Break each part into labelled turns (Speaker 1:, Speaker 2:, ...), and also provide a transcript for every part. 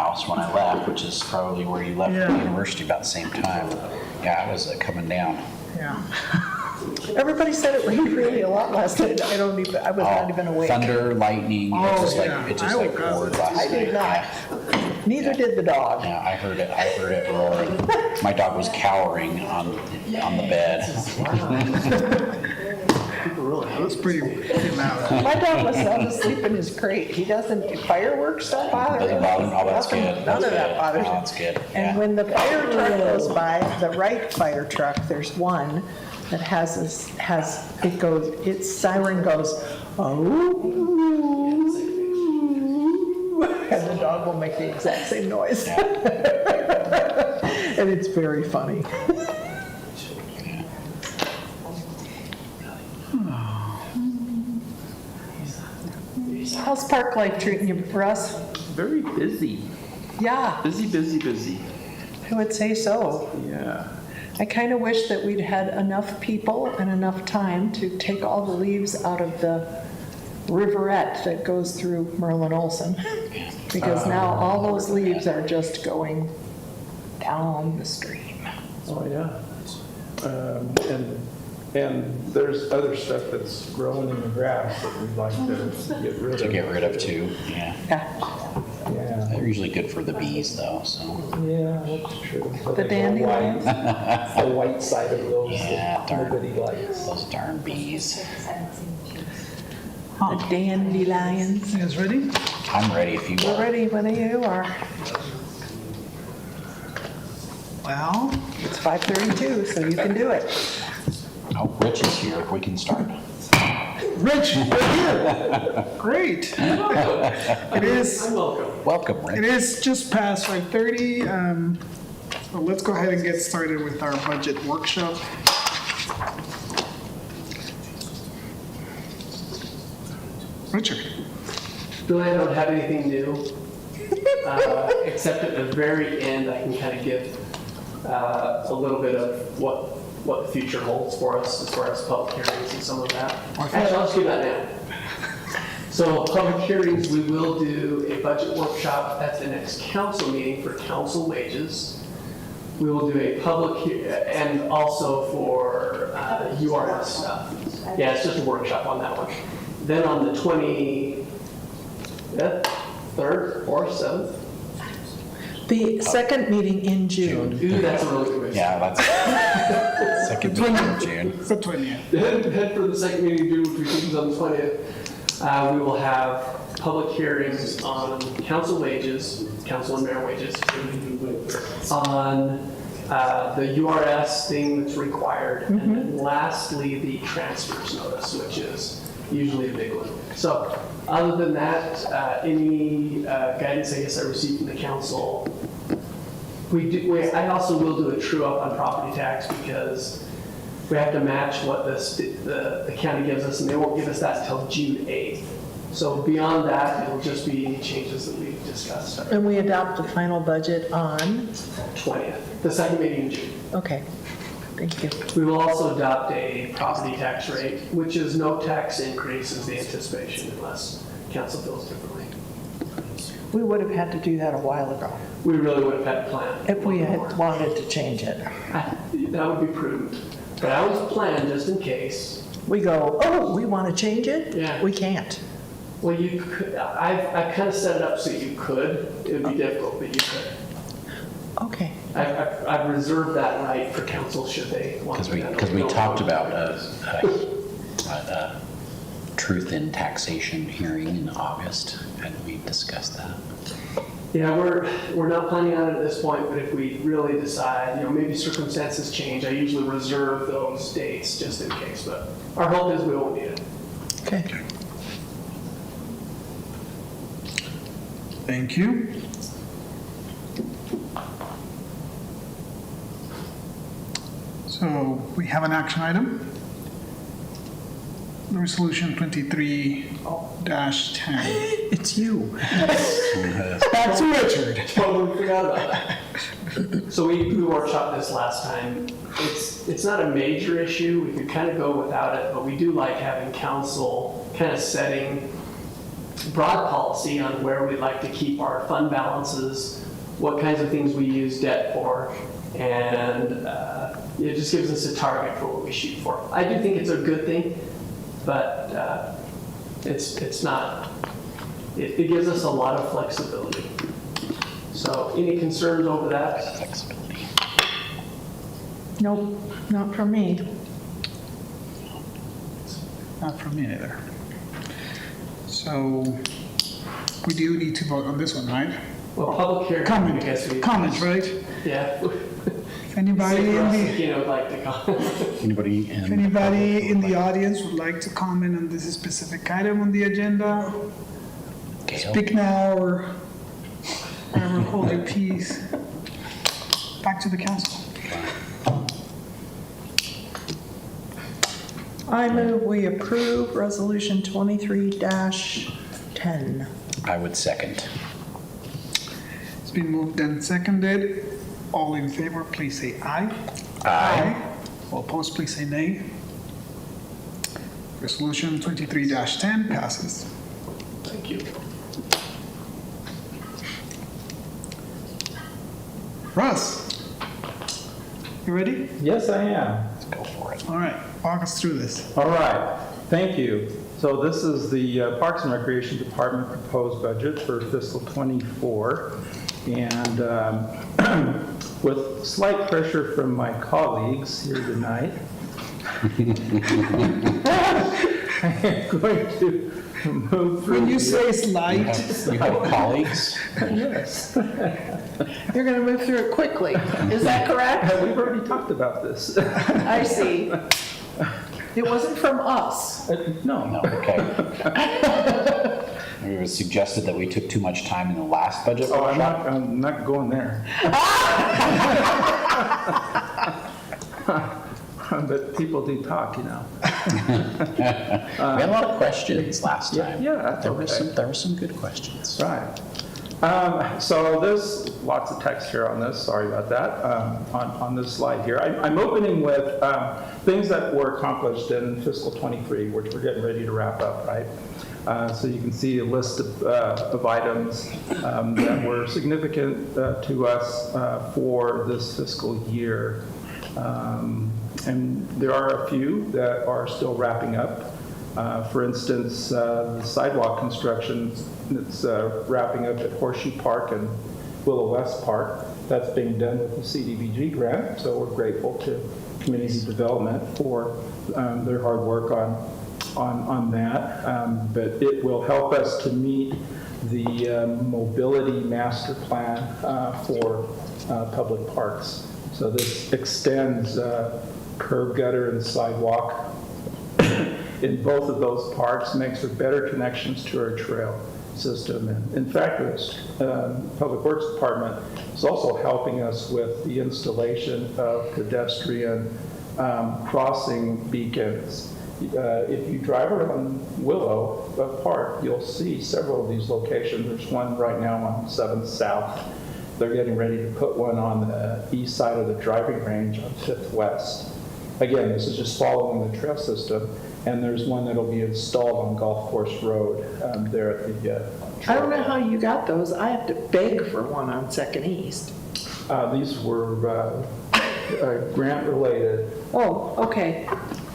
Speaker 1: house when I left, which is probably where you left
Speaker 2: Yeah.
Speaker 1: the university about the same time. Yeah, I was coming down.
Speaker 2: Yeah.
Speaker 3: Everybody said it rained really a lot last night. I was not even awake.
Speaker 1: Thunder, lightning,
Speaker 2: Oh,
Speaker 1: it just
Speaker 2: yeah.
Speaker 1: it just
Speaker 2: I
Speaker 1: like
Speaker 2: woke up.
Speaker 1: poured last
Speaker 3: I did
Speaker 1: night.
Speaker 3: not. Neither did the dog.
Speaker 1: Yeah, I heard it roaring. My dog was cowering on the bed.
Speaker 2: That was pretty loud.
Speaker 3: My dog was sound asleep in his crate. He doesn't, fireworks don't bother
Speaker 1: Doesn't
Speaker 3: him.
Speaker 1: bother him? Oh, that's
Speaker 3: Nothing-
Speaker 1: good.
Speaker 3: None of
Speaker 1: That's
Speaker 3: that
Speaker 1: good.
Speaker 3: bothers
Speaker 1: Oh,
Speaker 3: him.
Speaker 1: that's good.
Speaker 3: And
Speaker 1: Yeah.
Speaker 3: when the fire truck goes by, the right fire truck, there's one that its siren goes, oh. And the dog will make the exact same noise. And it's very funny. How's park life treating you, Russ?
Speaker 4: Very busy.
Speaker 3: Yeah,
Speaker 4: Busy.
Speaker 3: I would say so.
Speaker 4: Yeah.
Speaker 3: I kind of wish that we'd had enough people and enough time to take all the leaves out of the riverette that goes through Merlin Olson. Because now all those leaves are just going down the stream.
Speaker 4: Oh, yeah. And there's other stuff that's growing in the grass that we'd like to get rid of.
Speaker 1: To get rid of too, yeah.
Speaker 3: Yeah,
Speaker 4: Yeah.
Speaker 1: They're usually good for the bees though, so.
Speaker 4: Yeah, that's true. But
Speaker 3: The
Speaker 4: they go
Speaker 3: dandelions?
Speaker 4: white. The white side of those
Speaker 1: Yeah,
Speaker 4: that
Speaker 1: darn.
Speaker 4: nobody likes.
Speaker 1: Those darn bees.
Speaker 3: the dandelions.
Speaker 2: You guys ready?
Speaker 1: I'm ready if you
Speaker 3: We're
Speaker 1: are.
Speaker 3: ready when you are.
Speaker 2: Well,
Speaker 3: It's 5:32, so you can do it.
Speaker 1: Oh, Rich is here. We can start.
Speaker 2: Rich, you're here. Great. It is.
Speaker 1: Welcome, Rich.
Speaker 2: It is just past 5:30. So let's go ahead and get started with our budget workshop. Richard.
Speaker 5: Really, I don't have anything new, except at the very end, I can kind of give a little bit of what the future holds for us as far as public hearings and some of that. Actually, I'll just do that now. So public hearings, we will do a budget workshop at the next council meeting for council wages. We will do a and also for URS stuff. Yeah, it's just a workshop on that one. Then on the 25th, 3rd, 4th, 7th.
Speaker 3: The second meeting in June.
Speaker 5: Ooh, that's a really good way.
Speaker 1: Yeah, that's second meeting in June.
Speaker 2: It's the 20th.
Speaker 5: Head for the second meeting in June, which is on the 20th. We will have public hearings on council wages, council and mayor wages, on the URS thing that's required, and then lastly, the transfers notice, which is usually a big one. So other than that, any guidance I guess I received from the council, I also will do a true up on property tax because we have to match what the county gives us, and they won't give us that until June 8th. So beyond that, it'll just be any changes that we've discussed.
Speaker 3: And we adopt the final budget on,
Speaker 5: 20th, the second meeting in June.
Speaker 3: okay, thank you.
Speaker 5: We will also adopt a property tax rate, which is no tax increase is the anticipation unless council feels differently.
Speaker 3: We would have had to do that a while ago,
Speaker 5: We really would have had to plan.
Speaker 3: if we had wanted to change it.
Speaker 5: That would be prudent. But I always plan just in case.
Speaker 3: We go, oh, we want to change it?
Speaker 5: Yeah.
Speaker 3: We can't.
Speaker 5: Well, you could, I've kind of set it up so you could. It would be difficult, but you could.
Speaker 3: Okay.
Speaker 5: I've reserved that right for council should they want to.
Speaker 1: Because we talked about a truth in taxation hearing in August, and we discussed that.
Speaker 5: Yeah, we're not planning on it at this point, but if we really decide, maybe circumstances change, I usually reserve those dates just in case, but our hope is we won't need it.
Speaker 3: Okay.
Speaker 2: Thank you. So we have an action item. Resolution 23-10.
Speaker 3: It's you.
Speaker 2: That's Richard.
Speaker 5: Totally forgot about that. So we workshopped this last time. It's not a major issue. We could kind of go without it, but we do like having council kind of setting broad policy on where we'd like to keep our fund balances, what kinds of things we use debt for, and it just gives us a target for what we shoot for. I do think it's a good thing, but it's not. It gives us a lot of flexibility. So, any concerns over that?
Speaker 1: Flexibility.
Speaker 3: Nope, not for me.
Speaker 2: Not for me either. So we do need to vote on this one, right?
Speaker 5: Well, public hearing. I guess we.
Speaker 2: Comments, right?
Speaker 5: Yeah.
Speaker 2: Anybody
Speaker 5: See,
Speaker 2: in
Speaker 5: Russ,
Speaker 2: the,
Speaker 5: you know, would like to comment.
Speaker 1: Anybody
Speaker 2: if anybody in the audience would like to comment on this specific item on the agenda,
Speaker 1: Gail?
Speaker 2: speak now or whatever, hold your peace. Back to the council.
Speaker 3: I move we approve Resolution 23-10.
Speaker 1: I would second.
Speaker 2: It's been moved and seconded. All in favor, please say aye.
Speaker 1: Aye.
Speaker 2: All opposed, please say nay. Resolution 23-10 passes.
Speaker 5: Thank you.
Speaker 2: Russ, you ready?
Speaker 4: Yes, I am.
Speaker 1: Let's go for it.
Speaker 2: All right, walk us through this.
Speaker 4: All right, thank you. So this is the Parks and Recreation Department proposed budget for fiscal ¡24. And with slight pressure from my colleagues here tonight, I am going to move through.
Speaker 2: When you
Speaker 4: the-
Speaker 2: say slight,
Speaker 1: You have colleagues?
Speaker 4: Yes,
Speaker 3: You're going to move through it quickly. Is that correct?
Speaker 4: we've already talked about this.
Speaker 3: I see. It wasn't from us.
Speaker 4: No,
Speaker 1: No, okay. It was suggested that we took too much time in the last budget
Speaker 4: oh,
Speaker 1: workshop.
Speaker 4: I'm not going there. But people do talk, you know.
Speaker 1: We had a lot of questions last time.
Speaker 4: Yeah, that's
Speaker 1: There were
Speaker 4: okay.
Speaker 1: there were some good questions.
Speaker 4: Right. So there's lots of text here on this, sorry about that, on this slide here. I'm opening with things that were accomplished in fiscal '23, which we're getting ready to wrap up, right? So you can see a list of items that were significant to us for this fiscal year. And there are a few that are still wrapping up. For instance, the sidewalk construction that's wrapping up at Horseshoe Park and Willow West Park. That's being done with the CDBG grant, so we're grateful to Community Development for their hard work on that. But it will help us to meet the mobility master plan for public parks. So this extends curb, gutter, and sidewalk in both of those parks, makes for better connections to our trail system. And in fact, the Public Works Department is also helping us with the installation of pedestrian crossing beacons. If you drive around Willow Park, you'll see several of these locations. There's one right now on 7th South. They're getting ready to put one on the east side of the driving range on 5th West. Again, this is just following the trail system. And there's one that'll be installed on Golf Course Road there at the
Speaker 3: I don't know how you got those. I have to beg for one on 2nd East.
Speaker 4: These were grant related,
Speaker 3: Oh, okay.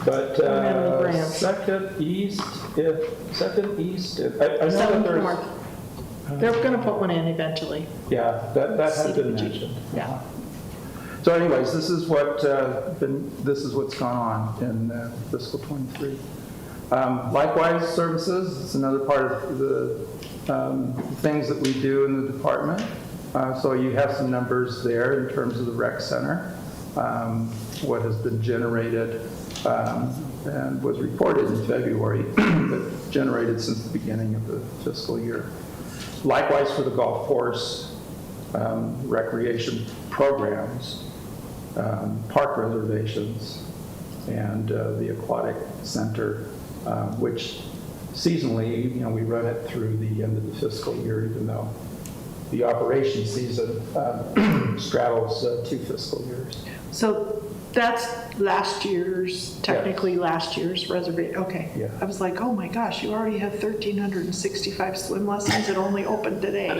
Speaker 4: but
Speaker 3: Don't have any grants.
Speaker 4: 2nd East, I know that
Speaker 3: 7th
Speaker 4: there's,
Speaker 3: North. They're going to put one in eventually.
Speaker 4: yeah, that has been
Speaker 3: CDBG.
Speaker 4: mentioned.
Speaker 3: Yeah.
Speaker 4: So anyways, this is what's gone on in fiscal '23. Likewise, services, it's another part of the things that we do in the department. So you have some numbers there in terms of the rec center, what has been generated and was reported in February, but generated since the beginning of the fiscal year. Likewise for the golf course, recreation programs, park reservations, and the aquatic center, which seasonally, we run it through the end of the fiscal year, even though the operation season straddles 2 fiscal years.
Speaker 3: So That's last year's, technically last year's reservation, okay.
Speaker 4: Yeah.
Speaker 3: I was like, oh my gosh, you already have 1,365 swim lessons, it only opened today. I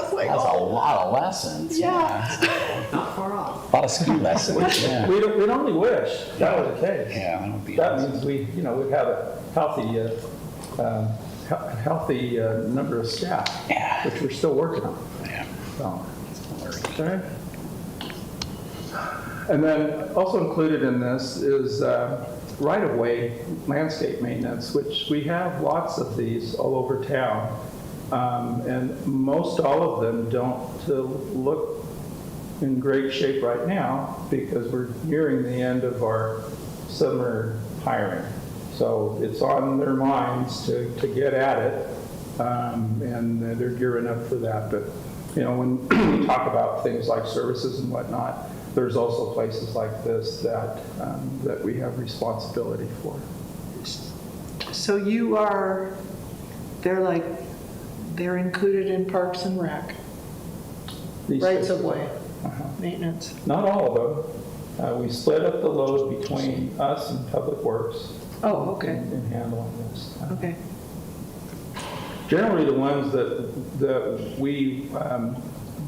Speaker 3: was like,
Speaker 1: That's a
Speaker 3: oh,
Speaker 1: lot of lessons.
Speaker 3: yeah.
Speaker 5: Not far off.
Speaker 1: A lot of ski lessons, yeah.
Speaker 4: We'd only wish that was the case.
Speaker 1: Yeah, that would be
Speaker 4: That
Speaker 1: awesome.
Speaker 4: means we'd have a healthy number of staff,
Speaker 1: Yeah.
Speaker 4: which we're still working on.
Speaker 1: Yeah.
Speaker 4: So, okay. And then also included in this is right-of-way landscape maintenance, which we have lots of these all over town. And most all of them don't look in great shape right now because we're nearing the end of our summer hiring. So it's on their minds to get at it, and they're gearing up for that. But, when we talk about things like services and whatnot, there's also places like this that we have responsibility for.
Speaker 3: So they're included in Parks and Rec,
Speaker 4: These
Speaker 3: rights
Speaker 4: places
Speaker 3: of way,
Speaker 4: are. Uh-huh.
Speaker 3: maintenance.
Speaker 4: Not all of them. We split up the load between us and Public Works
Speaker 3: Oh, okay,
Speaker 4: in handling this.
Speaker 3: okay.
Speaker 4: Generally, the ones that we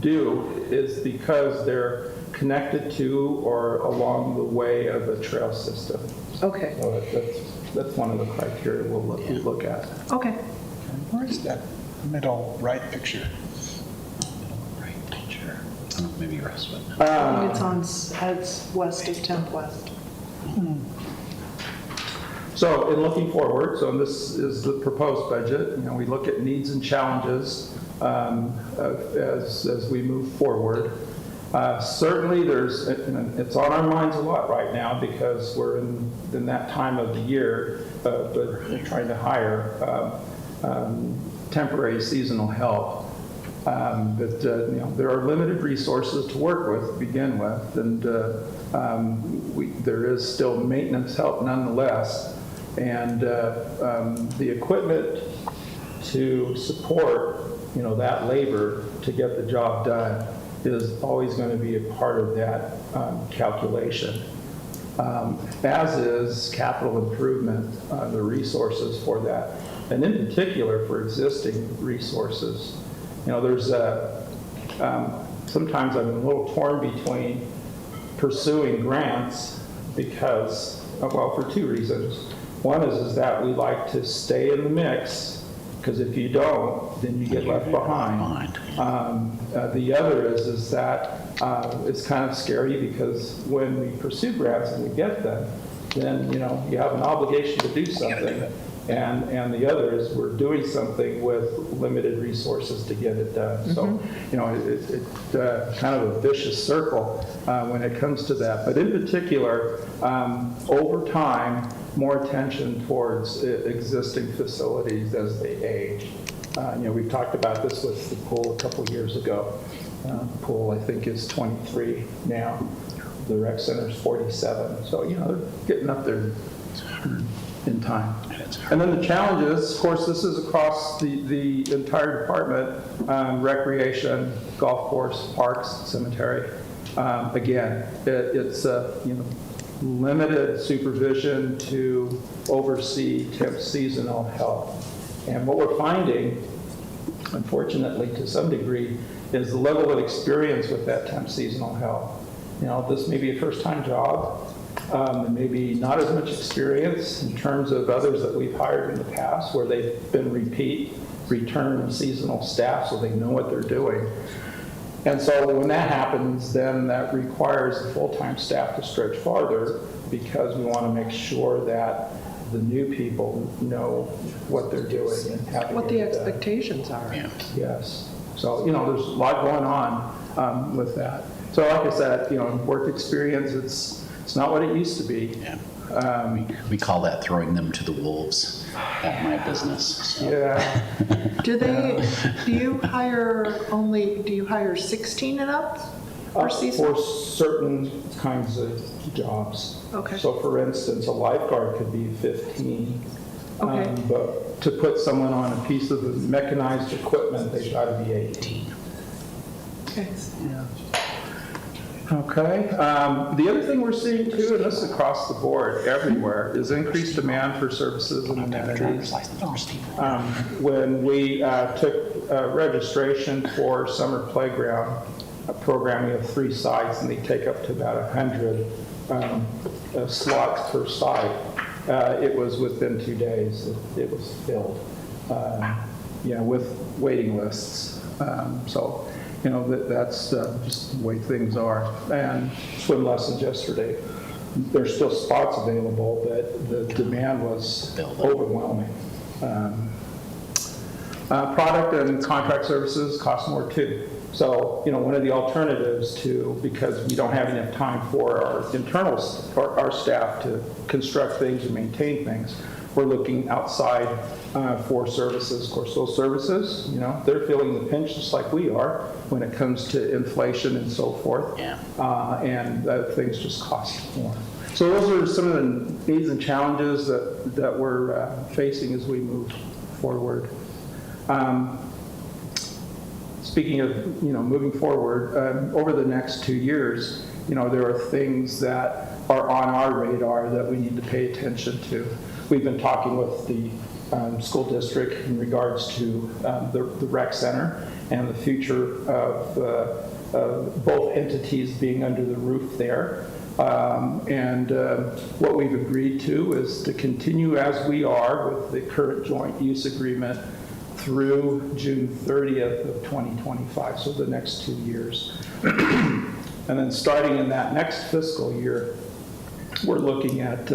Speaker 4: do is because they're connected to or along the way of a trail system.
Speaker 3: Okay,
Speaker 4: So that's one of the criteria we'll look at.
Speaker 3: okay.
Speaker 2: Where is that middle right picture?
Speaker 1: Right, sure. Oh, maybe Russ would know.
Speaker 3: I think it's west of 10th West.
Speaker 4: So in looking forward, so this is the proposed budget, we look at needs and challenges as we move forward. Certainly it's on our minds a lot right now because we're in that time of the year, but we're trying to hire temporary seasonal help. But there are limited resources to work with to begin with, and there is still maintenance help nonetheless. And the equipment to support, that labor to get the job done is always going to be a part of that calculation. As is capital improvement, the resources for that. And in particular for existing resources. There's sometimes I'm a little torn between pursuing grants because, for two reasons. One is that we like to stay in the mix, because if you don't, then you get left behind. The other is that it's kind of scary because when we pursue grants and we get them, then you have an obligation to do something. And the other is we're doing something with limited resources to get it done. So, it's kind of a vicious circle when it comes to that. But in particular, over time, more attention towards existing facilities as they age. We've talked about this with the pool a couple years ago. The pool, I think, is 23 now. The rec center is 47. So, they're getting up there in time. And then the challenges, of course, this is across the entire department, recreation, golf course, parks, cemetery. Again, it's limited supervision to oversee temp seasonal help. And what we're finding, unfortunately, to some degree, is the level of experience with that temp seasonal help. This may be a first-time job. Maybe not as much experience in terms of others that we've hired in the past where they've been return seasonal staff, so they know what they're doing. And so when that happens, then that requires the full-time staff to stretch farther because we want to make sure that the new people know what they're doing and have
Speaker 3: What the expectations are.
Speaker 1: Yeah.
Speaker 4: Yes. So, there's a lot going on with that. So like I said, work experience, it's not what it used to be.
Speaker 1: Yeah. We call that throwing them to the wolves at my business. So.
Speaker 4: Yeah.
Speaker 3: Do you hire 16 and up for season?
Speaker 4: For certain kinds of jobs.
Speaker 3: Okay.
Speaker 4: So for instance, a lifeguard could be 15.
Speaker 3: Okay.
Speaker 4: But to put someone on a piece of mechanized equipment, they've got to be 18.
Speaker 3: Okay.
Speaker 4: Yeah. Okay. The other thing we're seeing too, and this is across the board everywhere, is increased demand for services and amenities. When we took registration for summer playground programming of 3 sites, and they take up to about 100 slots per site, it was within 2 days it was filled, with waiting lists. So, that's just the way things are. And swim lessons yesterday, there's still spots available, but the demand was overwhelming. Product and contract services cost more too. So, one of the alternatives to, because we don't have enough time for our internal, our staff to construct things and maintain things, we're looking outside for services. Of course, those services, they're feeling the pinch just like we are when it comes to inflation and so forth.
Speaker 1: Yeah.
Speaker 4: And things just cost more. So those are some of the needs and challenges that we're facing as we move forward. Speaking of, moving forward, over the next 2 years, there are things that are on our radar that we need to pay attention to. We've been talking with the school district in regards to the rec center and the future of both entities being under the roof there. And what we've agreed to is to continue as we are with the current joint use agreement through June 30th of 2025, so the next 2 years. And then starting in that next fiscal year, we're looking at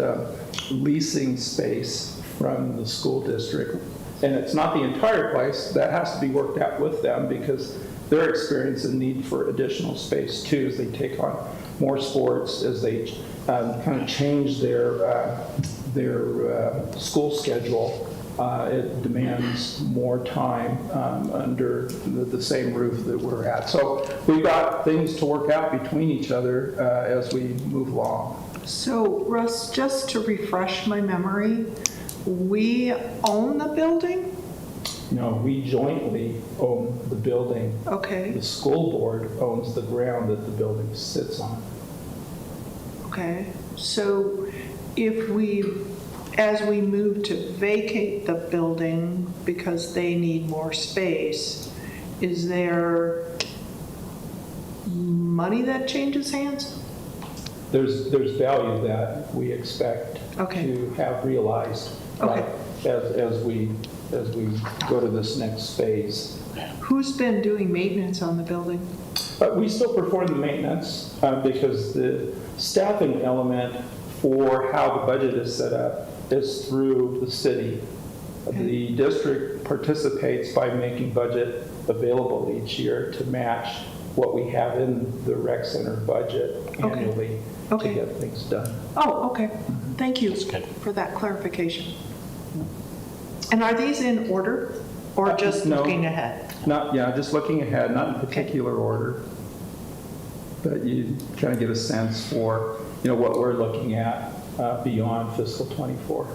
Speaker 4: leasing space from the school district. And it's not the entire place. That has to be worked out with them because they're experiencing need for additional space too as they take on more sports, as they kind of change their school schedule. It demands more time under the same roof that we're at. So we've got things to work out between each other as we move along.
Speaker 3: So Russ, just to refresh my memory, we own the building?
Speaker 4: No, we jointly own the building.
Speaker 3: Okay,
Speaker 4: The school board owns the ground that the building sits on.
Speaker 3: okay. So as we move to vacate the building because they need more space, is there money that changes hands?
Speaker 4: There's value that we expect
Speaker 3: Okay.
Speaker 4: to have realized
Speaker 3: Okay.
Speaker 4: as we go to this next phase.
Speaker 3: Who's been doing maintenance on the building?
Speaker 4: But we still perform the maintenance because the staffing element for how the budget is set up is through the city. The district participates by making budget available each year to match what we have in the rec center budget annually to
Speaker 3: Okay.
Speaker 4: get things done.
Speaker 3: Oh, okay. Thank you
Speaker 1: good.
Speaker 3: for that clarification. And are these in order or just
Speaker 4: No.
Speaker 3: looking ahead?
Speaker 4: Just looking ahead, not in particular order, but you kind of get a sense for, what we're looking at beyond fiscal '24.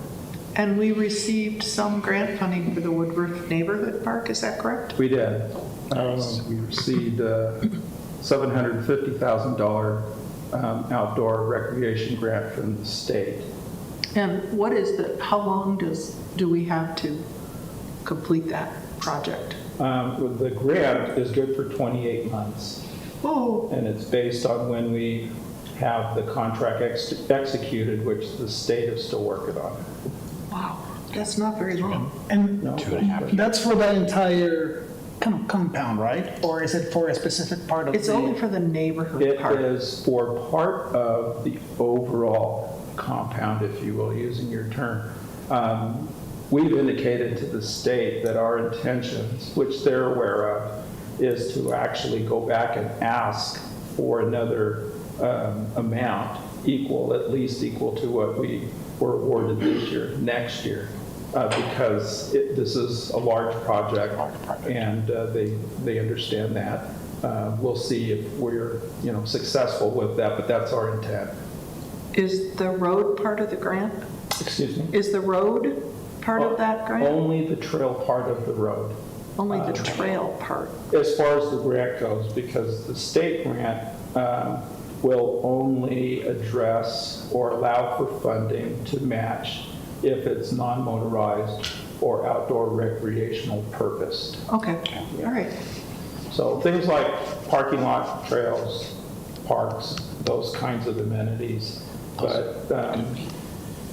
Speaker 3: And we received some grant funding for the Woodruff Neighborhood Park, is that correct?
Speaker 4: We did. We received a $750,000 outdoor recreation grant from the state.
Speaker 3: And what is how long do we have to complete that project?
Speaker 4: The grant is good for 28 months,
Speaker 3: Oh,
Speaker 4: and it's based on when we have the contract executed, which the state is still working on.
Speaker 3: wow, that's not very long.
Speaker 2: And
Speaker 4: No?
Speaker 1: 2.5 years.
Speaker 2: that's for that entire kind of compound, right? Or is it for a specific part of
Speaker 3: It's only for the neighborhood
Speaker 4: It
Speaker 3: part.
Speaker 4: is for part of the overall compound, if you will, using your term. We've indicated to the state that our intentions, which they're aware of, is to actually go back and ask for another amount at least equal to what we were awarded this year, next year, because this is a large project, and they understand that. We'll see if we're successful with that, but that's our intent.
Speaker 3: Is the road part of the grant?
Speaker 4: Excuse me?
Speaker 3: Is the road part of that grant?
Speaker 4: Only the trail part of the road.
Speaker 3: Only the trail part?
Speaker 4: As far as the grant goes, because the state grant will only address or allow for funding to match if it's non-motorized or outdoor recreational purposed.
Speaker 3: Okay, all right.
Speaker 4: So things like parking lot, trails, parks, those kinds of amenities. But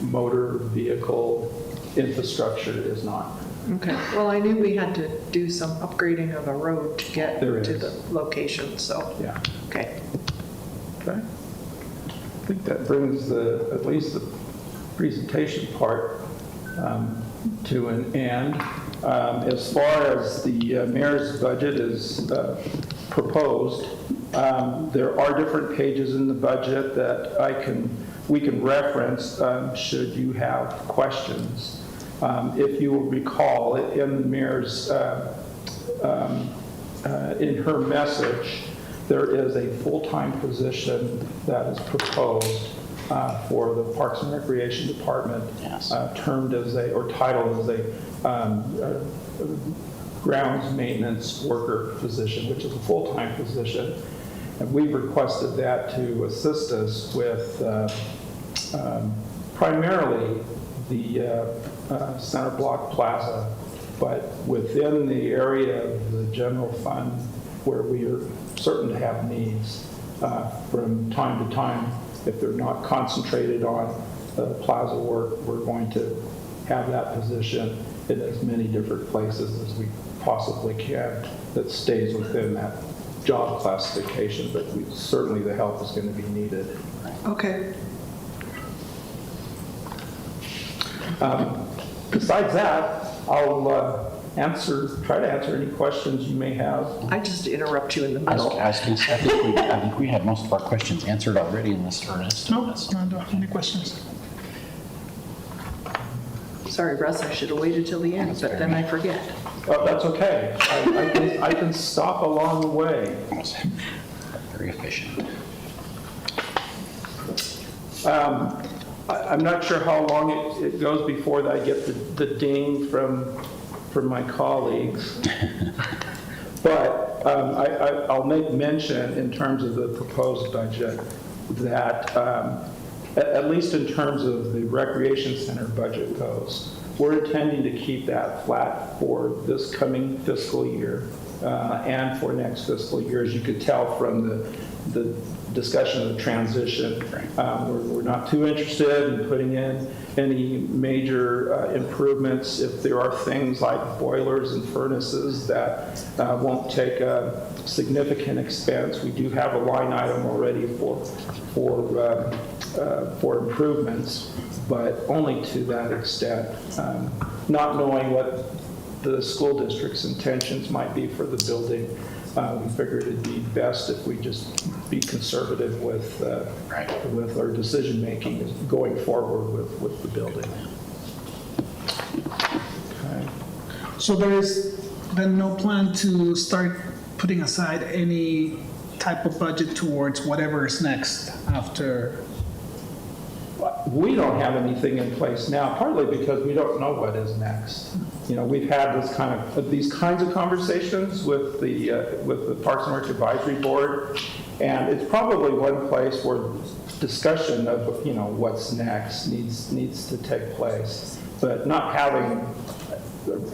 Speaker 4: motor vehicle infrastructure is not.
Speaker 3: Okay, well, I knew we had to do some upgrading of a road to get
Speaker 4: There
Speaker 3: to
Speaker 4: is.
Speaker 3: the location, so,
Speaker 4: Yeah.
Speaker 3: okay.
Speaker 4: Okay. I think that brings at least the presentation part to an end. As far as the mayor's budget is proposed, there are different pages in the budget that we can reference should you have questions. If you will recall, in the mayor's, in her message, there is a full-time position that is proposed for the Parks and Recreation Department,
Speaker 1: Yes.
Speaker 4: termed as or titled as a grounds maintenance worker position, which is a full-time position. And we've requested that to assist us with primarily the Center Block Plaza, but within the area of the general fund where we are certain to have needs from time to time. If they're not concentrated on plaza work, we're going to have that position in as many different places as we possibly can that stays within that job classification, but certainly the help is going to be needed.
Speaker 3: Okay,
Speaker 4: Besides that, I'll try to answer any questions you may have.
Speaker 3: I just interrupt you in the
Speaker 1: I was
Speaker 3: middle.
Speaker 1: I was gonna say, I think we had most of our questions answered already in this earnest.
Speaker 2: No, I don't have any questions.
Speaker 3: Sorry, Russ, I should have waited till the end, but then I forget.
Speaker 4: Oh, that's okay. I can stop along the way.
Speaker 1: That was very efficient.
Speaker 4: I'm not sure how long it goes before I get the ding from my colleagues. But I'll make mention in terms of the proposed budget that at least in terms of the recreation center budget goes, we're intending to keep that flat for this coming fiscal year and for next fiscal year. As you could tell from the discussion of the transition, we're not too interested in putting in any major improvements. If there are things like boilers and furnaces that won't take a significant expense, we do have a line item already for improvements, but only to that extent. Not knowing what the school district's intentions might be for the building, we figured it'd be best if we just be conservative with our decision making going forward with the building. Okay.
Speaker 2: So there is then no plan to start putting aside any type of budget towards whatever is next after?
Speaker 4: We don't have anything in place now, partly because we don't know what is next. You know, we've had these kinds of conversations with the Parks and Rec Advisory Board, and it's probably one place where discussion of what's next needs to take place. But not having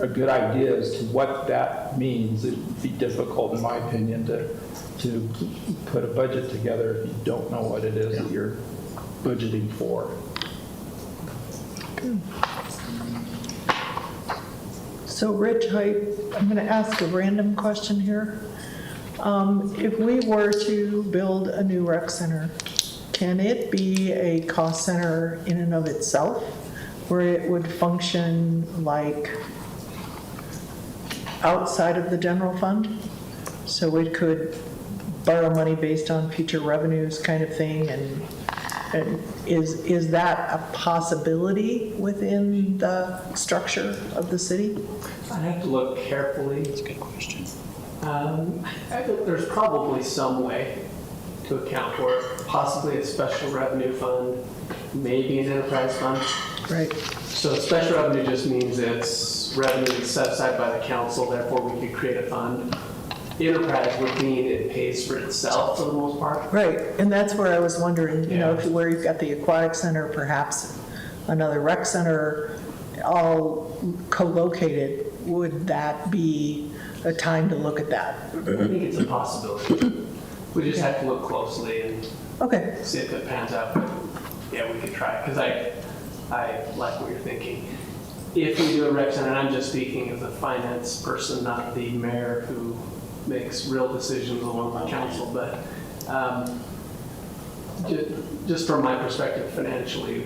Speaker 4: a good idea as to what that means, it'd be difficult, in my opinion, to put a budget together if you don't know what it is that you're budgeting for.
Speaker 3: So Rich, I'm going to ask a random question here. If we were to build a new rec center, can it be a cost center in and of itself, where it would function like outside of the general fund? So it could borrow money based on future revenues kind of thing, and is that a possibility within the structure of the city?
Speaker 5: I'd have to look carefully.
Speaker 1: That's a good question.
Speaker 5: I think there's probably some way to account for it, possibly a special revenue fund, maybe an enterprise fund.
Speaker 3: Right.
Speaker 5: So special revenue just means it's revenue that's set aside by the council, therefore we could create a fund enterprise would mean it pays for itself for the most part.
Speaker 3: Right, and that's where I was wondering, where you've got the aquatic center, perhaps another rec center, all co-located, would that be a time to look at that?
Speaker 5: I think it's a possibility. We just have to look closely and
Speaker 3: Okay,
Speaker 5: see if it pans out. But yeah, we could try, because I like what you're thinking. If we do a rec center, and I'm just speaking as a finance person, not the mayor who makes real decisions along the council, but just from my perspective financially,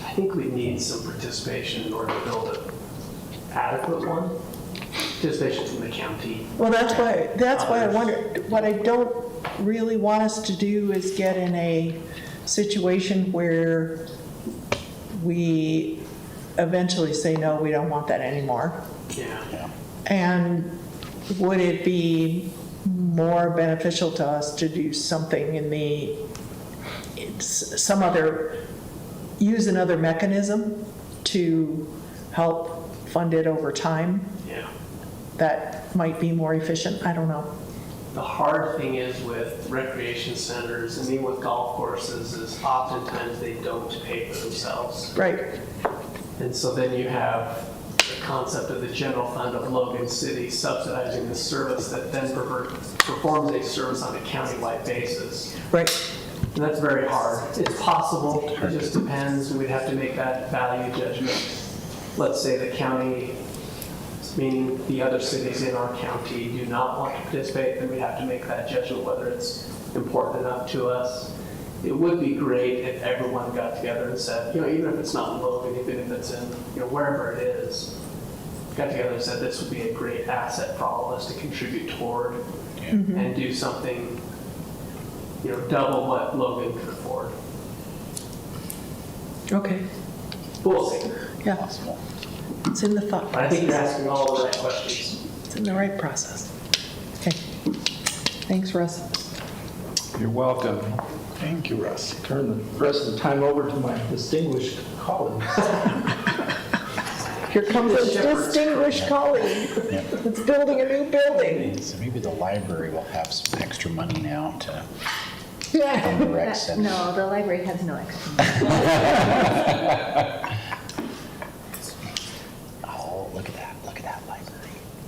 Speaker 5: I think we need some participation in order to build an adequate one. Participation from the county.
Speaker 3: well, that's why I wondered, what I don't really want us to do is get in a situation where we eventually say, no, we don't want that anymore.
Speaker 5: Yeah.
Speaker 3: And would it be more beneficial to us to do something use another mechanism to help fund it over time?
Speaker 5: Yeah.
Speaker 3: That might be more efficient, I don't know.
Speaker 5: The hard thing is with recreation centers and even with golf courses is oftentimes they don't pay for themselves.
Speaker 3: Right,
Speaker 5: And so then you have the concept of the general fund of Logan City subsidizing the service that then performs a service on a countywide basis.
Speaker 3: right,
Speaker 5: And that's very hard. It's possible, it just depends. We'd have to make that value judgment. Let's say the county, meaning the other cities in our county, do not want to participate, then we'd have to make that judgment whether it's important enough to us. It would be great if everyone got together and said, even if it's not in Logan, even if it's in, wherever it is, got together and said this would be a great asset for all of us to contribute toward and do something, double what Logan could afford.
Speaker 3: okay,
Speaker 5: We'll see.
Speaker 3: yeah,
Speaker 1: Possible.
Speaker 3: it's in the thought
Speaker 5: But I think you're
Speaker 3: process.
Speaker 5: asking all the right questions.
Speaker 3: It's in the right process. Okay, thanks, Russ.
Speaker 4: You're welcome.
Speaker 1: Thank you, Russ.
Speaker 4: Turn the rest of the time over to my distinguished colleagues.
Speaker 3: Here comes a distinguished colleague that's building a new building.
Speaker 1: So maybe the library will have some extra money now to fund the rec center.
Speaker 6: No, the library has no extra.
Speaker 1: Oh, look at that library.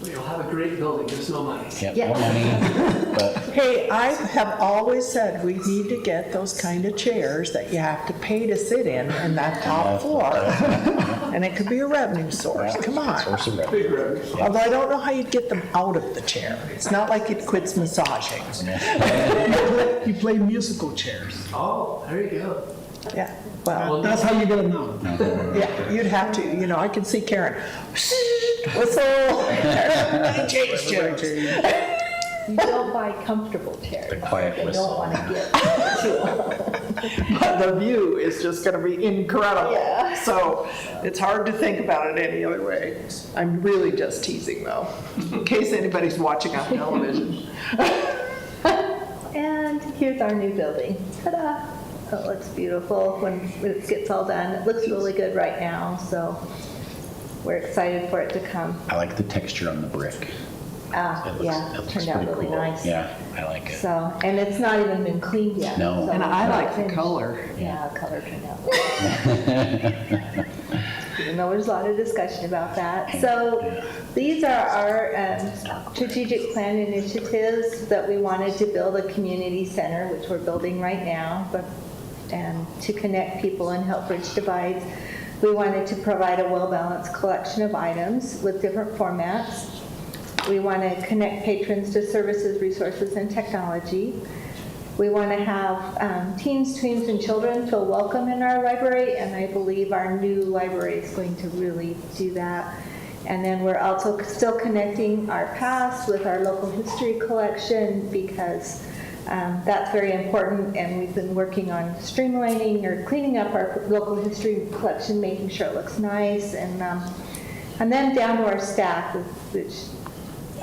Speaker 5: You'll have a great building, just no money.
Speaker 1: Yep,
Speaker 6: Yeah.
Speaker 1: no money, but
Speaker 3: Hey, I have always said we need to get those kind of chairs that you have to pay to sit in that top floor. And it could be a revenue source, come on.
Speaker 1: source of revenue.
Speaker 3: Although I don't know how you'd get them out of the chair. It's not like it quits massaging.
Speaker 2: You play musical chairs.
Speaker 5: Oh, there you go.
Speaker 3: Yeah, well,
Speaker 2: That's how you get them out.
Speaker 3: yeah, you'd have to, I can see Karen, whistle, everybody change chairs.
Speaker 6: You don't buy comfortable chairs.
Speaker 1: The quiet
Speaker 6: They
Speaker 1: whistle.
Speaker 6: don't want to get too
Speaker 3: But the view is just gonna be incredible.
Speaker 6: Yeah.
Speaker 3: So it's hard to think about it any other way. I'm really just teasing though, in case anybody's watching on television.
Speaker 6: And here's our new building. Ta-da! Oh, it looks beautiful when it gets all done. It looks really good right now, so we're excited for it to come.
Speaker 1: I like the texture on the brick. It looks
Speaker 6: Turned out
Speaker 1: pretty
Speaker 6: really
Speaker 1: cool.
Speaker 6: nice.
Speaker 1: Yeah, I like it.
Speaker 6: So, and it's not even been cleaned yet.
Speaker 1: No.
Speaker 6: so
Speaker 3: And I
Speaker 6: it's not
Speaker 3: like the
Speaker 6: finished.
Speaker 3: color.
Speaker 6: Yeah, the color turned out well. Even though there's a lot of discussion about that. So these are our strategic plan initiatives that we wanted to build a community center, which we're building right now, and to connect people and help bridge divides. We wanted to provide a well-balanced collection of items with different formats. We want to connect patrons to services, resources, and technology. We want to have teens, tweens, and children feel welcome in our library, and I believe our new library is going to really do that. And then we're also still connecting our past with our local history collection because that's very important, and we've been working on streamlining or cleaning up our local history collection, making sure it looks nice, and then down to our staff, which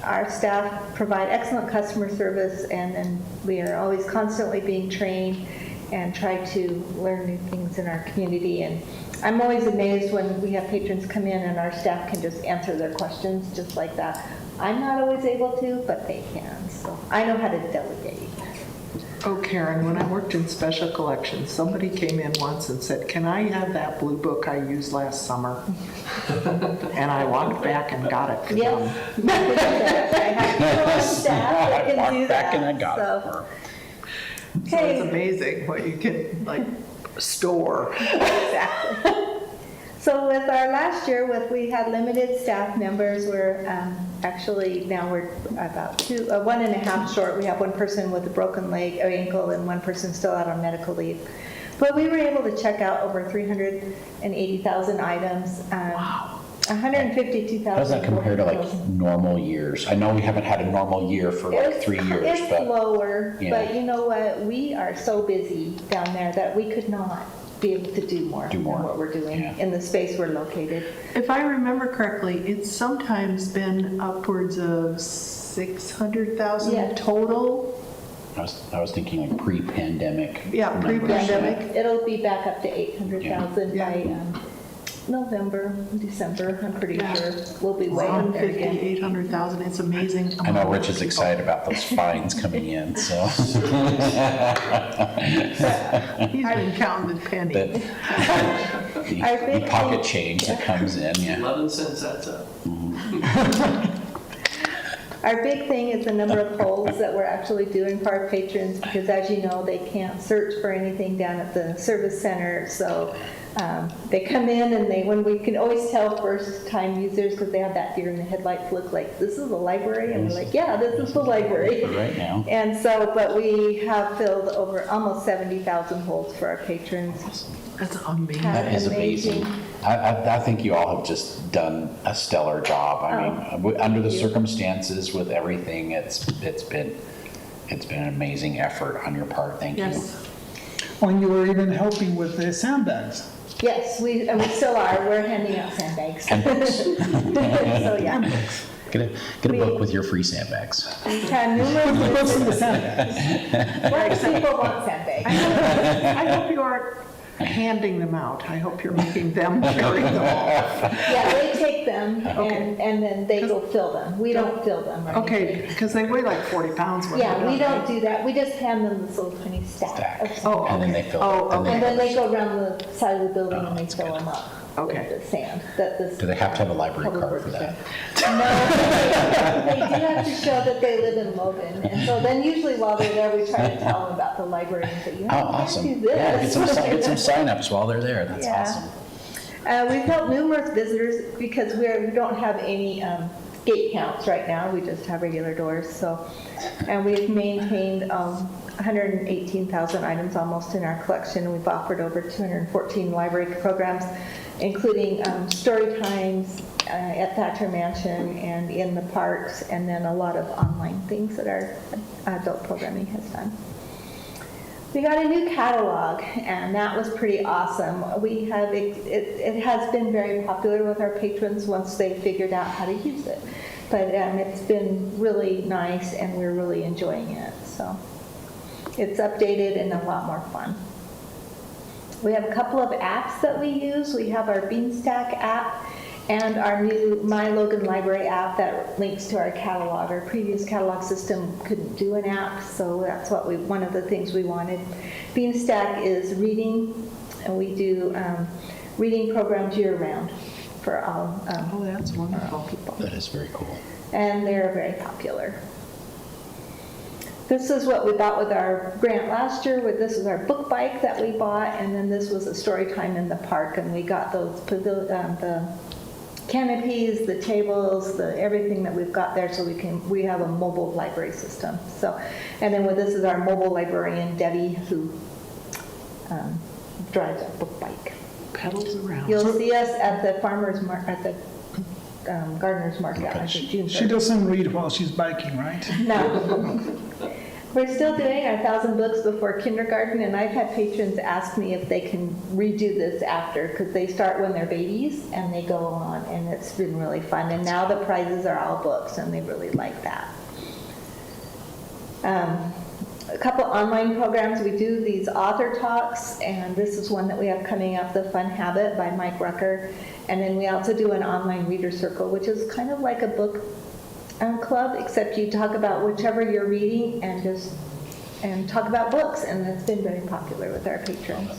Speaker 6: our staff provide excellent customer service, and then we are always constantly being trained and try to learn new things in our community. And I'm always amazed when we have patrons come in and our staff can just answer their questions just like that. I'm not always able to, but they can, so I know how to delegate.
Speaker 7: Oh, Karen, when I worked in special collections, somebody came in once and said, "Can I have that blue book I used last summer?" And I walked back and got it for them.
Speaker 6: Yes. you can do that. I have people on staff that can do
Speaker 1: Walked back and I
Speaker 6: that,
Speaker 1: got it
Speaker 6: so.
Speaker 1: for her.
Speaker 7: So
Speaker 6: Okay.
Speaker 7: it's amazing what you can, like, store.
Speaker 6: Exactly. So with our last year, we had limited staff members, we're actually, now we're about 1.5 short. We have one person with a broken leg or ankle and one person still out on medical leave. But we were able to check out over 380,000 items. Wow. 152,000.
Speaker 1: How does that compare to like normal years? I know we haven't had a normal year for like 3 years,
Speaker 6: It's
Speaker 1: but
Speaker 6: lower,
Speaker 1: Yeah.
Speaker 6: but you know what? We are so busy down there that we could not be able to do more than what we're doing
Speaker 1: Yeah.
Speaker 6: in the space we're located.
Speaker 7: If I remember correctly, it's sometimes been upwards of 600,000
Speaker 6: Yeah.
Speaker 7: total.
Speaker 1: I was thinking like pre-pandemic.
Speaker 7: Yeah,
Speaker 1: numbers.
Speaker 7: pre-pandemic.
Speaker 6: It'll be back up to 800,000
Speaker 7: Yeah.
Speaker 6: by November, December, I'm pretty
Speaker 7: Yeah.
Speaker 6: sure. We'll be way up there
Speaker 7: 150,
Speaker 6: again.
Speaker 7: 800,000, it's amazing.
Speaker 1: I know Rich is excited about those fines coming in, so.
Speaker 7: He's been counting the pennies.
Speaker 1: The pocket change that comes in, yeah.
Speaker 5: 11 cents, that's up.
Speaker 6: Our big thing is the number of polls that we're actually doing for our patrons, because as you know, they can't search for anything down at the service center, so they come in and when we can always tell first-time users, because they have that deer in the headlights look like, this is the library? And we're like, yeah, this is the library.
Speaker 1: Right now.
Speaker 6: And so, but we have filled over almost 70,000 holds for our patrons.
Speaker 7: That's amazing.
Speaker 1: That is amazing. I think you all have just done a stellar job. I mean, under the circumstances with everything, it's been an amazing effort on your part. Thank you.
Speaker 7: Yes.
Speaker 2: When you were even helping with the sandbags.
Speaker 6: Yes, and we still are. We're handing out sandbags.
Speaker 1: Handbooks.
Speaker 6: So, yeah.
Speaker 1: Get a book with your free sandbags.
Speaker 6: We've had numerous
Speaker 2: What's in the sandbags?
Speaker 6: Lots of people want sandbags.
Speaker 7: I hope you aren't handing them out. I hope you're making them carry them off.
Speaker 6: Yeah, they take them and then they go fill them. We don't fill them. or
Speaker 7: Okay,
Speaker 6: anything.
Speaker 7: because they weigh like 40 pounds when they're
Speaker 6: Yeah,
Speaker 7: done.
Speaker 6: we don't
Speaker 7: right?
Speaker 6: do that. We just hand them this little tiny stack of sand.
Speaker 7: Oh,
Speaker 1: And then they fill
Speaker 7: Oh,
Speaker 1: it.
Speaker 7: okay.
Speaker 6: And then they go around the side of the building and they
Speaker 1: that's
Speaker 6: fill
Speaker 1: good.
Speaker 6: them up
Speaker 7: Okay.
Speaker 6: with the sand.
Speaker 1: Do they have to have a library
Speaker 6: Public
Speaker 1: card for
Speaker 6: Works
Speaker 1: that?
Speaker 6: No, they do have to show that they live in Logan. And so then usually while they're there, we try to tell them about the library and say, you know,
Speaker 1: Oh,
Speaker 6: you can't
Speaker 1: awesome.
Speaker 6: do this.
Speaker 1: Yeah, get some signups while they're there. That's
Speaker 6: Yeah.
Speaker 1: awesome.
Speaker 6: We've helped numerous visitors because we don't have any gate counts right now. We just have regular doors. So, and we've maintained 118,000 items almost in our collection. We've offered over 214 library programs, including story times at Thatcher Mansion and in the parks, and then a lot of online things that our adult programming has done. We got a new catalog, and that was pretty awesome. We have it has been very popular with our patrons once they figured out how to use it. But it's been really nice, and we're really enjoying it. So it's updated and a lot more fun. We have a couple of apps that we use. We have our Beanstack app and our new My Logan Library app that links to our catalog. Our previous catalog system couldn't do an app, so that's one of the things we wanted. Beanstack is reading, and we do reading programs year-round for all
Speaker 7: Oh, that's wonderful.
Speaker 6: people.
Speaker 1: That is very cool.
Speaker 6: And they're very popular. This is what we bought with our grant last year. This is our book bike that we bought, and then this was a story time in the park, and we got those the canopies, the tables, everything that we've got there, so we have a mobile library system. So, and then this is our mobile librarian Debbie, who drives a book bike.
Speaker 7: Pedals around.
Speaker 6: You'll see us at the gardener's market on June 3rd.
Speaker 2: She doesn't read while she's biking, right?
Speaker 6: No. We're still doing our 1,000 books before kindergarten, and I've had patrons ask me if they can redo this after, because they start when they're babies and they go on, and it's been really fun. And now the prizes are all books, and they really like that. a couple online programs. We do these author talks, and this is one that we have coming up, The Fun Habit by Mike Rucker. And then we also do an online reader circle, which is kind of like a book club, except you talk about whichever you're reading and talk about books, and that's been very popular with our patrons.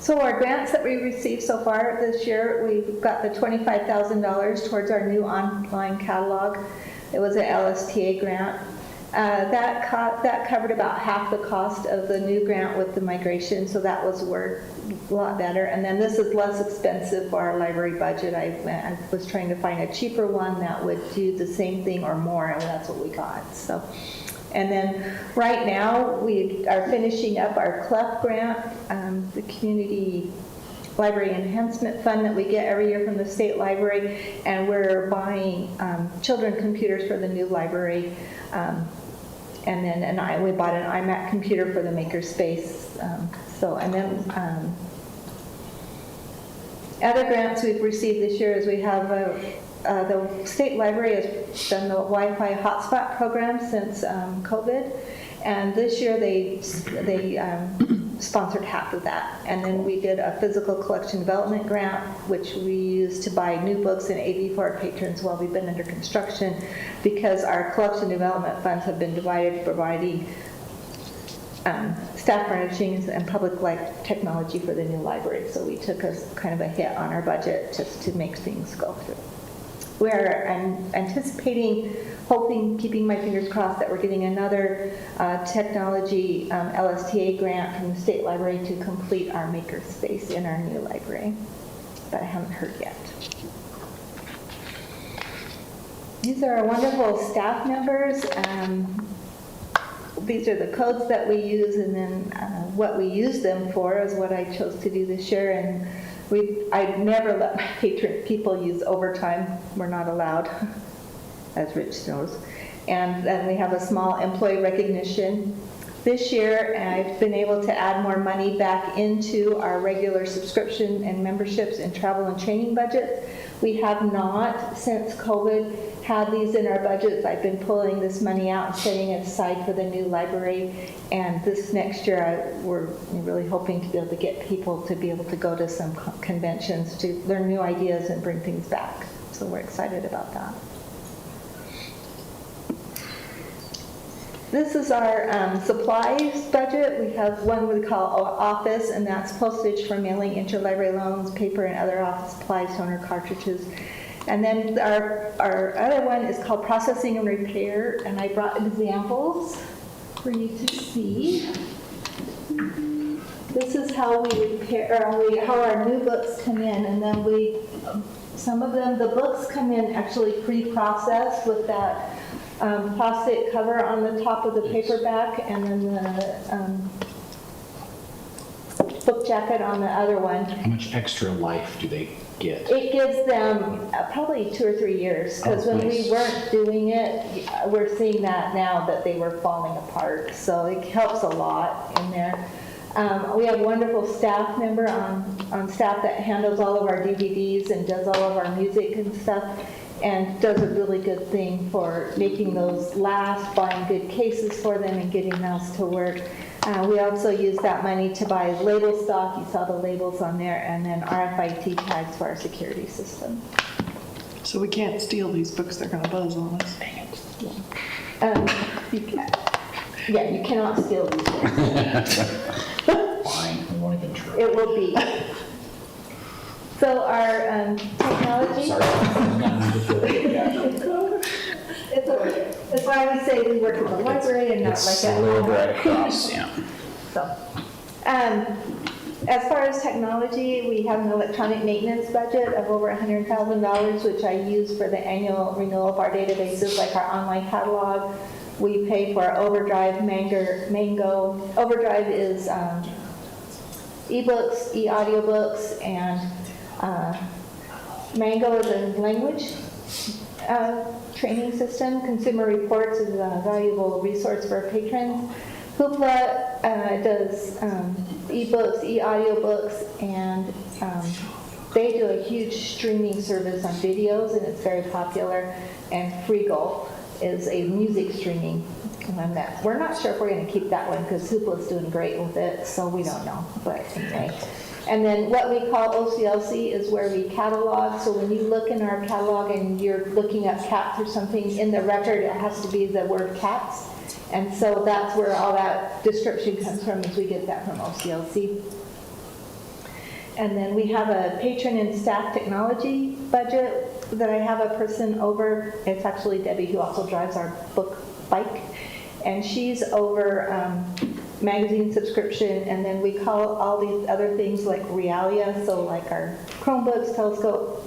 Speaker 6: So our grants that we received so far this year, we've got the $25,000 towards our new online catalog. It was an LSTA grant. That covered about half the cost of the new grant with the migration, so that was worth a lot better. And then this is less expensive for our library budget. I was trying to find a cheaper one that would do the same thing or more, and that's what we got. So, and then right now we are finishing up our CLEF grant, the Community Library Enhancement Fund that we get every year from the state library, and we're buying children computers for the new library. And then we bought an iMac computer for the makerspace. Other grants we've received this year is we have the state library has done the Wi-Fi hotspot program since COVID, and this year they sponsored half of that. And then we did a physical collection development grant, which we used to buy new books and AV for our patrons while we've been under construction, because our collection development funds have been divided, providing staff furnishings and public life technology for the new library. So we took a kind of a hit on our budget just to make things go through. We're anticipating, hoping, keeping my fingers crossed that we're getting another technology LSTA grant from the state library to complete our makerspace in our new library, but I haven't heard yet. These are our wonderful staff members. These are the codes that we use, and then what we use them for is what I chose to do this year. And I'd never let my people use overtime. We're not allowed, as Rich knows. And then we have a small employee recognition. This year, I've been able to add more money back into our regular subscription and memberships and travel and training budgets. We have not, since COVID, had these in our budgets. I've been pulling this money out and setting it aside for the new library. And this next year, we're really hoping to be able to get people to be able to go to some conventions to learn new ideas and bring things back. So we're excited about that. This is our supplies budget. We have one we call office, and that's postage for mailing interlibrary loans, paper, and other office supplies, toner, cartridges. And then our other one is called processing and repair, and I brought examples for you to see. This is how we repair, how our new books come in, and then some of them, the books come in actually pre-processed with that plastic cover on the top of the paperback, and then the book jacket on the other one.
Speaker 1: How much extra life do they get?
Speaker 6: It gives them probably 2 or 3 years, because when we weren't doing it, we're seeing that now that they were falling apart. So it helps a lot in there. We have a wonderful staff member on staff that handles all of our DVDs and does all of our music and stuff, and does a really good thing for making those last, buying good cases for them and getting those to work. We also use that money to buy label stock. You saw the labels on there, and then RFID tags for our security system.
Speaker 7: So we can't steal these books, they're gonna buzz on us.
Speaker 6: You cannot steal these books.
Speaker 1: Fine, we won't even try.
Speaker 6: It will be. So our technology.
Speaker 1: Sorry.
Speaker 6: It's okay. That's why we say we work at the library and not
Speaker 1: It's
Speaker 6: like
Speaker 1: slid right
Speaker 6: at
Speaker 1: across, yeah.
Speaker 6: So, as far as technology, we have an electronic maintenance budget of over $100,000, which I use for the annual renewal of our databases, like our online catalog. We pay for our Overdrive, Mango. Overdrive is ebooks, e-audiobooks, and Mango is a language training system. Consumer Reports is a valuable resource for our patrons. Hoopla does ebooks, e-audiobooks, and they do a huge streaming service on videos, and it's very popular. And Freegal is a music streaming. And that, we're not sure if we're going to keep that one because Hoopla's doing great with it, so we don't know. But anyway. And then what we call OCLC is where we catalog. So when you look in our catalog and you're looking up cats or something, in the record it has to be the word cats. And so that's where all that description comes from, is we get that from OCLC. And then we have a patron and staff technology budget that I have a person over. It's actually Debbie, who also drives our book bike. And she's over magazine subscription, and then we call all these other things like realia, so like our Chromebooks, telescope,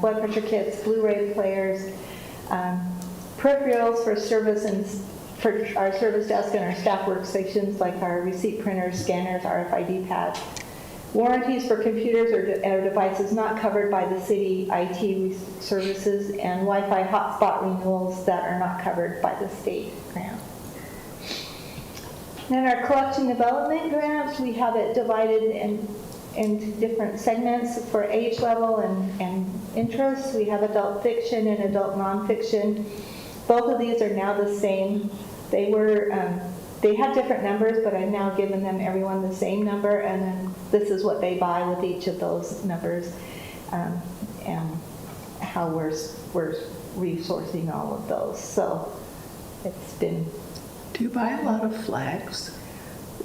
Speaker 6: blood pressure kits, Blu-ray players, peripherals for service and for our service desk and our staff workstations, like our receipt printers, scanners, RFID pads, warranties for computers or devices not covered by the city IT services, and Wi-Fi hotspot renewals that are not covered by the state grant. And our collection development grants, we have it divided into different segments for age level and interest. We have adult fiction and adult nonfiction. Both of these are now the same. They had different numbers, but I've now given them everyone the same number, and then this is what they buy with each of those numbers, and how we're resourcing all of those. So it's been.
Speaker 7: Do you buy a lot of flags?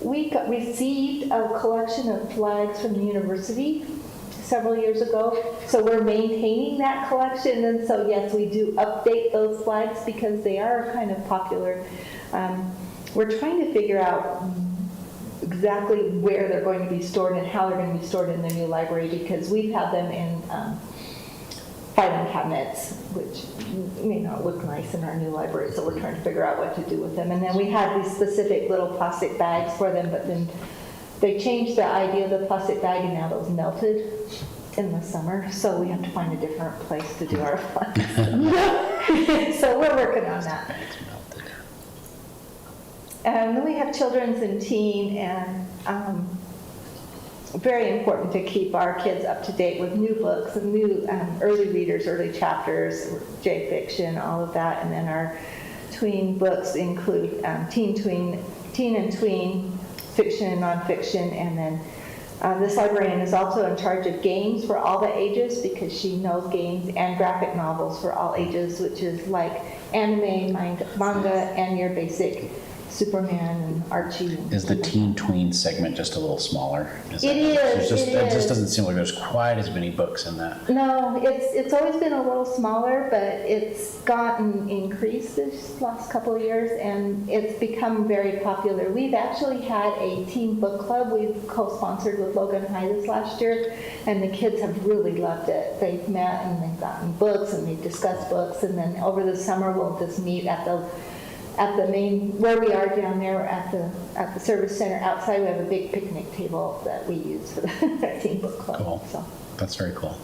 Speaker 6: We received a collection of flags from the university several years ago, so we're maintaining that collection, and so yes, we do update those flags because they are kind of popular. We're trying to figure out exactly where they're going to be stored and how they're going to be stored in the new library, because we've had them in filing cabinets, which may not look nice in our new library, so we're trying to figure out what to do with them. And then we had these specific little plastic bags for them, but then they changed the idea of the plastic bag, and now those melted in the summer, so we have to find a different place to do our flags. So we're working on that. And then we have children's and teen, and very important to keep our kids up to date with new books and new early readers, early chapters, J fiction, all of that. And then our tween books include teen and tween, fiction and nonfiction. And then this librarian is also in charge of games for all the ages, because she knows games, and graphic novels for all ages, which is like anime, manga, and your basic Superman and Archie.
Speaker 1: Is the teen tween segment just a little smaller?
Speaker 6: It is.
Speaker 1: It just doesn't seem like there's quite as many books in that.
Speaker 6: No, it's always been a little smaller, but it's gotten increased this last couple of years, and it's become very popular. We've actually had a teen book club we've co-sponsored with Logan High this last year, and the kids have really loved it. They've met and they've gotten books and they've discussed books, and then over the summer we'll just meet at the main, where we are down there at the service center outside. We have a big picnic table that we use for the teen book club.
Speaker 1: Cool.
Speaker 6: So.
Speaker 1: That's very cool.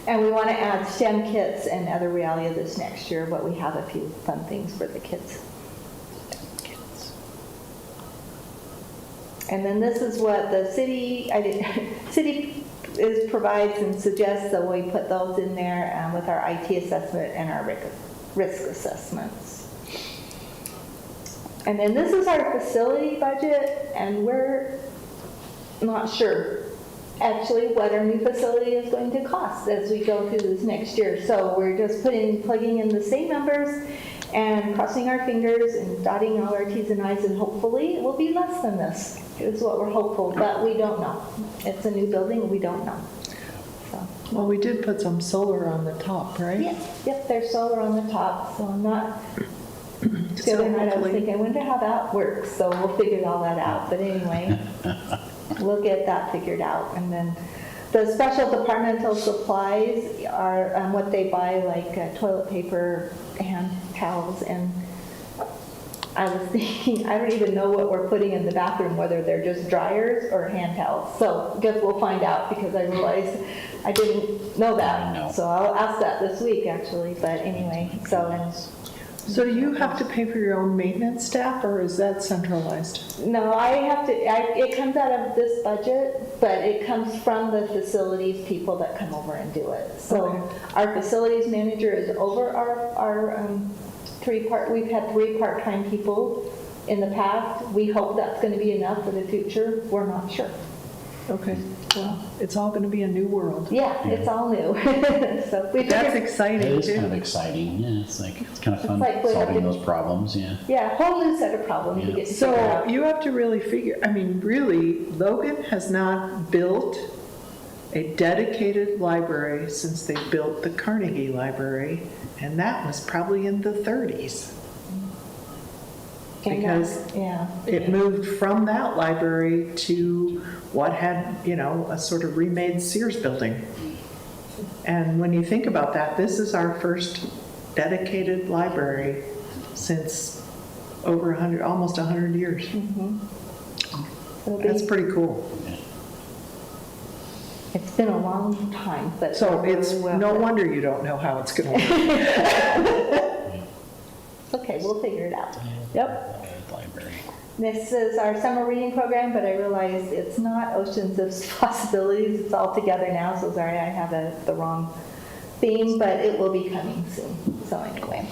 Speaker 6: And we want to add STEM kits and other realia this next year, but we have a few fun things for the kids. And then this is what the city provides and suggests, so we put those in there with our IT assessment and our risk assessments. And then this is our facility budget, and we're not sure actually what our new facility is going to cost as we go through this next year. So we're just plugging in the same numbers and crossing our fingers and dotting all our T's and I's, and hopefully it will be less than this, is what we're hopeful, but we don't know. It's a new building, we don't know. So.
Speaker 7: Well, we did put some solar on the top, right?
Speaker 6: Yep, there's solar on the top, so I'm not, the other night I was thinking, I wonder how that works, so we'll figure all that out, but anyway, we'll get that figured out. And then the special departmental supplies are what they buy, like toilet paper, hand towels, and I was thinking, I don't even know what we're putting in the bathroom, whether they're just dryers or hand towels. So I guess we'll find out, because I realized I didn't know that.
Speaker 1: I know.
Speaker 6: So I'll ask that this week, actually. But anyway, so
Speaker 7: So do you have to pay for your own maintenance staff, or is that centralized?
Speaker 6: No, I have to, it comes out of this budget, but it comes from the facilities people that come over and do it. So
Speaker 7: Okay.
Speaker 6: our facilities manager is over our we've had 3 part-time people in the past. We hope that's going to be enough for the future. We're not sure.
Speaker 7: Okay, well, it's all going to be a new world.
Speaker 6: Yeah, it's all new. So we
Speaker 7: That's
Speaker 6: figured,
Speaker 1: It
Speaker 7: exciting
Speaker 1: is kind of
Speaker 7: too.
Speaker 1: exciting, yeah, it's kind of fun
Speaker 6: like we're
Speaker 1: solving
Speaker 6: having-
Speaker 1: those problems, yeah.
Speaker 6: yeah, a whole new set of problems to get to figure
Speaker 7: So
Speaker 6: out.
Speaker 7: you have to really figure, I mean, really, Logan has not built a dedicated library since they built the Carnegie Library, and that was probably in the 30s.
Speaker 6: And
Speaker 7: Because
Speaker 6: yeah.
Speaker 7: it moved from that library to what had, a sort of remade Sears building. And when you think about that, this is our first dedicated library since over 100, almost 100 years.
Speaker 6: It'll be-
Speaker 7: That's pretty cool.
Speaker 6: It's been a long time, but.
Speaker 7: So it's
Speaker 6: we're
Speaker 7: no
Speaker 6: well-
Speaker 7: wonder you don't know how it's going to work.
Speaker 6: Okay, we'll figure it out. Yep.
Speaker 1: Library.
Speaker 6: This is our summer reading program, but I realize it's not Oceans of Possibilities. It's all together now, so sorry I have the wrong theme, but it will be coming soon. So anyway,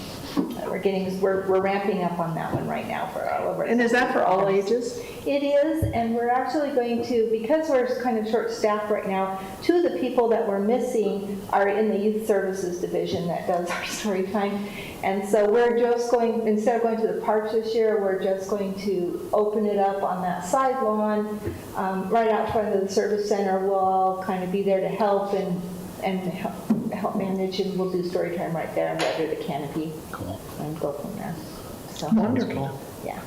Speaker 6: we're ramping up on that one right now for all of our.
Speaker 7: And is that for all ages?
Speaker 6: It is, and we're actually going to, because we're kind of short-staffed right now, 2 of the people that we're missing are in the youth services division that does our story time. And so we're just going, instead of going to the parks this year, we're just going to open it up on that side lawn, right out front of the service center. We'll all kind of be there to help and help manage, and we'll do story time right there under the canopy.
Speaker 1: Cool.
Speaker 6: And go from there. So,
Speaker 7: Wonderful.
Speaker 6: yeah.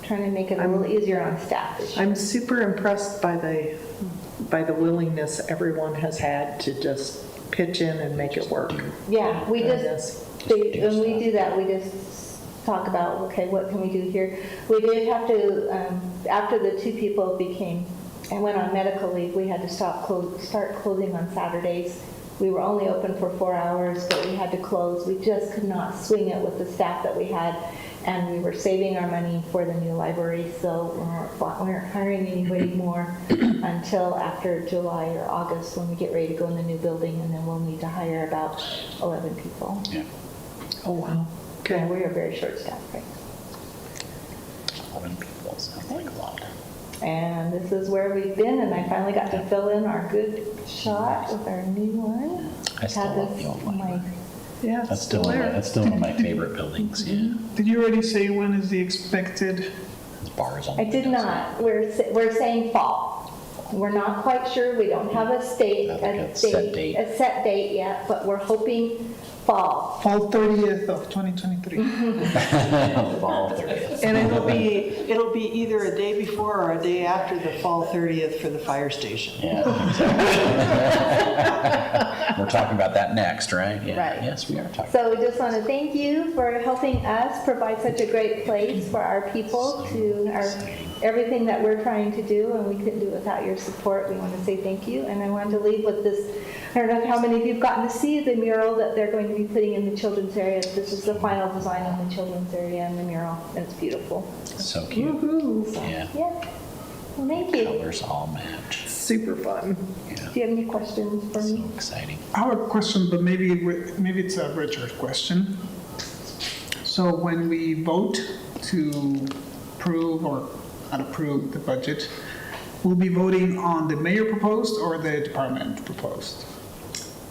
Speaker 6: Trying to make it a little easier on staff this year.
Speaker 7: I'm super impressed by the willingness everyone has had to just pitch in and make it work.
Speaker 6: Yeah, we
Speaker 7: Yes.
Speaker 6: just, when we do that, we just talk about, okay, what can we do here? We did have to, after the 2 people and went on medical leave, we had to start closing on Saturdays. We were only open for 4 hours, but we had to close. We just could not swing it with the staff that we had, and we were saving our money for the new library, so we weren't hiring anybody more until after July or August when we get ready to go in the new building, and then we'll need to hire about 11 people.
Speaker 1: Yeah.
Speaker 7: Oh, wow.
Speaker 6: Yeah,
Speaker 7: Okay.
Speaker 6: we are very short-staffed right now.
Speaker 1: 11 people, sounds like a lot.
Speaker 6: And this is where we've been, and I finally got to fill in our good shot with our new one.
Speaker 1: I still
Speaker 6: Had
Speaker 1: love
Speaker 6: this
Speaker 1: the old
Speaker 6: on
Speaker 1: library.
Speaker 7: Yeah,
Speaker 1: That's
Speaker 7: it's
Speaker 1: still
Speaker 7: still
Speaker 1: one of my,
Speaker 7: there.
Speaker 1: that's still one of my favorite buildings, yeah.
Speaker 2: Did you already say when is the expected?
Speaker 1: There's bars on the
Speaker 6: I did
Speaker 1: windows.
Speaker 6: not. We're saying fall. We're not quite sure. We don't have a set date yet, but we're hoping fall.
Speaker 2: Fall 30th of 2023.
Speaker 1: Fall 30th.
Speaker 7: And it'll be either a day before or a day after the fall 30th for the fire station.
Speaker 1: Yeah, exactly. We're talking about that next, right? Yeah.
Speaker 6: Right.
Speaker 1: Yes, we are talking.
Speaker 6: So we just want to thank you for helping us provide such a great place for our people everything that we're trying to do, and we couldn't do it without your support. We want to say thank you, and I wanted to leave with this. I don't know how many of you have gotten to see the mural that they're going to be putting in the children's area. This is the final design of the children's area and the mural, and it's beautiful.
Speaker 1: So cute.
Speaker 6: So,
Speaker 1: Yeah.
Speaker 6: Well, thank you.
Speaker 1: Colors all match.
Speaker 7: Super fun.
Speaker 1: Yeah.
Speaker 6: Do you have any questions for
Speaker 1: So
Speaker 6: me?
Speaker 1: exciting.
Speaker 2: I have a question, but maybe it's a Richard question. So when we vote to approve or not approve the budget, we'll be voting on the mayor proposed or the department proposed?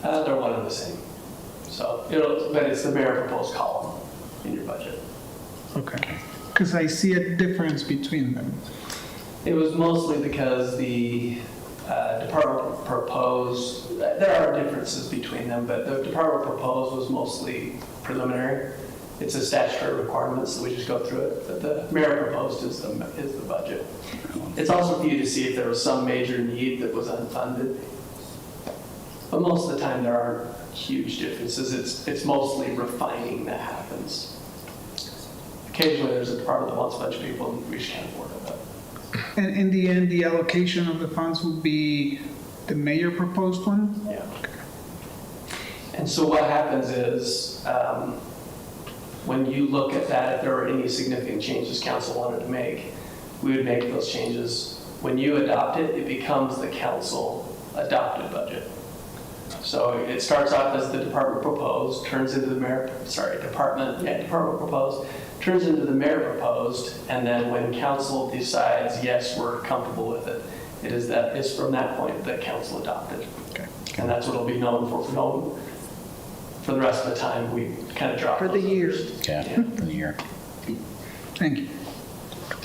Speaker 5: They're one and the same. So, but it's the mayor proposed column in your budget.
Speaker 2: Okay. Because I see a difference between them.
Speaker 5: It was mostly because the department proposed, there are differences between them, but the department proposed was mostly preliminary. It's a statutory requirement, so we just go through it. But the mayor proposed is the budget. It's also for you to see if there was some major need that was unfunded. But most of the time, there aren't huge differences. It's mostly refining that happens. Occasionally, there's a department that wants a bunch of people, and we just can't afford it. But
Speaker 2: And in the end, the allocation of the funds will be the mayor proposed one?
Speaker 5: yeah. And so what happens is, when you look at that, if there were any significant changes council wanted to make, we would make those changes. When you adopt it, it becomes the council adopted budget. So it starts off as the department proposed, turns into the department proposed, turns into the mayor proposed, and then when council decides, yes, we're comfortable with it, it's from that point that council adopted.
Speaker 2: Okay.
Speaker 5: And that's what it'll be known for the rest of the time. We kind of drop
Speaker 7: For the
Speaker 5: those
Speaker 7: year.
Speaker 5: numbers.
Speaker 1: Yeah, for the year.
Speaker 2: Thank you.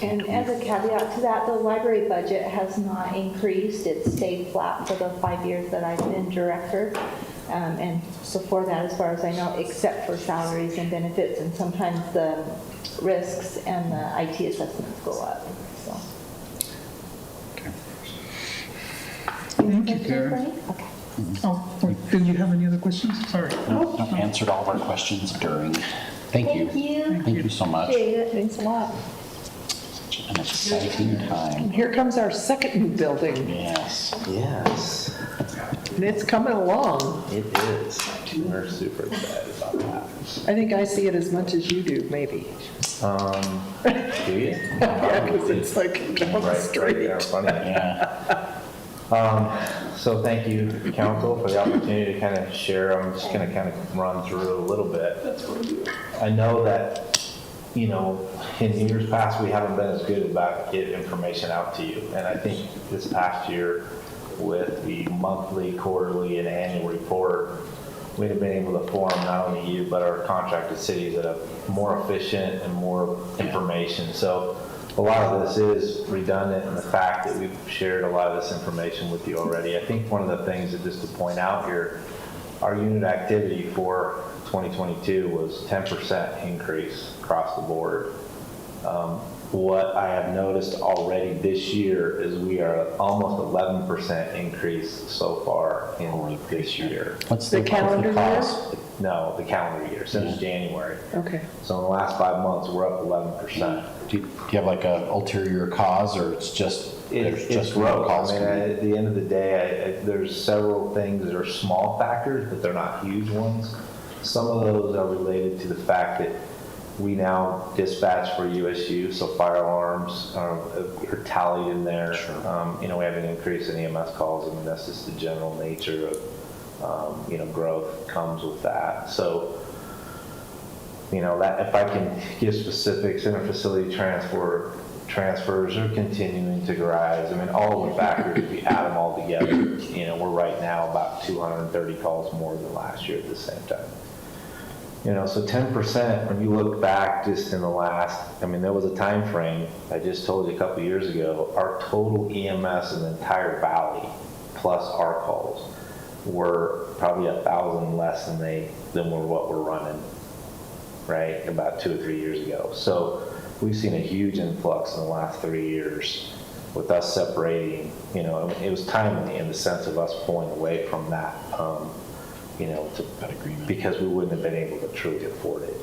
Speaker 6: And as a caveat to that, the library budget has not increased. It's stayed flat for the 5 years that I've been director. And so for that, as far as I know, except for salaries and benefits, and sometimes the risks and the IT assessments go up, so.
Speaker 2: Thank you, Karen.
Speaker 6: Okay.
Speaker 2: Oh, wait, did you have any other questions? Sorry.
Speaker 1: No, answered all of our questions during. Thank you.
Speaker 6: Thank you.
Speaker 1: Thank you so much.
Speaker 6: Appreciate it.
Speaker 3: Thanks a lot.
Speaker 1: Such an exciting time.
Speaker 7: And here comes our second new building,
Speaker 1: Yes.
Speaker 8: Yes,
Speaker 7: and it's coming along.
Speaker 8: it is. We're super excited about that.
Speaker 7: I think I see it as much as you do, maybe.
Speaker 8: Do you?
Speaker 7: Yeah, because it's like down the
Speaker 8: Right
Speaker 7: street.
Speaker 8: there in front of you.
Speaker 1: Yeah.
Speaker 8: So thank you, council, for the opportunity to kind of share. I'm just going to kind of run through a little bit. I know that, you know, in years past, we haven't been as good about getting information out to you. And I think this past year, with the monthly, quarterly, and annual report, we'd have been able to form not only you, but our contracted cities that are more efficient and more information. So a lot of this is redundant in the fact that we've shared a lot of this information with you already. I think one of the things that just to point out here, our unit activity for 2022 was 10% increase across the board. What I have noticed already this year is we are almost 11% increase so far in this year.
Speaker 1: What's
Speaker 7: The calendar year?
Speaker 1: cost?
Speaker 8: No, the calendar year, since January.
Speaker 7: Okay.
Speaker 8: So in the last 5 months, we're up 11%.
Speaker 1: Do you have like a ulterior cause, or it's just, there's
Speaker 8: It's
Speaker 1: just no
Speaker 8: growth.
Speaker 1: cause?
Speaker 8: I mean, at the end of the day, there's several things that are small factors, but they're not huge ones. Some of those are related to the fact that we now dispatch for USU, so fire alarms are tallied in there. You know, we have an increase in EMS calls. I mean, that's just the general nature of, you know, growth comes with that. So, you know, that if I can give specifics, interfacility transfers are continuing to rise. I mean, all the factors, if you add them all together, you know, we're right now about 230 calls more than last year at the same time. You know, so 10%, when you look back just in the last, I mean, there was a time frame, I just told you a couple years ago, our total EMS in the entire valley, plus our calls, were probably 1,000 less than what we're running, right, about 2 or 3 years ago. So we've seen a huge influx in the last 3 years with us separating. You know, it was timely in the sense of us pulling away from that, you know,
Speaker 1: That agreement.
Speaker 8: because we wouldn't have been able to truly afford it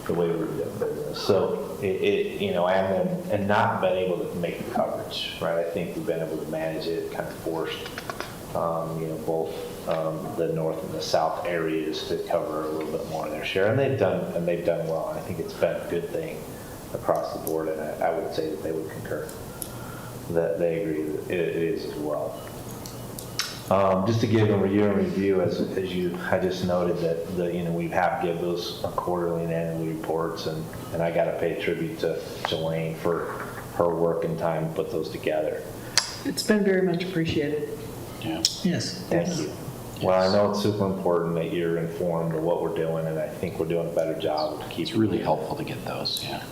Speaker 8: the way we were doing business. So you know, and not been able to make the coverage, right? I think we've been able to manage it, kind of forced, you know, both the north and the south areas to cover a little bit more of their share, and they've done well. And I think it's been a good thing across the board, and I would say that they would concur that they agree that it is as well. Just to give a year in review, as I just noted that you know, we have give those quarterly and annual reports, and I got to pay tribute to Jelaine for her work and time to put those together.
Speaker 7: It's been very much appreciated.
Speaker 1: Yeah.
Speaker 2: Yes.
Speaker 8: Thank you. Well, I know it's super important that you're informed of what we're doing, and I think we're doing a better job to keep.
Speaker 1: It's really helpful to get those, yeah.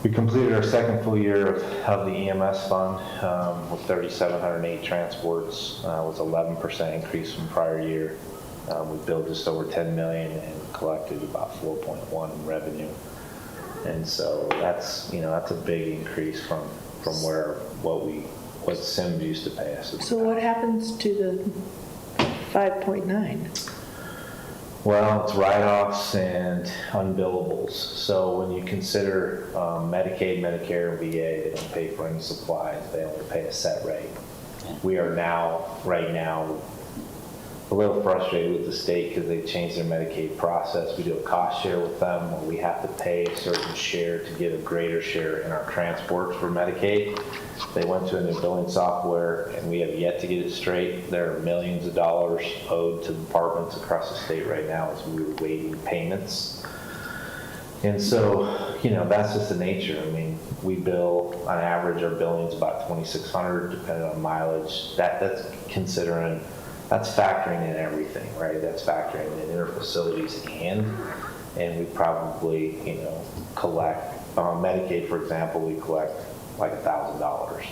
Speaker 8: We completed our second full year of the EMS fund with 3,708 transports. Was 11% increase from prior year. We billed just over 10 million and collected about 4.1 in revenue. And so that's, you know, that's a big increase from what Sims used to pay us.
Speaker 7: So what happens to the 5.9?
Speaker 8: Well, it's write-offs and unbillables. So when you consider Medicaid, Medicare, and VA, they don't pay for any supplies. They only pay a set rate. We are now, right now, a little frustrated with the state because they changed their Medicaid process. We do a cost share with them where we have to pay a certain share to get a greater share in our transports for Medicaid. They went to a new billing software and we have yet to get it straight. There are millions of dollars owed to departments across the state right now as we're waiting payments. And so, you know, that's just the nature. I mean, we bill, on average, our billing's about $2,600 depending on mileage. That's considering, that's factoring in everything, right? That's factoring in interfacilities and we probably, you know, collect, on Medicaid, for example, we collect like $1,000.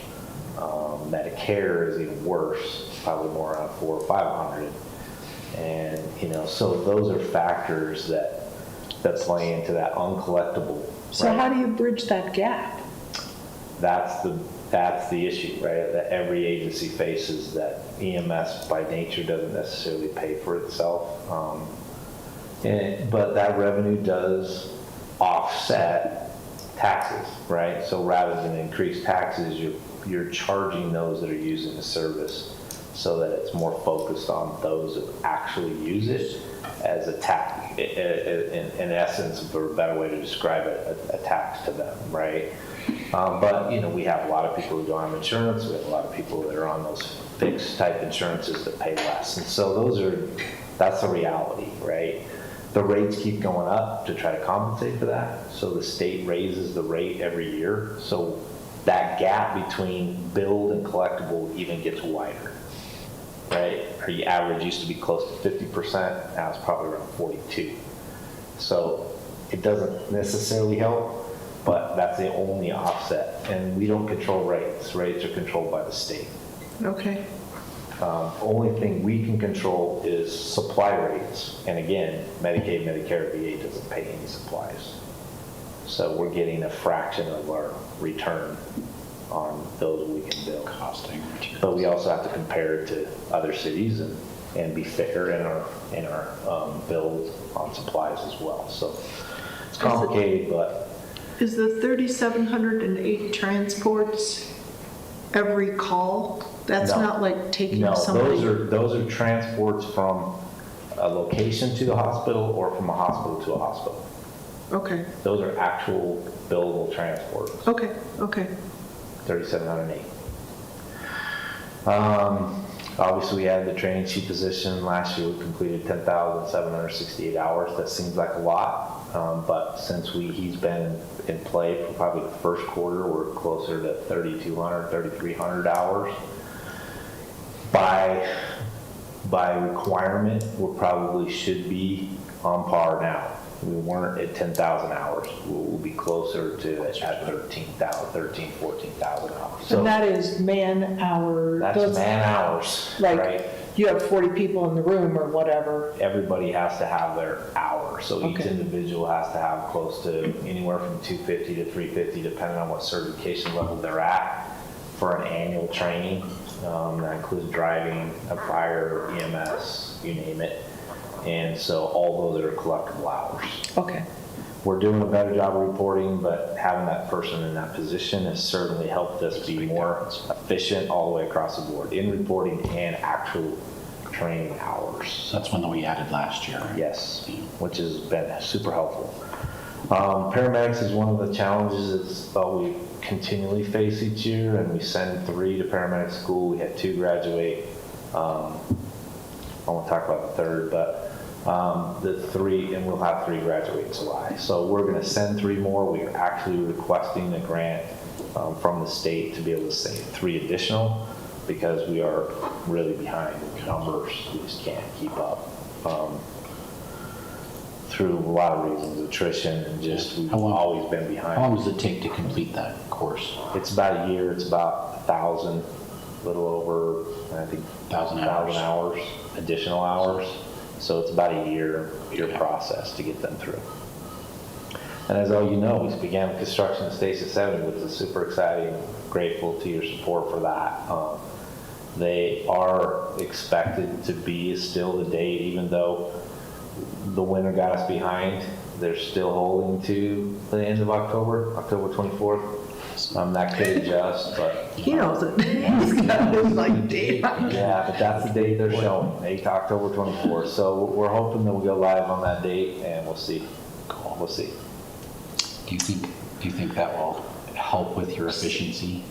Speaker 8: Medicare is even worse, probably more around $400 or $500. And, you know, so those are factors that play into that uncollectible.
Speaker 3: So
Speaker 8: right?
Speaker 3: how do you bridge that gap?
Speaker 8: That's the issue, right? That every agency faces, that EMS by nature doesn't necessarily pay for itself. But that revenue does offset taxes, right? So rather than increase taxes, you're charging those that are using the service so that it's more focused on those that actually use it as a tax, in essence, for a better way to describe it, a tax to them, right? But, you know, we have a lot of people who don't have insurance. We have a lot of people that are on those fixed type insurances that pay less. And so that's the reality, right? The rates keep going up to try to compensate for that. So the state raises the rate every year. So that gap between billed and collectible even gets wider, right? Our average used to be close to 50%. Now it's probably around 42. So it doesn't necessarily help, but that's the only offset. And we don't control rates. Rates are controlled by the state.
Speaker 7: Okay.
Speaker 8: Only thing we can control is supply rates. And again, Medicaid, Medicare, VA doesn't pay any supplies. So we're getting a fraction of our return on those we can bill.
Speaker 1: Costing.
Speaker 8: But we also have to compare it to other cities and be fair in our bills on supplies as well. So it's complicated, but
Speaker 7: Is the 3,708 transports every call? That's
Speaker 8: No.
Speaker 7: not like taking
Speaker 8: no,
Speaker 7: somebody?
Speaker 8: those are transports from a location to the hospital or from a hospital to a hospital.
Speaker 7: Okay,
Speaker 8: Those are actual billable transports.
Speaker 7: okay, okay.
Speaker 8: 3,708. Obviously, we had the training chief position. Last year, we completed 10,768 hours. That seems like a lot, but since he's been in play for probably the first quarter, we're closer to 3,200, 3,300 hours. By requirement, we probably should be on par now. We weren't at 10,000 hours. We'll be closer to at 13,000, 14,000 hours. So
Speaker 3: And that is man hour.
Speaker 8: that's
Speaker 3: those-
Speaker 8: man hours,
Speaker 3: Like,
Speaker 8: right?
Speaker 3: you have 40 people in the room or whatever.
Speaker 8: Everybody has to have their hour. So each
Speaker 3: Okay.
Speaker 8: individual has to have close to anywhere from 250 to 350, depending on what certification level they're at for an annual training. That includes driving, a fire, EMS, you name it. And so all those are collectible hours.
Speaker 3: Okay.
Speaker 8: We're doing a better job of reporting, but having that person in that position has certainly helped us be more efficient all the way across the board in reporting and actual training hours.
Speaker 1: So that's one that we added last year. Right?
Speaker 8: Yes, which has been super helpful. Paramedics is one of the challenges that we continually face each year, and we send 3 to paramedic school. We had 2 graduate. I won't talk about the third, but the 3, and we'll have 3 graduate in July. So we're going to send 3 more. We are actually requesting a grant from the state to be able to send 3 additional because we are really behind in numbers. We just can't keep up through a lot of reasons, attrition, and just we've
Speaker 1: How long-
Speaker 8: always been
Speaker 1: How long
Speaker 8: behind.
Speaker 1: does it take to complete that course?
Speaker 8: It's about a year. It's about 1,000, a little over, I think,
Speaker 1: 1,000
Speaker 8: hours, additional hours. So it's about a year process to get them through. And as all you know, we began construction at Station 70, which is super exciting. Grateful to your support for that. They are expected to be still the date, even though the winter got us behind. They're still holding to the end of October 24th. That could adjust, but.
Speaker 7: He knows it. He's got his like date.
Speaker 8: Yeah, but that's the date they're showing, October 24th. So we're hoping that we'll go live on that date, and we'll see. We'll see.
Speaker 1: Do you think that will help with your efficiency?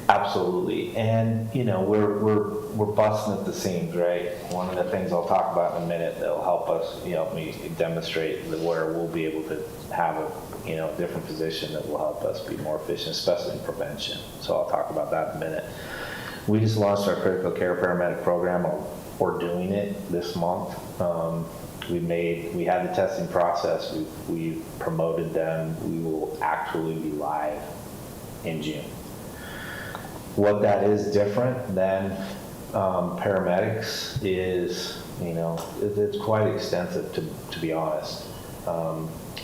Speaker 8: Absolutely. And, you know, we're busting at the seams, right? One of the things I'll talk about in a minute that'll help us, help me demonstrate where we'll be able to have a, different position that will help us be more efficient, especially in prevention. So I'll talk about that in a minute. We just launched our critical care paramedic program. We're doing it this month. We had the testing process. We promoted them. We will actually be live in June. What that is different than paramedics is, it's quite extensive, to be honest.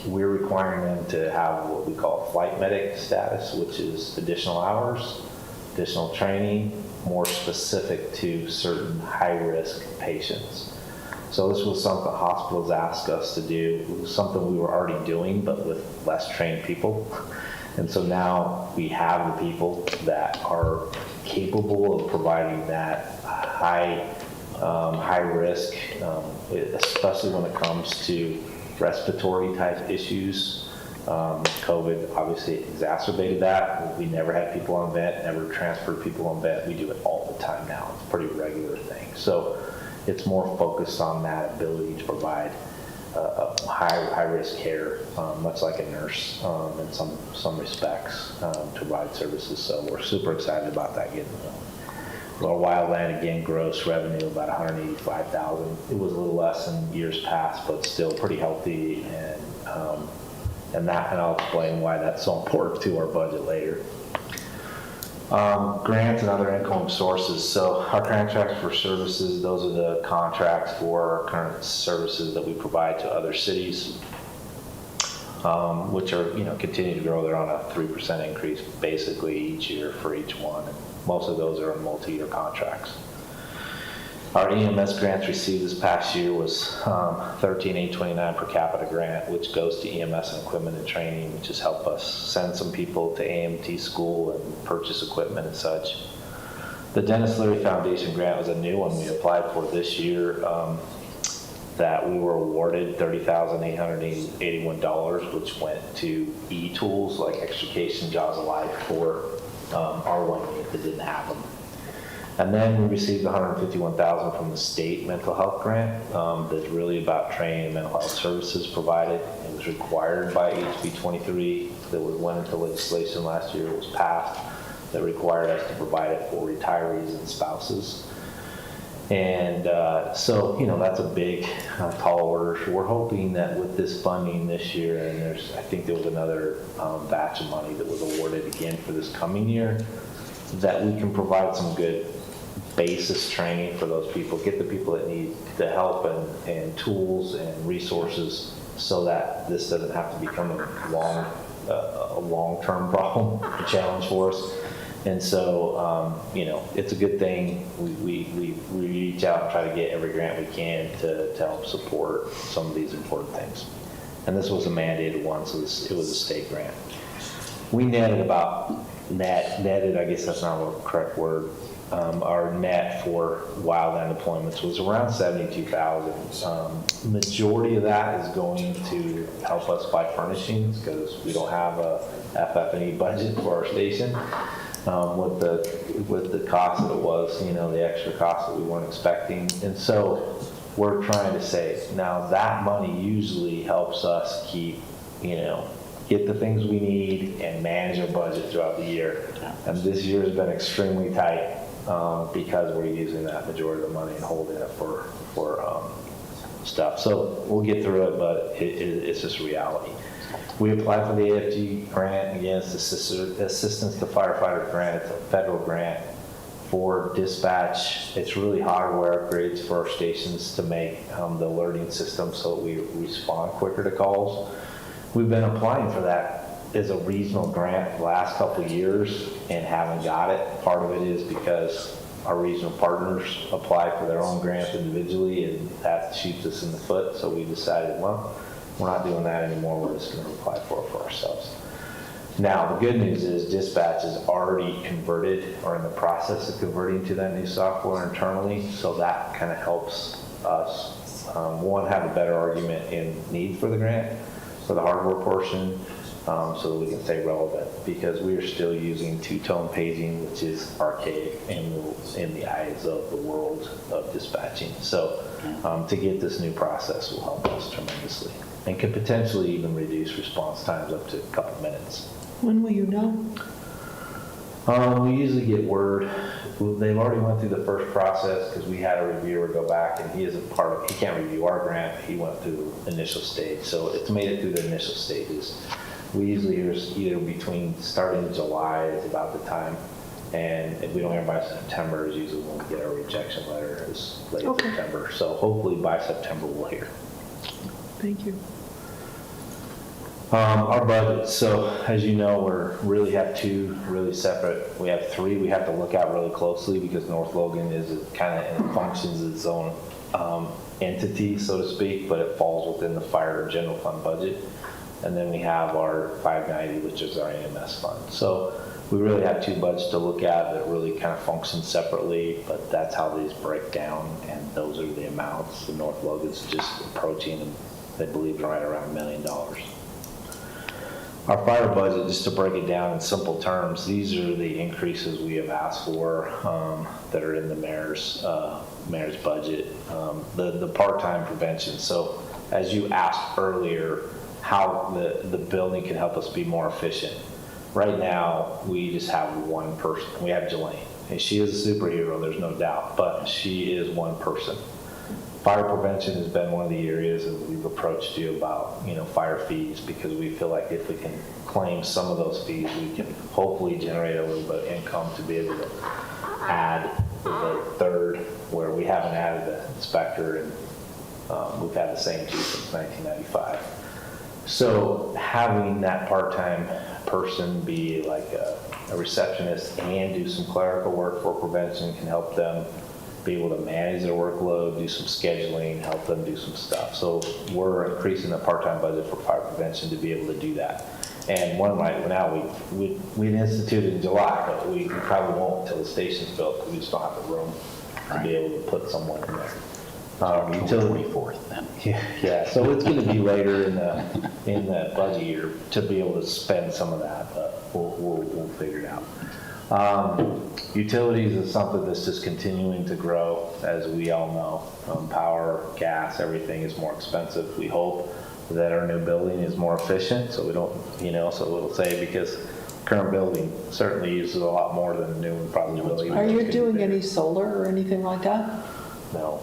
Speaker 8: We're requiring them to have what we call flight medic status, which is additional hours, additional training, more specific to certain high-risk patients. So this was something hospitals asked us to do. It was something we were already doing, but with less trained people. And so now we have the people that are capable of providing that high risk, especially when it comes to respiratory type issues. COVID obviously exacerbated that. We never had people on vent, never transferred people on vent. We do it all the time now. It's a pretty regular thing. So it's more focused on that ability to provide high risk care, much like a nurse in some respects, to provide services. So we're super excited about that getting our wildland, again, gross revenue about $185,000. It was a little less than years past, but still pretty healthy, and I'll explain why that's so important to our budget later. Grants and other income sources. So our contracts for services, those are the contracts for our current services that we provide to other cities, which are, continue to grow. They're on a 3% increase basically each year for each one. And most of those are in multi-year contracts. Our EMS grants received this past year was $13,829 per capita grant, which goes to EMS and equipment and training, which has helped us send some people to AMT school and purchase equipment and such. The Dennis Leary Foundation grant was a new one we applied for this year, that we were awarded $30,881, which went to e-tools like extrication, Jaws of Life for our one unit that didn't have them. And then we received $151,000 from the state mental health grant that's really about training and mental health services provided. It was required by HB 23 that went into legislation last year. It was passed that required us to provide it for retirees and spouses. And so, that's a big, tall order. So we're hoping that with this funding this year, and I think there was another batch of money that was awarded again for this coming year, that we can provide some good basis training for those people, get the people that need the help and tools and resources so that this doesn't have to become a long-term problem, a challenge for us. And so, it's a good thing. We reach out and try to get every grant we can to help support some of these important things. And this was a mandated one, so it was a state grant. We netted netted, I guess that's not the correct word. Our net for wildland deployments was around $72,000. Majority of that is going to help us buy furnishings because we don't have a FF&E budget for our station. With the cost that it was, the extra cost that we weren't expecting. And so we're trying to save. Now that money usually helps us keep, get the things we need and manage our budget throughout the year. And this year has been extremely tight because we're using that majority of the money and holding it for stuff. So we'll get through it, but it's just reality. We applied for the AFG grant. Again, it's Assistance to Firefighter grant. It's a federal grant for dispatch. It's really hardware upgrades for our stations to make the alerting system so that we respond quicker to calls. We've been applying for that as a regional grant the last couple of years and haven't got it. Part of it is because our regional partners apply for their own grants individually, and that shoots us in the foot. So we decided, well, we're not doing that anymore. We're just going to apply for it for ourselves. Now, the good news is dispatch is already converted or in the process of converting to that new software internally, so that kind of helps us, one, have a better argument in need for the grant, for the hardware portion, so that we can stay relevant, because we are still using two-tone paging, which is archaic in the eyes of the world of dispatching. So to get this new process will help us tremendously and could potentially even reduce response times up to a couple minutes.
Speaker 3: When will you know?
Speaker 8: We usually get word. They've already went through the first process because we had a reviewer go back, and he isn't part of, he can't review our grant, but he went through the initial stage. So it's made it through the initial stages. We usually hear either between starting July is about the time, and if we don't hear by September is usually when we get our rejection letter, is late September. So hopefully by September we'll hear.
Speaker 3: Thank you.
Speaker 8: Our budget, so as you know, really have two really separate, we have three we have to look at really closely because North Logan is kind of functions its own entity, so to speak, but it falls within the fire general fund budget. And then we have our 590, which is our EMS fund. So we really have two budgets to look at that really kind of function separately, but that's how these break down, and those are the amounts. The North Logan's just approaching, and they believe right around $1 million. Our fire budget, just to break it down in simple terms, these are the increases we have asked for that are in the mayor's budget. The part-time prevention. So as you asked earlier, how the building can help us be more efficient. Right now, we just have one person. We have Jelaine, and she is a superhero, there's no doubt, but she is one person. Fire prevention has been one of the areas that we've approached you about, fire fees, because we feel like if we can claim some of those fees, we can hopefully generate a little bit of income to be able to add the third, where we haven't added the inspector, and we've had the same two since 1995. So having that part-time person be like a receptionist and do some clerical work for prevention can help them be able to manage their workload, do some scheduling, help them do some stuff. So we're increasing the part-time budget for fire prevention to be able to do that. And one right now, we instituted in July, but we probably won't until the station's built, because we just don't have the room to be able to put someone in there.
Speaker 1: Until the 24th then.
Speaker 8: Yeah, so it's going to be later in the budget year to be able to spend some of that, but we'll figure it out. Utilities is something that's just continuing to grow, as we all know. Power, gas, everything is more expensive. We hope that our new building is more efficient, so we don't, so it'll say, because current building certainly uses a lot more than the new one probably will.
Speaker 3: Are you doing any solar or anything like that?
Speaker 8: No,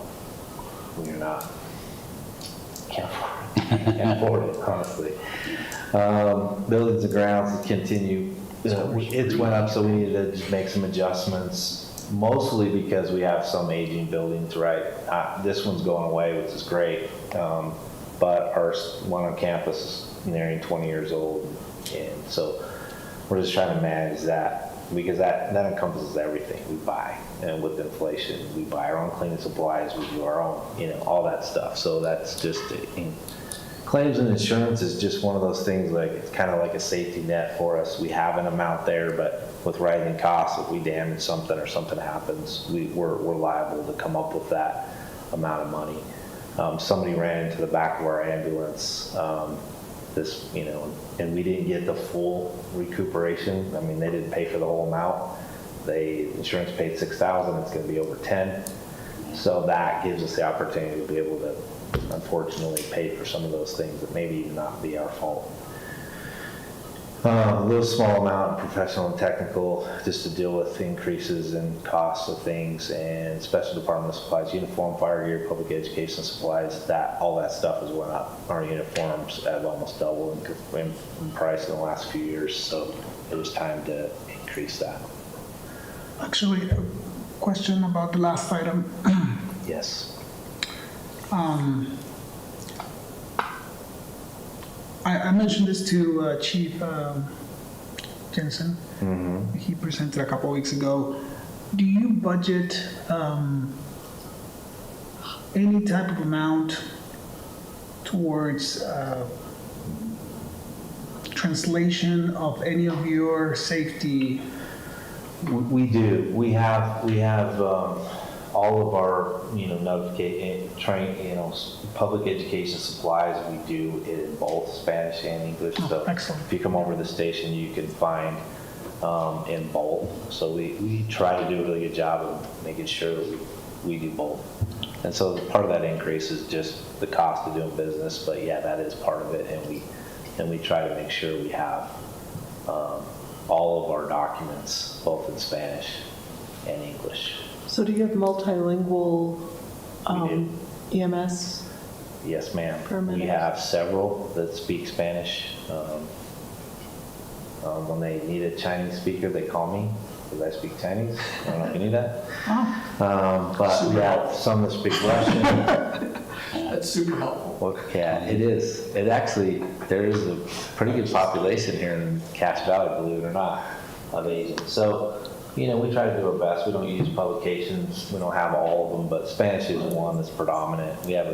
Speaker 8: we're not. Can't afford it, honestly. Buildings and grounds continue. It's went up, so we needed to just make some adjustments, mostly because we have some aging buildings, right? This one's going away, which is great, but our one on campus is nearing 20 years old, and so we're just trying to manage that, because that encompasses everything we buy. And with inflation, we buy our own cleaning supplies, we do our own, all that stuff. So that's just, claims and insurance is just one of those things, like it's kind of like a safety net for us. We have an amount there, but with rising costs, if we damage something or something happens, we're liable to come up with that amount of money. Somebody ran into the back of our ambulance, and we didn't get the full recuperation. I mean, they didn't pay for the whole amount. Insurance paid $6,000, it's going to be over 10. So that gives us the opportunity to be able to, unfortunately, pay for some of those things that maybe not be our fault. A little small amount in professional and technical, just to deal with increases in costs of things, and special department supplies, uniform, fire gear, public education supplies, all that stuff has went up. Our uniforms have almost doubled in price in the last few years, so it was time to increase that.
Speaker 2: Actually, a question about the last item.
Speaker 8: Yes.
Speaker 2: I mentioned this to Chief Jensen.
Speaker 8: Mm-hmm.
Speaker 2: He presented a couple weeks ago. Do you budget any type of amount towards translation of any of your safety?
Speaker 8: We do. We have all of our, public education supplies, we do it in both Spanish and English.
Speaker 2: Oh,
Speaker 8: So
Speaker 2: excellent.
Speaker 8: if you come over to the station, you can find in both. So we try to do a really good job of making sure that we do both. And so part of that increase is just the cost of doing business, but yeah, that is part of it. And we try to make sure we have all of our documents, both in Spanish and English.
Speaker 7: So do you have multilingual
Speaker 8: We
Speaker 7: EMS?
Speaker 8: Yes, ma'am.
Speaker 7: Permanent.
Speaker 8: We have several that speak Spanish. When they need a Chinese speaker, they call me because I speak Chinese. I don't know if you knew that. But we have some that speak Russian.
Speaker 5: That's super helpful.
Speaker 8: Well, yeah, it is. It actually, there is a pretty good population here in Cache Valley, believe it or not, of Asians. So, we try to do our best. We don't use publications. We don't have all of them, but Spanish is one that's predominant. We have,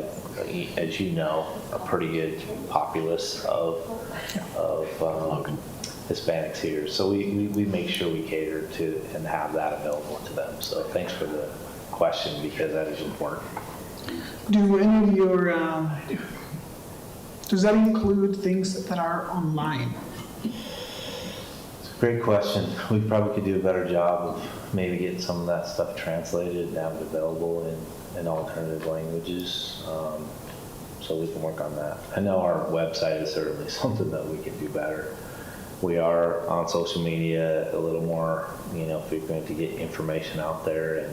Speaker 8: as you know, a pretty good populace of Hispanics here. So we make sure we cater to and have that available to them. So thanks for the question, because that is important.
Speaker 2: Do any of your, does that include things that are online?
Speaker 8: Great question. We probably could do a better job of maybe getting some of that stuff translated and have it available in alternative languages. So we can work on that. I know our website is certainly something that we can do better. We are on social media a little more, frequent to get information out there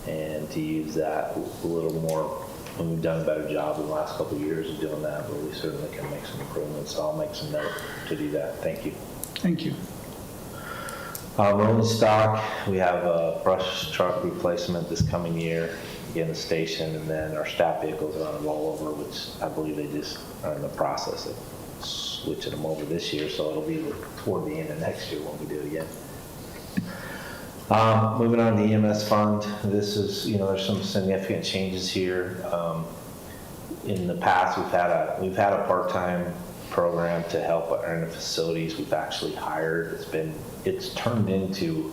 Speaker 8: and to use that a little more. And we've done a better job in the last couple of years of doing that, but we certainly can make some improvements. So I'll make some note to do that. Thank you.
Speaker 2: Thank you.
Speaker 8: Rolling stock, we have a brush truck replacement this coming year, again, the station, and then our staff vehicles are on a rollover, which I believe they just are in the process of switching them over this year, so it'll be toward the end of next year when we do it again. Moving on to the EMS fund, this is, there's some significant changes here. In the past, we've had a part-time program to help in the facilities. We've actually hired. It's turned into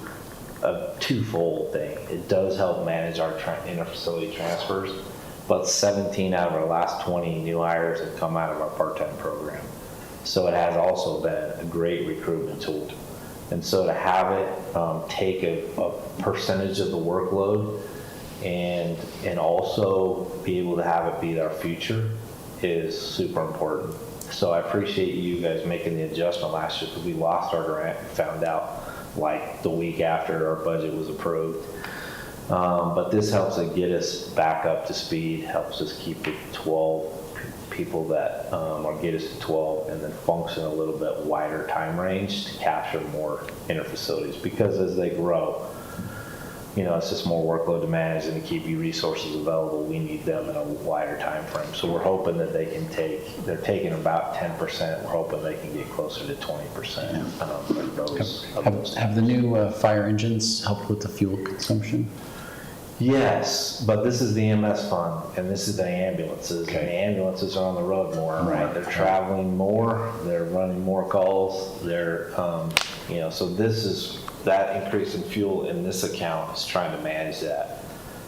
Speaker 8: a twofold thing. It does help manage our inter-facility transfers, but 17 out of our last 20 new hires have come out of our part-time program. So it has also been a great recruitment tool. And so to have it take a percentage of the workload and also be able to have it be our future is super important. So I appreciate you guys making the adjustment last year, because we lost our grant and found out like the week after our budget was approved. But this helps to get us back up to speed, helps us keep it 12 people that, or get us to 12, and then function a little bit wider time range to capture more interfacilities. Because as they grow, it's just more workload to manage, and to keep you resources available, we need them in a wider time frame. So we're hoping that they're taking about 10%. We're hoping they can get closer to 20%.
Speaker 1: Have the new fire engines helped with the fuel consumption?
Speaker 8: Yes, but this is the EMS fund, and this is the ambulances.
Speaker 1: Okay.
Speaker 8: And the ambulances are on the road more, right?
Speaker 1: Right.
Speaker 8: They're traveling more, they're running more calls, so that increase in fuel in this account is trying to manage that.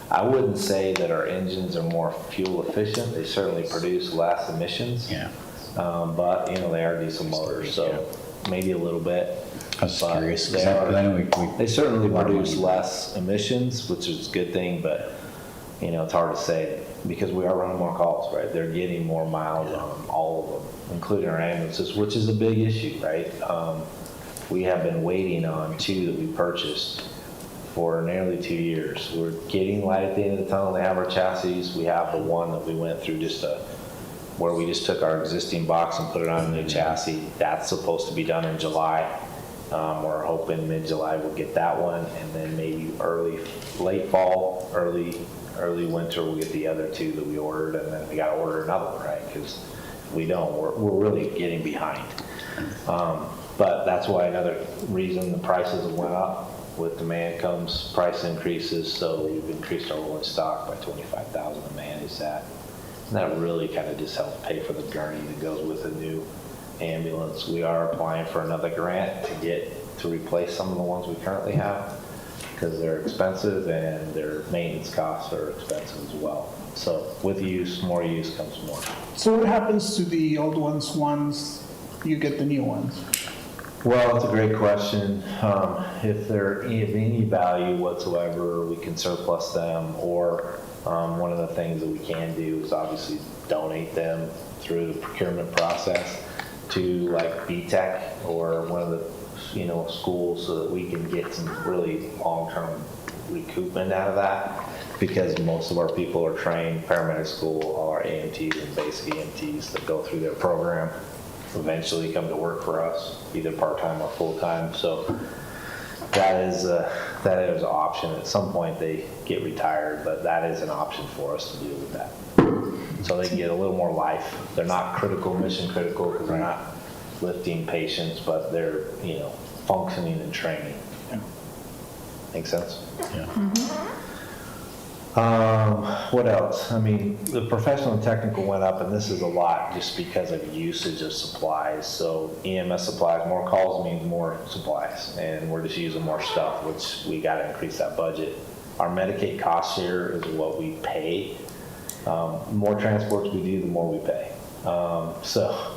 Speaker 8: I wouldn't say that our engines are more fuel efficient. They certainly produce less emissions.
Speaker 1: Yeah.
Speaker 8: But, they are diesel motors, so maybe a little bit.
Speaker 1: I was
Speaker 8: But
Speaker 1: curious,
Speaker 8: they
Speaker 1: because I know
Speaker 8: They certainly
Speaker 1: a lot of
Speaker 8: produce
Speaker 1: money.
Speaker 8: less emissions, which is a good thing, but, it's hard to say because we are running more calls, right? They're getting more miles on all of them, including our ambulances, which is a big issue, right? We have been waiting on 2 that we purchased for nearly 2 years. We're getting light at the end of the tunnel. They have our chassis. We have the one that we went through where we just took our existing box and put it on a new chassis. That's supposed to be done in July. We're hoping mid-July we'll get that one, and then maybe late fall, early winter we'll get the other 2 that we ordered, and then we got to order another one, right? Because if we don't, we're really getting behind. But that's why another reason the prices have went up. With demand comes price increases, so we've increased our rolling stock by $25,000 to manage that. And that really kind of just helps pay for the gurney that goes with a new ambulance. We are applying for another grant to replace some of the ones we currently have, because they're expensive and their maintenance costs are expensive as well. So with use, more use comes more.
Speaker 2: So what happens to the old ones once you get the new ones?
Speaker 8: Well, it's a great question. If they're of any value whatsoever, we can surplus them, or one of the things that we can do is obviously donate them through the procurement process to like BTEC or one of the schools, so that we can get some really long-term recoupment out of that, because most of our people are trained paramedic school, all our AMTs and basic EMTs that go through their program eventually come to work for us, either part-time or full-time. So that is an option. At some point they get retired, but that is an option for us to deal with that. So they can get a little more life. They're not critical, mission critical, because they're not lifting patients, but they're, functioning and training.
Speaker 2: Yeah.
Speaker 8: Make sense?
Speaker 1: Yeah.
Speaker 8: What else? I mean, the professional and technical went up, and this is a lot just because of usage of supplies. So EMS supplies, more calls means more supplies, and we're just using more stuff, which we got to increase that budget. Our Medicaid cost share is what we pay. More transports we do, the more we pay. So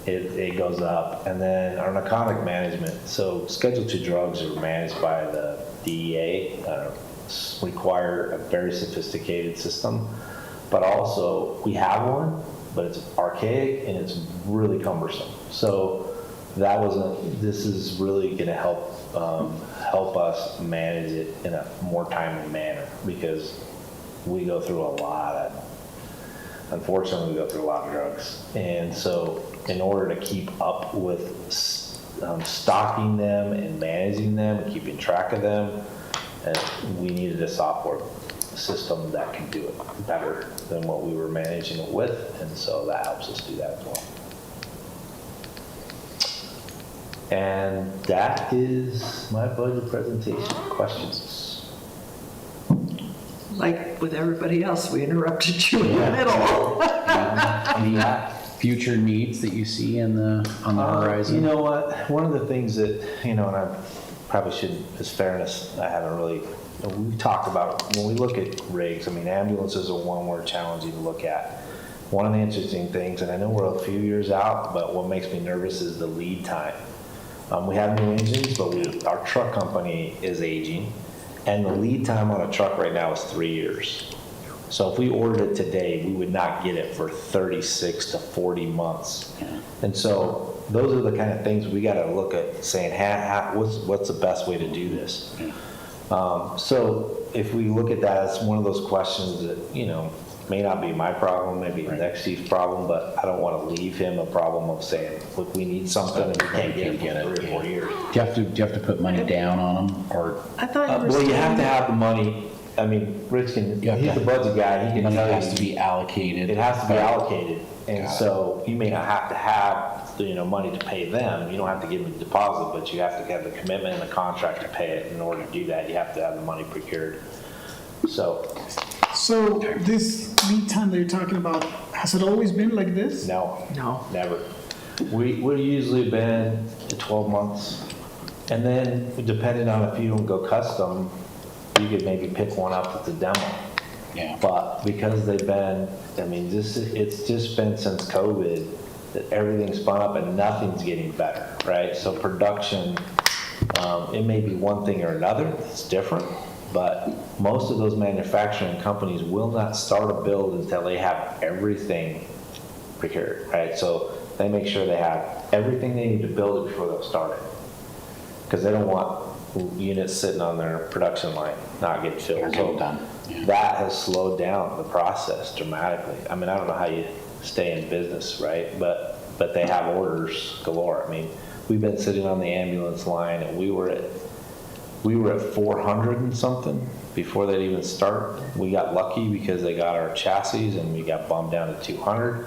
Speaker 8: it goes up. And then our narcotic management. So Schedule II drugs are managed by the DEA. Require a very sophisticated system, but also we have one, but it's archaic and it's really cumbersome. So this is really going to help us manage it in a more timely manner, because we go through unfortunately we go through a lot of drugs. And so in order to keep up with stocking them and managing them and keeping track of them, and we needed a software system that can do it better than what we were managing it with, and so that helps us do that as well. And that is my budget presentation. Questions?
Speaker 7: Like with everybody else, we interrupted you in the middle.
Speaker 1: Any future needs that you see on the horizon?
Speaker 8: You know what? One of the things that, and I probably shouldn't, as fairness, I haven't really, we've talked about, when we look at rigs, I mean, ambulances are one we're challenging to look at. One of the interesting things, and I know we're a few years out, but what makes me nervous is the lead time. We have new engines, but our truck company is aging, and the lead time on a truck right now is 3 years. So if we ordered it today, we would not get it for 36 to 40 months. And so those are the kind of things we got to look at, saying, what's the best way to do this? So if we look at that, it's one of those questions that, may not be my problem, maybe the next chief's problem, but I don't want to leave him a problem of saying, look, we need something and we can't get it for 3 or 4 years.
Speaker 1: Do you have to put money down on them, or
Speaker 7: I thought you were
Speaker 8: Well, you
Speaker 7: saying-
Speaker 8: have to have the money. I mean, Rich he's the budget guy, he can
Speaker 1: money
Speaker 8: tell you.
Speaker 1: has to be allocated?
Speaker 8: It has to be allocated, and
Speaker 1: Got it.
Speaker 8: so you may not have to have, money to pay them. You don't have to give them a deposit, but you have to have the commitment and the contract to pay it. In order to do that, you have to have the money procured. So,
Speaker 2: So this lead time that you're talking about, has it always been like this?
Speaker 8: no,
Speaker 7: No.
Speaker 8: never. We've usually been to 12 months, and then depending on if you don't go custom, you could maybe pick one up at the demo.
Speaker 1: Yeah.
Speaker 8: But because they've been, it's just been since COVID that everything's spun up and nothing's getting better, right? So production, it may be one thing or another, it's different, but most of those manufacturing companies will not start a build until they have everything procured, right? So they make sure they have everything they need to build it before they'll start it. Because they don't want units sitting on their production line not getting filled.
Speaker 1: Not getting done, yeah.
Speaker 8: That has slowed down the process dramatically. I mean, I don't know how you stay in business, right? But they have orders galore. I mean, we've been sitting on the ambulance line, and we were at 400 and something before they'd even start. We got lucky because they got our chassis, and we got bumped down to 200,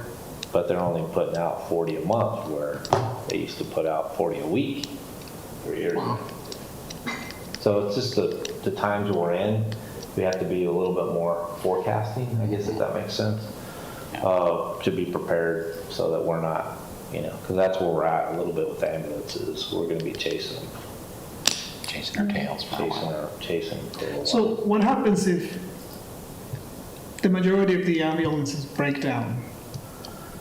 Speaker 8: but they're only putting out 40 a month, where they used to put out 40 a week 3 years ago. So it's just the times we're in. We have to be a little bit more forecasting, I guess, if that makes sense, to be prepared so that we're not, you know, because that's where we're at a little bit with ambulances. We're going to be chasing
Speaker 1: Chasing our tails for a while.
Speaker 8: chasing. for a while.
Speaker 2: So what happens if the majority of the ambulances break down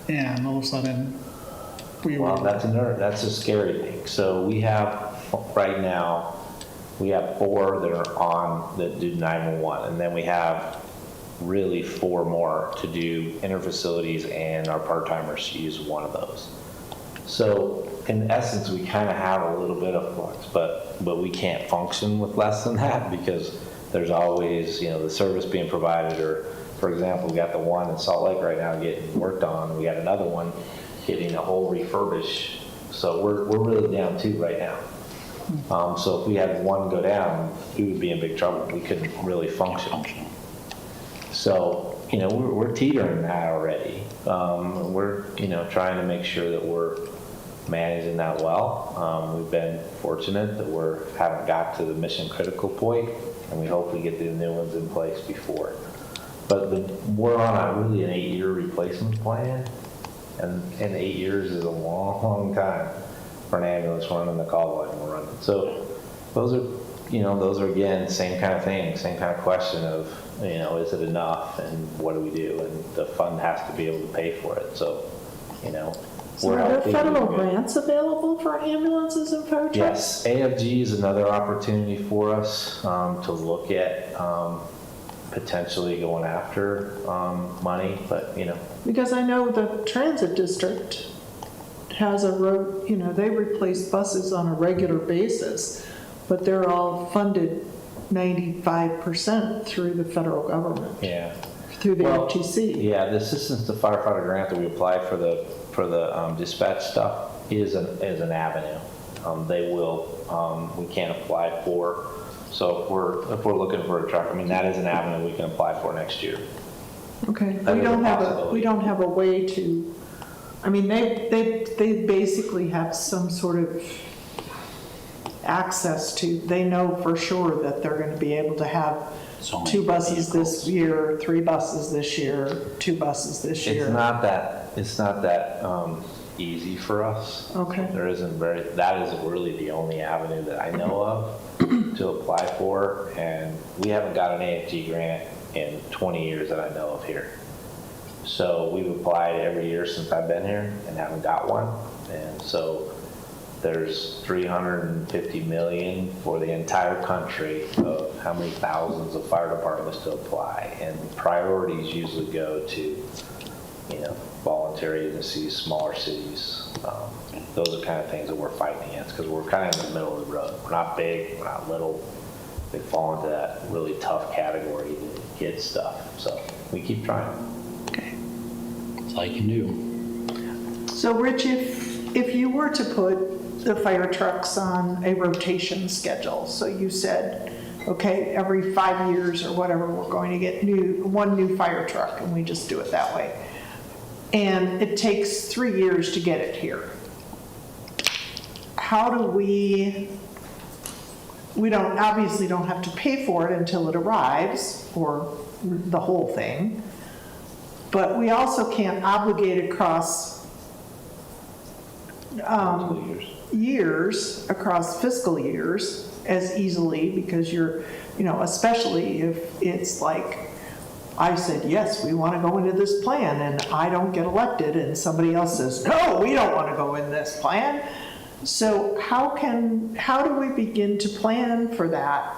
Speaker 2: and all of a sudden we
Speaker 8: Well,
Speaker 2: will,
Speaker 8: that's a scary thing. So we have, right now, we have 4 that are on, that do 911, and then we have really 4 more to do interfacilities, and our part-timers use one of those. So in essence, we kind of have a little bit of flux, but we can't function with less than that because there's always, you know, the service being provided, or for example, we got the one in Salt Lake right now getting worked on. We got another one getting a whole refurbish. So we're really down 2 right now. So if we had one go down, we would be in big trouble. We couldn't really function. So, you know, we're teetering that already. We're, you know, trying to make sure that we're managing that well. We've been fortunate that haven't got to the mission critical point, and we hope we get the new ones in place before. But we're on really an 8-year replacement plan, and 8 years is a long, long time for an ambulance running the call line we're running. So those are again, same kind of thing, same kind of question of, you know, is it enough and what do we do? And the fund has to be able to pay for it. So, you know,
Speaker 3: So
Speaker 8: we're
Speaker 3: are there
Speaker 8: healthy,
Speaker 3: federal
Speaker 8: we're good.
Speaker 3: grants available for ambulances and fire trucks?
Speaker 8: Yes, AFG is another opportunity for us to look at potentially going after money, but, you know.
Speaker 3: Because I know the transit district has a road, you know, they replace buses on a regular basis, but they're all funded 95% through the federal government,
Speaker 8: Yeah.
Speaker 3: through the
Speaker 8: Well,
Speaker 3: FTC.
Speaker 8: Yeah, the assistance to firefighter grant that we applied for the dispatch stuff is an avenue. We can't apply for. So if we're looking for a truck, I mean, that is an avenue we can apply for next year.
Speaker 3: Okay,
Speaker 8: That is a possibility.
Speaker 3: we don't have a way to, I mean, they basically have some sort of access to, they know for sure that they're gonna be able to have
Speaker 1: So many
Speaker 3: 2 buses this
Speaker 1: vehicles.
Speaker 3: year, 3 buses this year, 2 buses this year.
Speaker 8: It's not that easy for us.
Speaker 3: Okay.
Speaker 8: That is really the only avenue that I know of to apply for, and we haven't got an AFG grant in 20 years that I know of here. So we've applied every year since I've been here and haven't got one, and so there's 350 million for the entire country of how many thousands of fire departments to apply, and priorities usually go to, you know, voluntary agencies, smaller cities. Those are kind of things that we're fighting against because we're kind of in the middle of the road. We're not big, we're not little. They fall into that really tough category to get stuff. So we keep trying.
Speaker 1: That's all you can do.
Speaker 3: So Rich, if you were to put the fire trucks on a rotation schedule, so you said, okay, every 5 years or whatever, we're going to get one new fire truck, and we just do it that way. And it takes 3 years to get it here. How do we obviously don't have to pay for it until it arrives, or the whole thing, but we also can't obligate across years, across fiscal years as easily, because you're, you know, especially if it's like, I said, yes, we want to go into this plan, and I don't get elected, and somebody else says, no, we don't want to go in this plan. So how do we begin to plan for that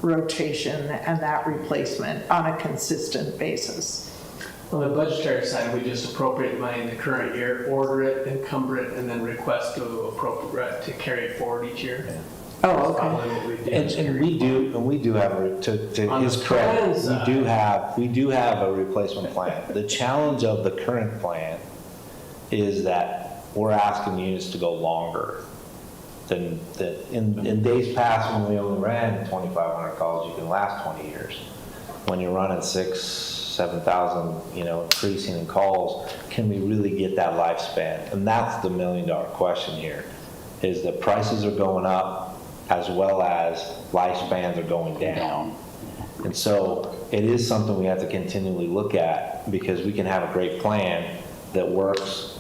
Speaker 3: rotation and that replacement on a consistent basis?
Speaker 5: On the budgetary side, we just appropriate money in the current year, order it, encumber it, and then request to appropriate to carry it forward each year.
Speaker 3: Oh,
Speaker 5: That's
Speaker 3: okay.
Speaker 5: probably what we do.
Speaker 8: And we do have, to
Speaker 5: On
Speaker 8: his
Speaker 5: the
Speaker 8: credit,
Speaker 5: plan side.
Speaker 8: we do have a replacement plan. The challenge of the current plan is that we're asking units to go longer than in days past when we only ran 2,500 calls, you can last 20 years. When you're running 7,000, you know, increasing in calls, can we really get that lifespan? And that's the $1 million question here, is that prices are going up as well as lifespans are going down. And so it is something we have to continually look at, because we can have a great plan that works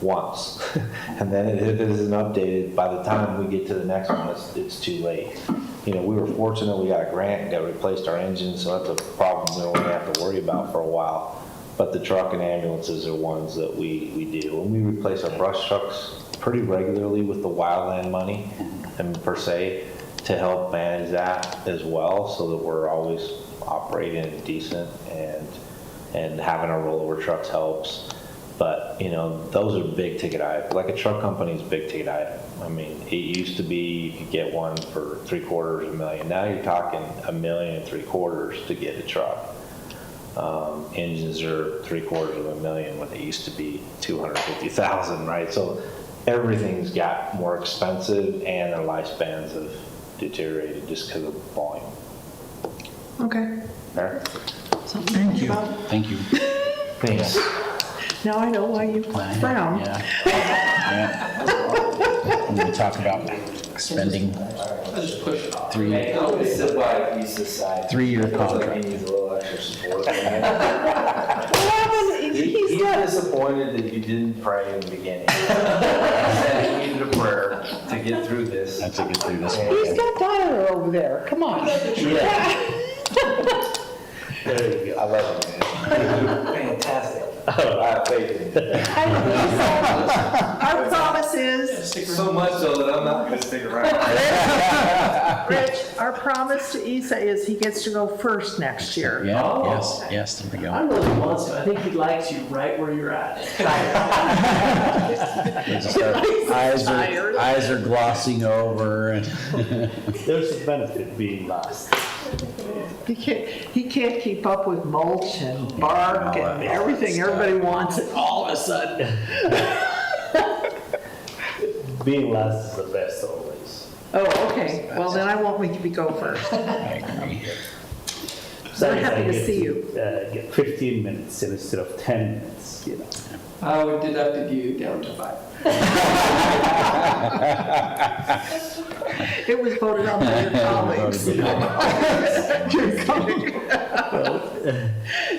Speaker 8: once. And then if it isn't updated, by the time we get to the next one, it's too late. You know, we were fortunate, we got a grant that replaced our engine, so that's a problem we don't have to worry about for a while. But the truck and ambulances are ones that we do. And we replace our brush trucks pretty regularly with the wildland money, and per se, to help manage that as well, so that we're always operating decent, and having our rollover trucks helps. But, you know, those are big ticket items. Like a truck company is a big ticket item. I mean, it used to be you could get one for $750,000. Now you're talking $1.75 million to get a truck. Engines are $750,000 when they used to be $250,000, right? So everything's got more expensive, and their lifespans have deteriorated just because of volume.
Speaker 7: Okay.
Speaker 8: There.
Speaker 7: Something
Speaker 2: Thank you.
Speaker 1: Thank you.
Speaker 8: Thanks.
Speaker 7: Now I know why you frown.
Speaker 1: Yeah. Yeah. When we talk about spending three-year contract.
Speaker 8: He's disappointed that you didn't pray in the beginning. He said he needed a prayer to get through this.
Speaker 1: That's to get through this
Speaker 3: He's
Speaker 1: one.
Speaker 3: got Tyler over there, come on.
Speaker 8: Yeah. There you go. I love it, man. Fantastic. Oh, I have faith in you.
Speaker 7: Our promise is,
Speaker 8: So much so that I'm not going to stick around.
Speaker 7: Rich, our promise to Isa is he gets to go first next year.
Speaker 1: Yeah,
Speaker 5: Oh.
Speaker 1: yes, there we
Speaker 5: I
Speaker 1: go.
Speaker 5: really want to. I think he'd like you right where you're at.
Speaker 1: Eyes are glossing over and.
Speaker 9: There's a benefit being last.
Speaker 7: He can't keep up with mulch and bark and everything. Everybody wants it all of a sudden.
Speaker 9: Being last is the best always.
Speaker 7: Oh, okay. Well, then I won't make you go first.
Speaker 1: I agree.
Speaker 7: We're happy to see you.
Speaker 9: Get 15 minutes instead of 10 minutes, you know.
Speaker 5: I would deduct you down to 5.
Speaker 7: It was voted on by your colleagues. You're coming.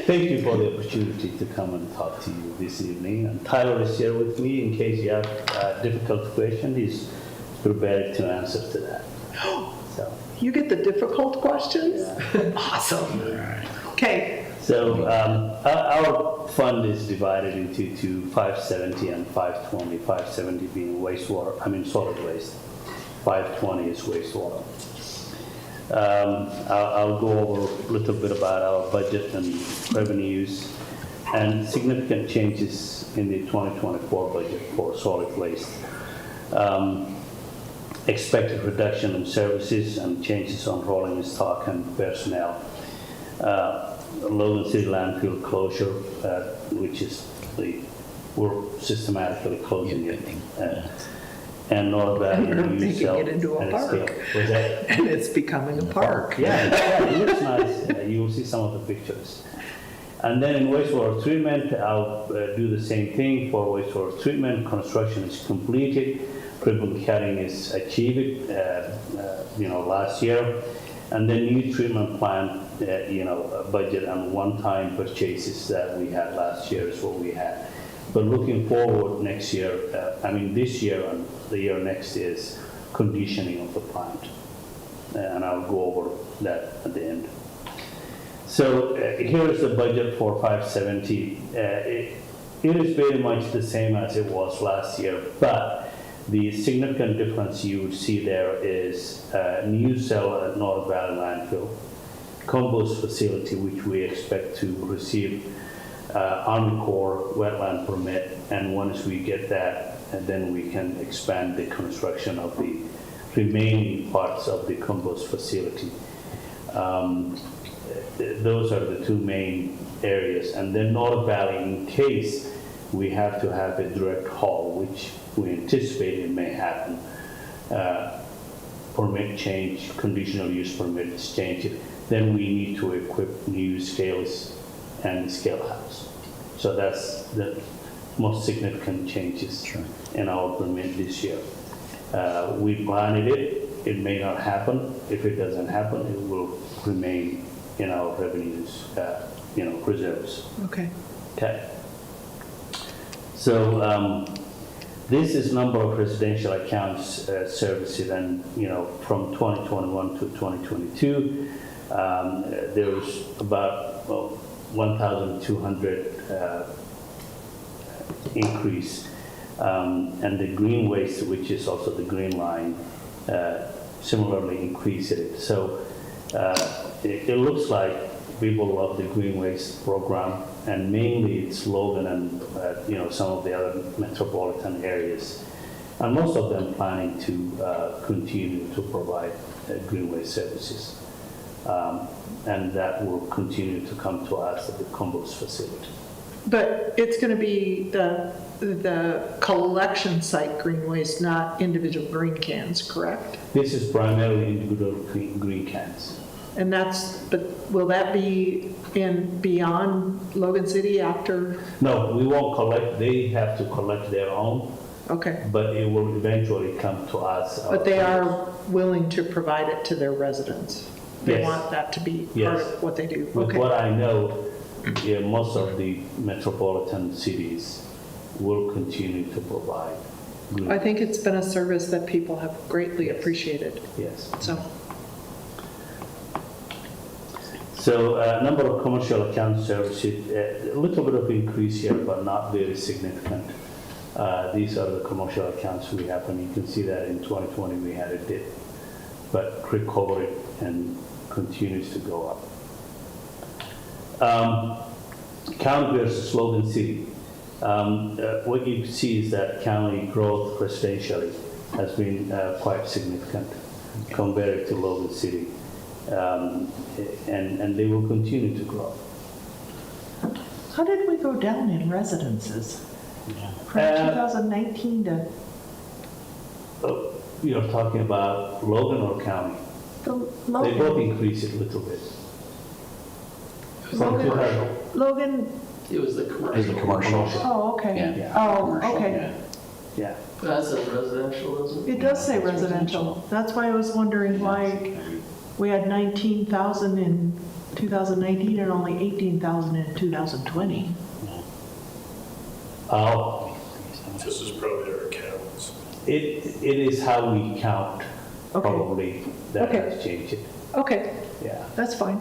Speaker 9: Thank you for the opportunity to come and talk to you this evening. And Tyler is here with me in case you have a difficult question. He's prepared to answer to that. So,
Speaker 7: You get the difficult questions? Awesome. Okay.
Speaker 9: so our fund is divided into 570 and 520. 570 being solid waste. 520 is wastewater. I'll go over a little bit about our budget and revenues and significant changes in the 2024 budget for solid waste. Expected reduction in services and changes on rolling stock and personnel. Logan City landfill closure, which is we're systematically closing it. And North Valley
Speaker 7: We're making it into a
Speaker 9: and it's
Speaker 7: park.
Speaker 9: still- was that?
Speaker 7: And it's becoming a park.
Speaker 9: Yeah, it looks nice. You will see some of the pictures. And then in wastewater treatment, I'll do the same thing for wastewater treatment. Construction is completed. Ribbon cutting is achieved, last year. And then new treatment plant, budget and one-time purchases that we had last year is what we had. But looking forward next year, this year and the year next is conditioning of the plant. And I'll go over that at the end. So here is the budget for 570. It is very much the same as it was last year, but the significant difference you would see there is new cell at North Valley landfill, compost facility, which we expect to receive Army Corps wetland permit, and once we get that, then we can expand the construction of the remaining parts of the compost facility. Those are the two main areas. And then North Valley, in case we have to have a direct haul, which we anticipate it may happen, permit change, conditional use permits change, then we need to equip new scales and scale house. So that's the most significant changes in our permit this year. We planned it. It may not happen. If it doesn't happen, it will remain in our revenues, reserves.
Speaker 7: Okay.
Speaker 9: Okay. So This is number of residential accounts serviced, and from 2021 to 2022, there was about 1,200 increase, and the green waste, which is also the green line, similarly increased it. So it looks like people love the green waste program, and mainly it's Logan and some of the other metropolitan areas, and most of them planning to continue to provide green waste services, and that will continue to come to us at the compost facility.
Speaker 7: But it's going to be the collection site green waste, not individual green cans, correct?
Speaker 9: This is primarily individual green cans.
Speaker 7: And but will that be beyond Logan City after?
Speaker 9: No, we won't collect. They have to collect their own,
Speaker 7: Okay.
Speaker 9: but it will eventually come to us.
Speaker 7: But they are willing to provide it to their residents? They
Speaker 9: Yes.
Speaker 7: want that to be part
Speaker 9: Yes.
Speaker 7: of what they do?
Speaker 9: With
Speaker 7: Okay.
Speaker 9: what I know, most of the metropolitan cities will continue to provide green.
Speaker 7: I think it's been a service that people have greatly appreciated,
Speaker 9: Yes.
Speaker 7: so.
Speaker 9: So number of commercial account services, a little bit of increase here, but not very significant. These are the commercial accounts we have, and you can see that in 2020 we had a dip, but recovered and continues to go up. County versus Logan City. What you see is that county growth residentially has been quite significant compared to Logan City. And they will continue to grow.
Speaker 7: How did we go down in residences? From 2019 to
Speaker 9: You're talking about Logan or county?
Speaker 7: the
Speaker 9: They both
Speaker 7: Logan?
Speaker 9: increase it a little bit. From
Speaker 7: Logan.
Speaker 9: 2000
Speaker 7: Logan,
Speaker 5: It was the
Speaker 1: Is
Speaker 5: commercial.
Speaker 1: the commercial.
Speaker 7: oh, okay.
Speaker 1: Yeah.
Speaker 7: Oh,
Speaker 1: Commercial,
Speaker 7: okay.
Speaker 1: yeah.
Speaker 9: Yeah.
Speaker 5: That says residential, doesn't it?
Speaker 7: It does say residential. That's why I was wondering why we had 19,000 in 2019 and only 18,000 in 2020.
Speaker 9: Oh,
Speaker 10: This is probably our accounts.
Speaker 9: it is how we count,
Speaker 7: Okay.
Speaker 9: probably, that
Speaker 7: Okay.
Speaker 9: has changed it.
Speaker 7: Okay,
Speaker 9: Yeah.
Speaker 7: that's fine.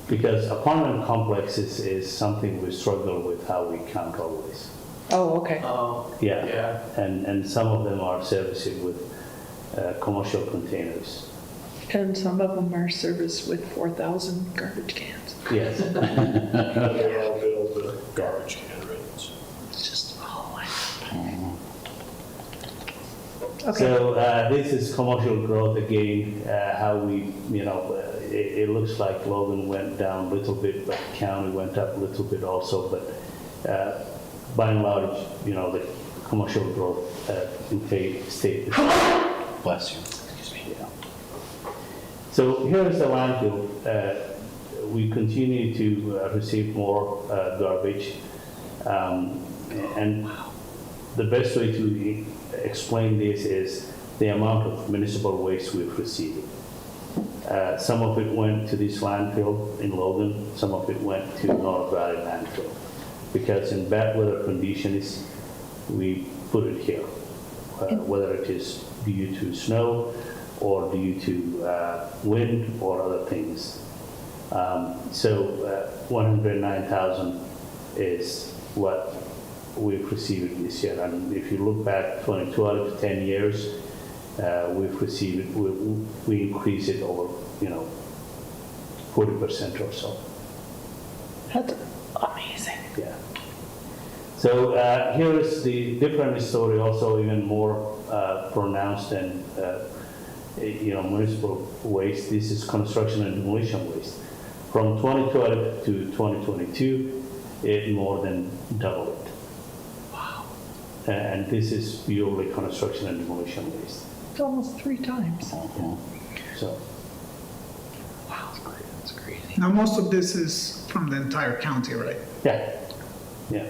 Speaker 9: Because apartment complexes is something we struggle with how we count always.
Speaker 7: Oh, okay.
Speaker 5: Oh,
Speaker 9: Yeah.
Speaker 5: yeah.
Speaker 9: And some of them are serviced with commercial containers.
Speaker 7: And some of them are serviced with 4,000 garbage cans.
Speaker 9: Yes.
Speaker 10: They're all billed the garbage can rates.
Speaker 7: It's just, oh, okay.
Speaker 9: So this is commercial growth again, how we, it looks like Logan went down a little bit, but county went up a little bit also, but by and large, the commercial growth in state.
Speaker 1: Bless you. Excuse me.
Speaker 9: Yeah. So here is the landfill. We continue to receive more garbage. And the best way to explain this is the amount of municipal waste we've received. Some of it went to this landfill in Logan, some of it went to North Valley landfill. Because in bad weather conditions, we put it here, whether it is due to snow or due to wind or other things. So 109,000 is what we've received this year. And if you look back 2012 to 10 years, we've received, we increase it over, 40% or so.
Speaker 7: That's amazing.
Speaker 9: Yeah. So here is the different story, also even more pronounced than municipal waste. This is construction and demolition waste. From 2012 to 2022, it more than doubled. Wow. And this is purely construction and demolition waste.
Speaker 7: It's almost 3 times.
Speaker 9: So.
Speaker 7: Wow, that's crazy.
Speaker 2: Now, most of this is from the entire county, right?
Speaker 9: Yeah, yeah.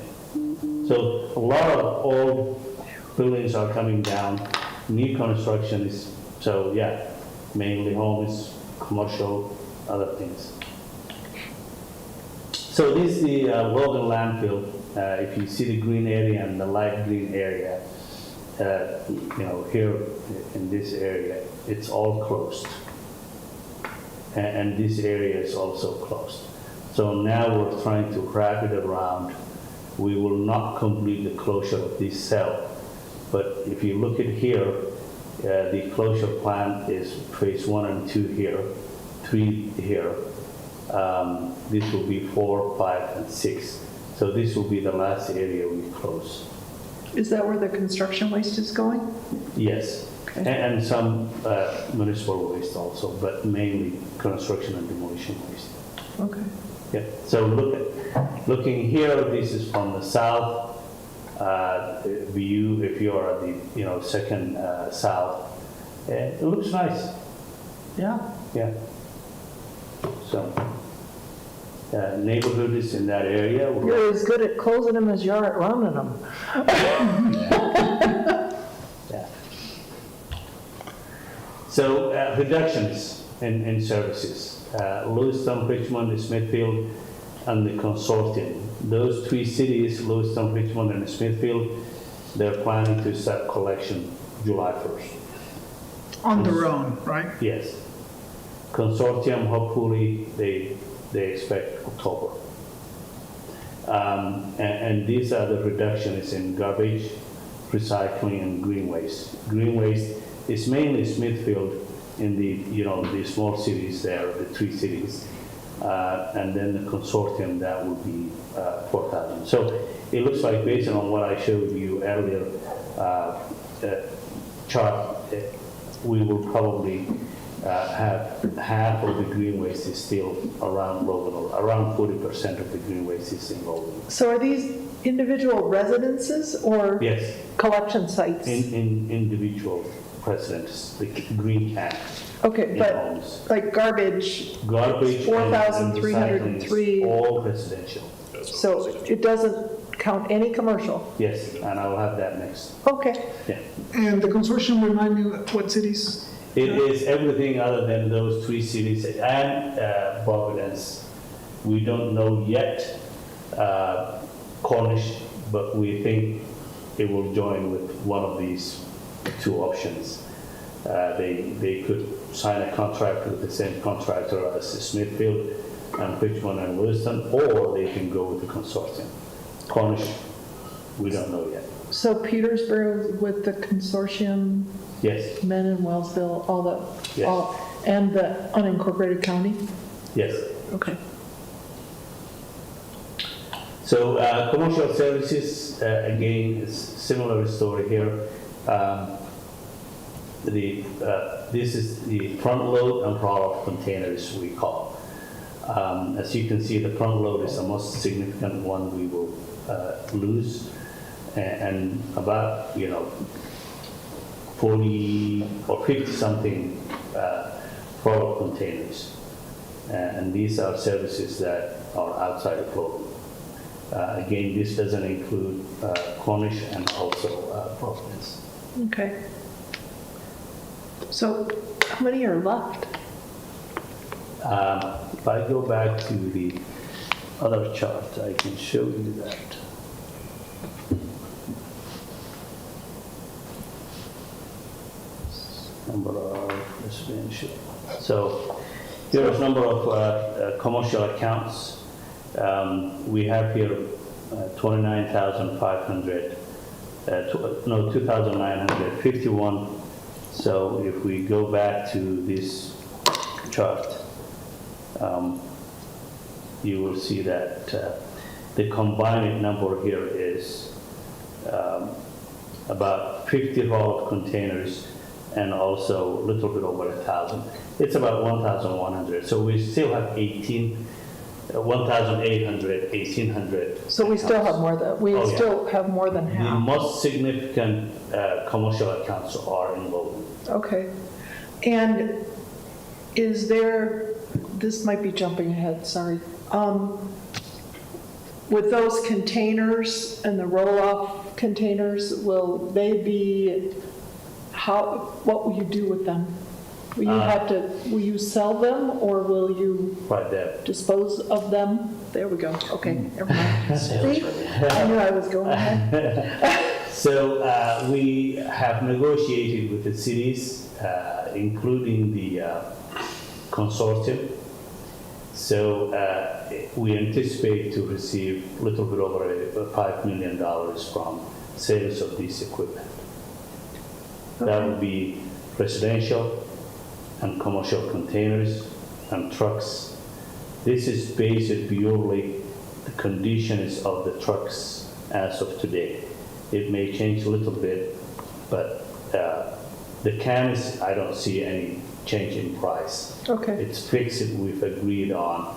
Speaker 9: So a lot of old buildings are coming down, new construction is, so yeah, mainly homes, commercial, other things. So this is the Logan landfill. If you see the green area and the light green area, here in this area, it's all closed. And this area is also closed. So now we're trying to wrap it around. We will not complete the closure of this cell. But if you look at here, the closure plan is phase 1 and 2 here, 3 here. This will be 4, 5, and 6. So this will be the last area we close.
Speaker 7: Is that where the construction waste is going?
Speaker 9: Yes,
Speaker 7: Okay.
Speaker 9: and some municipal waste also, but mainly construction and demolition waste.
Speaker 7: Okay.
Speaker 9: Yeah, so looking here, this is from the south view. If you are at the second south, it looks nice.
Speaker 7: Yeah.
Speaker 9: Yeah. So neighborhood is in that area.
Speaker 3: You're as good at closing them as you are at running them.
Speaker 9: Yeah. So reductions in services. Lewiston, Richmond, Smithfield, and the consortium. Those 3 cities, Lewiston, Richmond, and Smithfield, they're planning to start collection July 1st.
Speaker 2: On their own, right?
Speaker 9: Yes. Consortium, hopefully, they expect October. And these are the reductions in garbage, recycling, and green waste. Green waste is mainly Smithfield in the small cities there, the 3 cities. And then the consortium, that would be 4,000. So it looks like, based on what I showed you earlier, chart, we will probably have half of the green waste is still around Logan, or around 40% of the green waste is in Logan.
Speaker 3: So are these individual residences or
Speaker 9: Yes,
Speaker 3: collection sites?
Speaker 9: in individual residents, the green can.
Speaker 3: Okay,
Speaker 9: in
Speaker 3: but
Speaker 9: homes.
Speaker 3: like garbage,
Speaker 9: Garbage and
Speaker 3: 4,303.
Speaker 9: recycling is all residential.
Speaker 3: so it doesn't count any commercial?
Speaker 9: Yes, and I'll have that next.
Speaker 3: Okay.
Speaker 9: Yeah.
Speaker 2: And the consortium, remind me what cities?
Speaker 9: It is everything other than those 3 cities and Providence. We don't know yet Cornish, but we think it will join with one of these 2 options. They could sign a contract with the same contractor as Smithfield and Richmond and Lewiston, or they can go with the consortium. Cornish, we don't know yet.
Speaker 3: So Petersburg with the consortium,
Speaker 9: Yes,
Speaker 3: Men in Wellsville, all the,
Speaker 9: Yes.
Speaker 3: and the unincorporated county?
Speaker 9: yes.
Speaker 3: Okay.
Speaker 9: So commercial services, again, is similar story here. This is the front load and roll-off containers, we call. As you can see, the front load is the most significant one we will lose, and about 40 or 50 something roll-off containers, and these are services that are outside of Logan. Again, this doesn't include Cornish and also Providence.
Speaker 3: Okay. So how many are left?
Speaker 9: If I go back to the other chart, I can show you that. Number of residential. So here's number of commercial accounts. We have here 29,500, 2,951. So if we go back to this chart, you will see that the combined number here is about 50 roll-off containers and also a little bit over 1,000. It's about 1,100. So we still have 1,800, 1,800.
Speaker 3: So we still have more than,
Speaker 9: Oh, yeah.
Speaker 3: still have more than
Speaker 9: The
Speaker 3: half.
Speaker 9: most significant commercial accounts are in Logan.
Speaker 3: Okay. And is there, this might be jumping ahead, sorry. With those containers and the roll-off containers, will they be, what will you do with them? Will you will you sell them or will you
Speaker 9: Right there.
Speaker 3: dispose of them? There we go. Okay, never mind. See, I knew I was going ahead.
Speaker 9: So we have negotiated with the cities, including the consortium. So we anticipate to receive a little bit over $5 million from sales of this equipment. That would be residential and commercial containers and trucks. This is based purely the conditions of the trucks as of today. It may change a little bit, but the cans, I don't see any change in price.
Speaker 3: Okay.
Speaker 9: It's fixed, we've agreed on.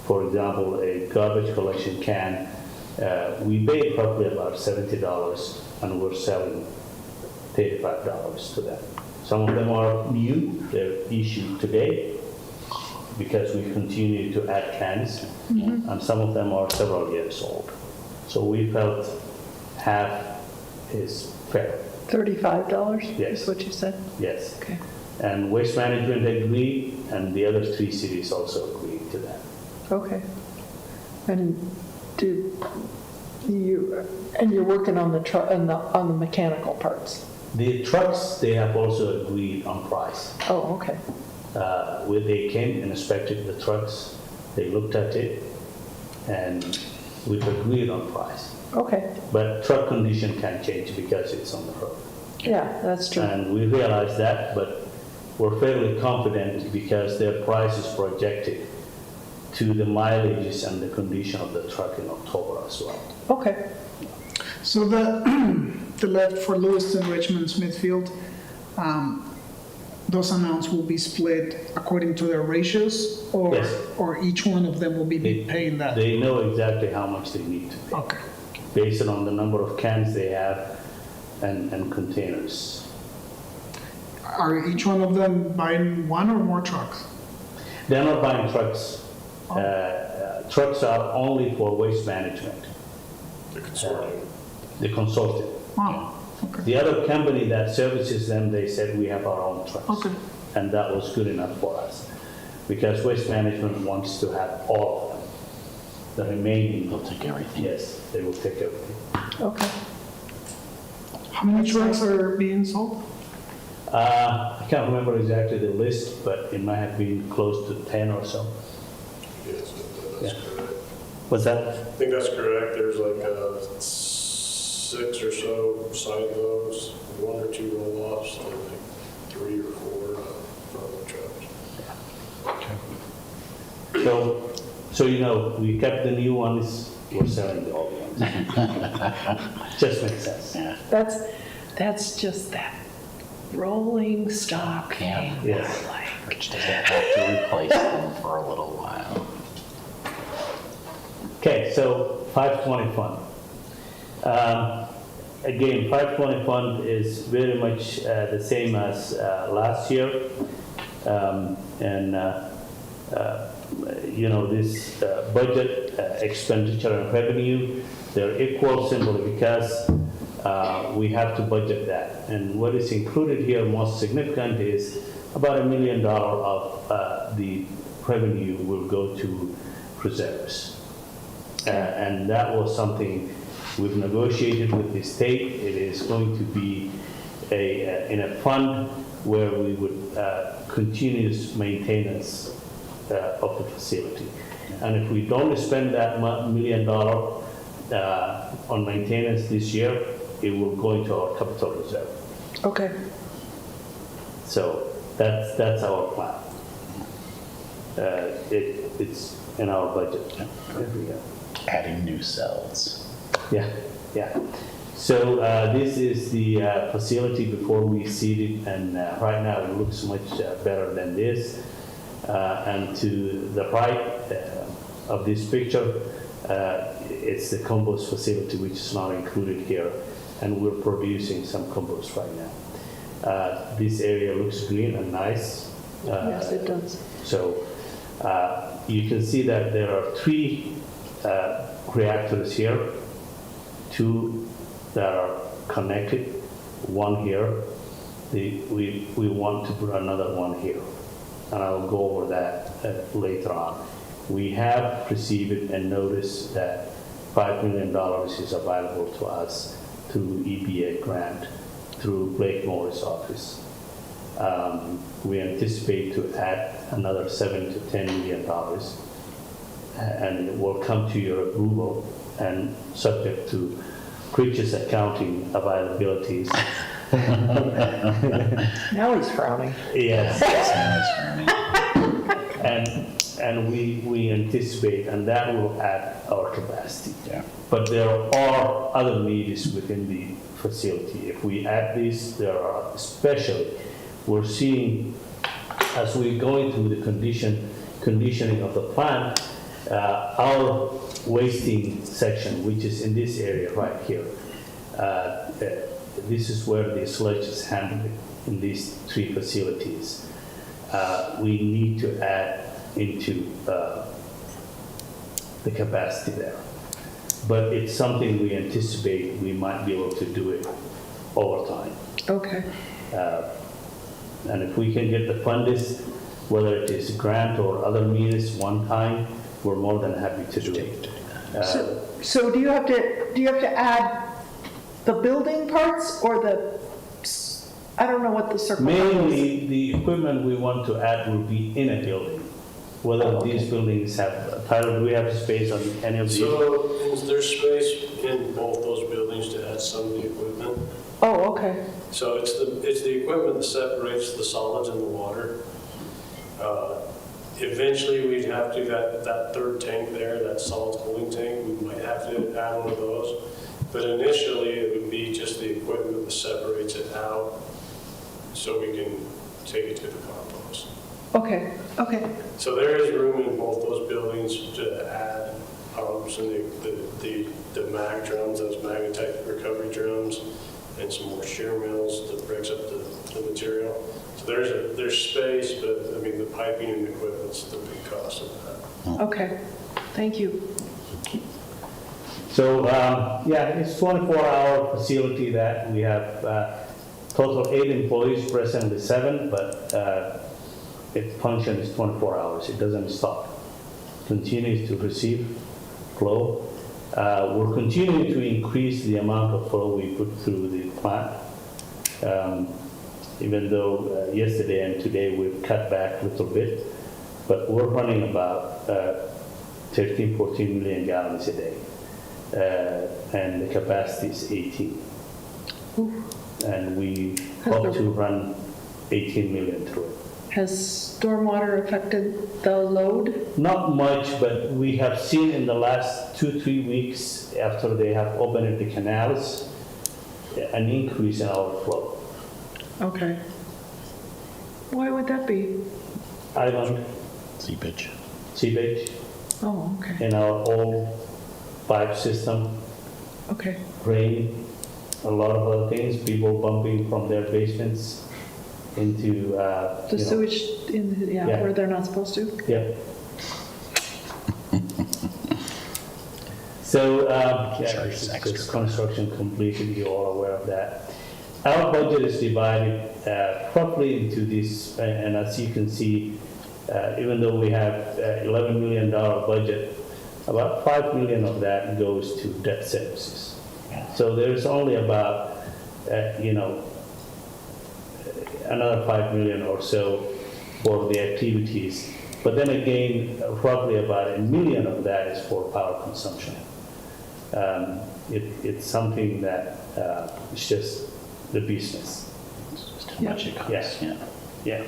Speaker 9: For example, a garbage collection can, we pay probably about $70 and we're selling $35 to them. Some of them are new, they're issued today because we continue to add cans, and some of them are several years old. So we felt half is fair,
Speaker 3: $35
Speaker 9: Yes.
Speaker 3: is what you said?
Speaker 9: yes.
Speaker 3: Okay.
Speaker 9: And Waste Management agreed, and the other 3 cities also agreed to that.
Speaker 3: Okay. And you're working on the on the mechanical parts?
Speaker 9: The trucks, they have also agreed on price.
Speaker 3: Oh, okay.
Speaker 9: Where they came and inspected the trucks, they looked at it, and we've agreed on price.
Speaker 3: Okay.
Speaker 9: But truck condition can change because it's on the road.
Speaker 3: Yeah, that's true.
Speaker 9: And we realize that, but we're fairly confident because their price is projected to the mileages and the condition of the truck in October as well.
Speaker 3: Okay.
Speaker 2: So the left for Lewiston, Richmond, Smithfield, those amounts will be split according to their ratios, or
Speaker 9: Yes.
Speaker 2: or each one of them will be paying that?
Speaker 9: They know exactly how much they need to pay,
Speaker 2: Okay.
Speaker 9: based on the number of cans they have and containers.
Speaker 2: Are each one of them buying one or more trucks?
Speaker 9: They're not buying trucks. Trucks are only for waste management,
Speaker 10: The consortium.
Speaker 9: the consortium.
Speaker 2: Wow, okay.
Speaker 9: The other company that services them, they said we have our own trucks.
Speaker 2: Okay.
Speaker 9: And that was good enough for us, because waste management wants to have all of them. The remaining,
Speaker 1: They'll take everything.
Speaker 9: yes, they will take everything.
Speaker 3: Okay.
Speaker 2: How many trucks are being sold?
Speaker 9: I can't remember exactly the list, but it might have been close to 10 or so.
Speaker 10: Yes,
Speaker 9: Yeah.
Speaker 10: that's correct.
Speaker 9: Was that?
Speaker 10: I think that's correct. There's like 6 or so side loads, 1 or 2 roll-offs, and like 3 or 4 front load trucks.
Speaker 9: So you know, we kept the new ones, we're selling the old ones. Just makes sense.
Speaker 1: Yeah.
Speaker 3: That's just that rolling stock
Speaker 1: Yeah.
Speaker 3: thing.
Speaker 9: Yes.
Speaker 1: Rich doesn't have to replace them for a little while.
Speaker 9: Okay, so 520 fund. Again, 520 fund is very much the same as last year. You know, this budget, expenditure and revenue, they're equal simply because we have to budget that. And what is included here most significant is about $1 million of the revenue will go to reserves. And that was something we've negotiated with the state. It is going to be in a fund where we would continuous maintenance of the facility. And if we don't spend that $1 million on maintenance this year, it will go into our capital reserve.
Speaker 3: Okay.
Speaker 9: So that's our plan. It's in our budget every year.
Speaker 1: Adding new cells.
Speaker 9: Yeah. So this is the facility before we seed it, and right now it looks much better than this. And to the right of this picture, it's the compost facility, which is not included here, and we're producing some compost right now. This area looks green and nice.
Speaker 3: Yes, it does.
Speaker 9: So you can see that there are 3 reactors here, 2 that are connected, 1 here. We want to put another one here, and I'll go over that later on. We have received a notice that $5 million is available to us through EPA grant through Blake Morris office. We anticipate to add another $7 to $10 million, and it will come to your approval and subject to Creature's accounting availabilities.
Speaker 7: Now he's frowning.
Speaker 9: Yes. And we anticipate, and that will add our capacity.
Speaker 1: Yeah.
Speaker 9: But there are other needs within the facility. If we add these, there are especially, we're seeing, as we're going through the conditioning of the plant, our wasting section, which is in this area right here, this is where the sludge is handled in these 3 facilities. We need to add into the capacity there. But it's something we anticipate we might be able to do it over time.
Speaker 3: Okay.
Speaker 9: And if we can get the funds, whether it is grant or other means one time, we're more than happy to do it.
Speaker 3: So do you have to add the building parts or I don't know what the circle is.
Speaker 9: Mainly, the equipment we want to add will be in a building. Whether these buildings have, Tyler, do we have space on any of these?
Speaker 10: So is there space in both those buildings to add some of the equipment?
Speaker 3: Oh, okay.
Speaker 10: So it's the equipment that separates the solids and the water. Eventually, we'd have to, that third tank there, that solids holding tank, we might have to add one of those. But initially, it would be just the equipment that separates it out so we can take it to the compost.
Speaker 3: Okay, okay.
Speaker 10: So there is room in both those buildings to add pumps and the mag drums, those magnetite recovery drums, and some more shear mills that breaks up the material. So there's space, but I mean the piping and the equipment's the big cost of that.
Speaker 3: Okay, thank you.
Speaker 9: So, yeah, it's 24-hour facility that we have total 8 employees, presently 7, but its function is 24 hours. It doesn't stop. Continues to receive flow. We're continuing to increase the amount of flow we put through the plant. Even though yesterday and today we've cut back a little bit, but we're running about 13, 14 million gallons a day. And the capacity is 18. And we hope to run 18 million through it.
Speaker 3: Has stormwater affected the load?
Speaker 9: Not much, but we have seen in the last 2-3 weeks after they have opened the canals, an increase in our flow.
Speaker 3: Okay. Why would that be?
Speaker 9: Island,
Speaker 1: Seepage.
Speaker 9: seepage,
Speaker 3: Oh, okay,
Speaker 9: in our old pipe system,
Speaker 3: okay.
Speaker 9: rain, a lot of other things, people bumping from their basements into,
Speaker 3: The sewage
Speaker 9: Yeah.
Speaker 3: where they're not supposed to?
Speaker 9: Yeah. So,
Speaker 1: Charges extra.
Speaker 9: this construction completed, you're all aware of that. Our budget is divided roughly into this, and as you can see, even though we have $11 million budget, about $5 million of that goes to debt services. So there's only about, another $5 million or so for the activities. But then again, roughly about $1 million of that is for power consumption. It's something that it's just the business.
Speaker 1: It's just how much it costs,
Speaker 9: Yeah. Yeah.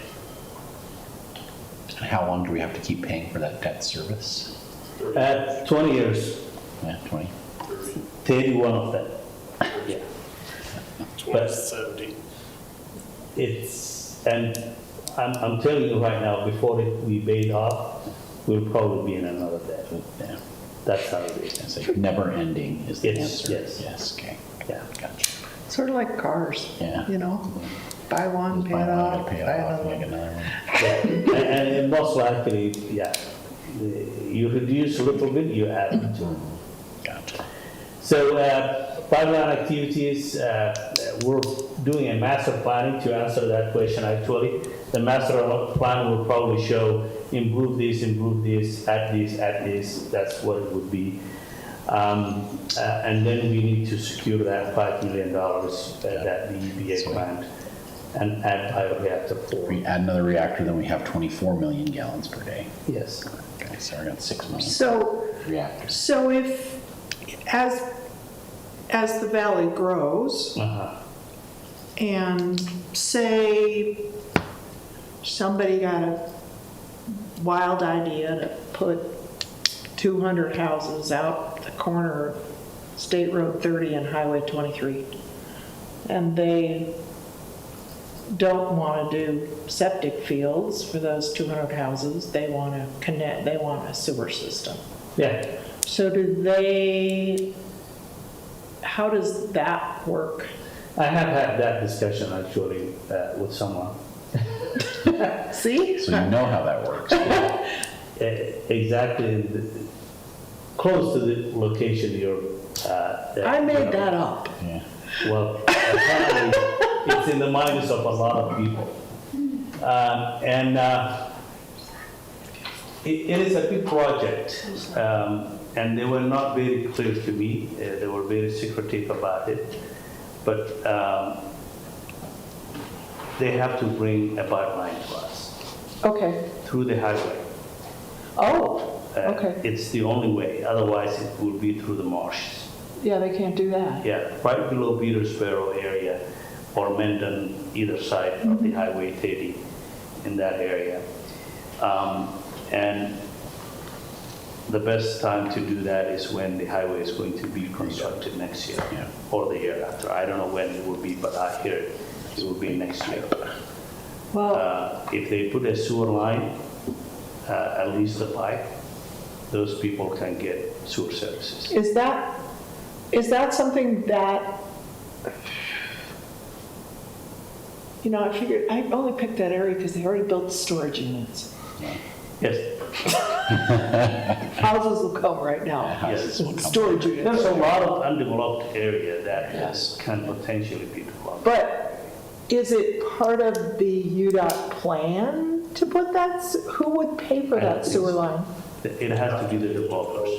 Speaker 1: And how long do we have to keep paying for that debt service?
Speaker 9: 20 years,
Speaker 1: Yeah, 20?
Speaker 9: 31 of them. Yeah.
Speaker 10: 2070.
Speaker 9: It's, and I'm telling you right now, before we paid off, we'll probably be in another debt.
Speaker 1: Yeah.
Speaker 9: That's how it is.
Speaker 1: It's like never ending is the
Speaker 9: It's-
Speaker 1: answer.
Speaker 9: yes.
Speaker 1: Yes, okay.
Speaker 9: Yeah.
Speaker 1: Gotcha.
Speaker 3: Sort of like cars.
Speaker 1: Yeah.
Speaker 3: You know, buy one, pay
Speaker 1: Buy
Speaker 3: it
Speaker 1: one,
Speaker 3: off,
Speaker 1: gotta pay it
Speaker 3: buy
Speaker 1: off,
Speaker 3: another
Speaker 1: make
Speaker 3: one.
Speaker 1: another one.
Speaker 9: Yeah. And most likely, yeah, you reduce a little bit, you add to it.
Speaker 1: Gotcha.
Speaker 9: So, pipeline activities, we're doing a master planning to answer that question actually. The master plan will probably show improve this, add this, that's what it would be. And then we need to secure that $5 million, that the EPA grant, and add bioreactor
Speaker 1: If we
Speaker 9: 4.
Speaker 1: add another reactor, then we have 24 million gallons per day.
Speaker 9: Yes.
Speaker 1: Okay, so we got 6 million
Speaker 7: So,
Speaker 1: reactors.
Speaker 7: so if, as the valley grows,
Speaker 9: Uh-huh.
Speaker 7: and say somebody got a wild idea to put 200 houses out the corner of State Road 30 and Highway 23, and they don't want to do septic fields for those 200 houses, they want to connect, they want a sewer system.
Speaker 9: Yeah.
Speaker 7: So do they, how does that work?
Speaker 9: I have had that discussion actually with someone.
Speaker 7: See?
Speaker 1: So you know how that works.
Speaker 9: Exactly close to the location you're.
Speaker 7: I made that up.
Speaker 1: Yeah.
Speaker 9: Well, apparently it's in the minds of a lot of people. And it is a big project. And they were not very clear to me. They were very secretive about it. But they have to bring a pipeline to us
Speaker 3: Okay.
Speaker 9: through the highway.
Speaker 3: Oh, okay.
Speaker 9: It's the only way. Otherwise, it will be through the marshes.
Speaker 3: Yeah, they can't do that.
Speaker 9: Yeah, right below Petersboro area or Mendon, either side of the Highway 30 in that area. And the best time to do that is when the highway is going to be constructed next year
Speaker 1: Yeah.
Speaker 9: or the year after. I don't know when it will be, but I hear it will be next year.
Speaker 3: Well,
Speaker 9: If they put a sewer line, at least the pipe, those people can get sewer services.
Speaker 3: is that something that, you know, I figured, I only picked that area because they already built the storage units.
Speaker 9: Yes,
Speaker 3: Houses will come right now.
Speaker 9: yes.
Speaker 3: Storage units.
Speaker 9: There's a lot of undeveloped area that
Speaker 3: Yes.
Speaker 9: can potentially be developed.
Speaker 3: But is it part of the UDOT plan to put that, who would pay for that sewer line?
Speaker 9: It has to be the developers.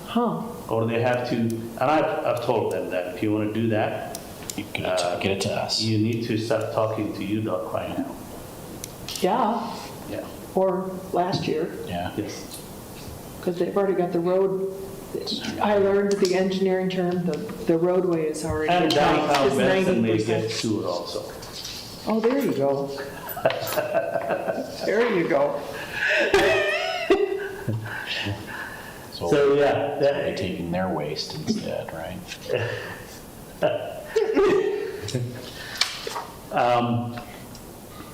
Speaker 3: Huh,
Speaker 9: Or they have to, and I've told them that if you want to do that,
Speaker 1: You get it to us.
Speaker 9: you need to start talking to UDOT right now.
Speaker 3: yeah,
Speaker 9: Yeah,
Speaker 3: or last year,
Speaker 1: Yeah.
Speaker 9: yes.
Speaker 3: because they've already got the road. I learned the engineering term, the roadway is already.
Speaker 9: And
Speaker 3: is
Speaker 9: downtown Benson may
Speaker 3: 90%.
Speaker 9: get sewer also.
Speaker 3: Oh, there you go. There you go.
Speaker 9: So, yeah,
Speaker 1: They're taking their waste instead, right?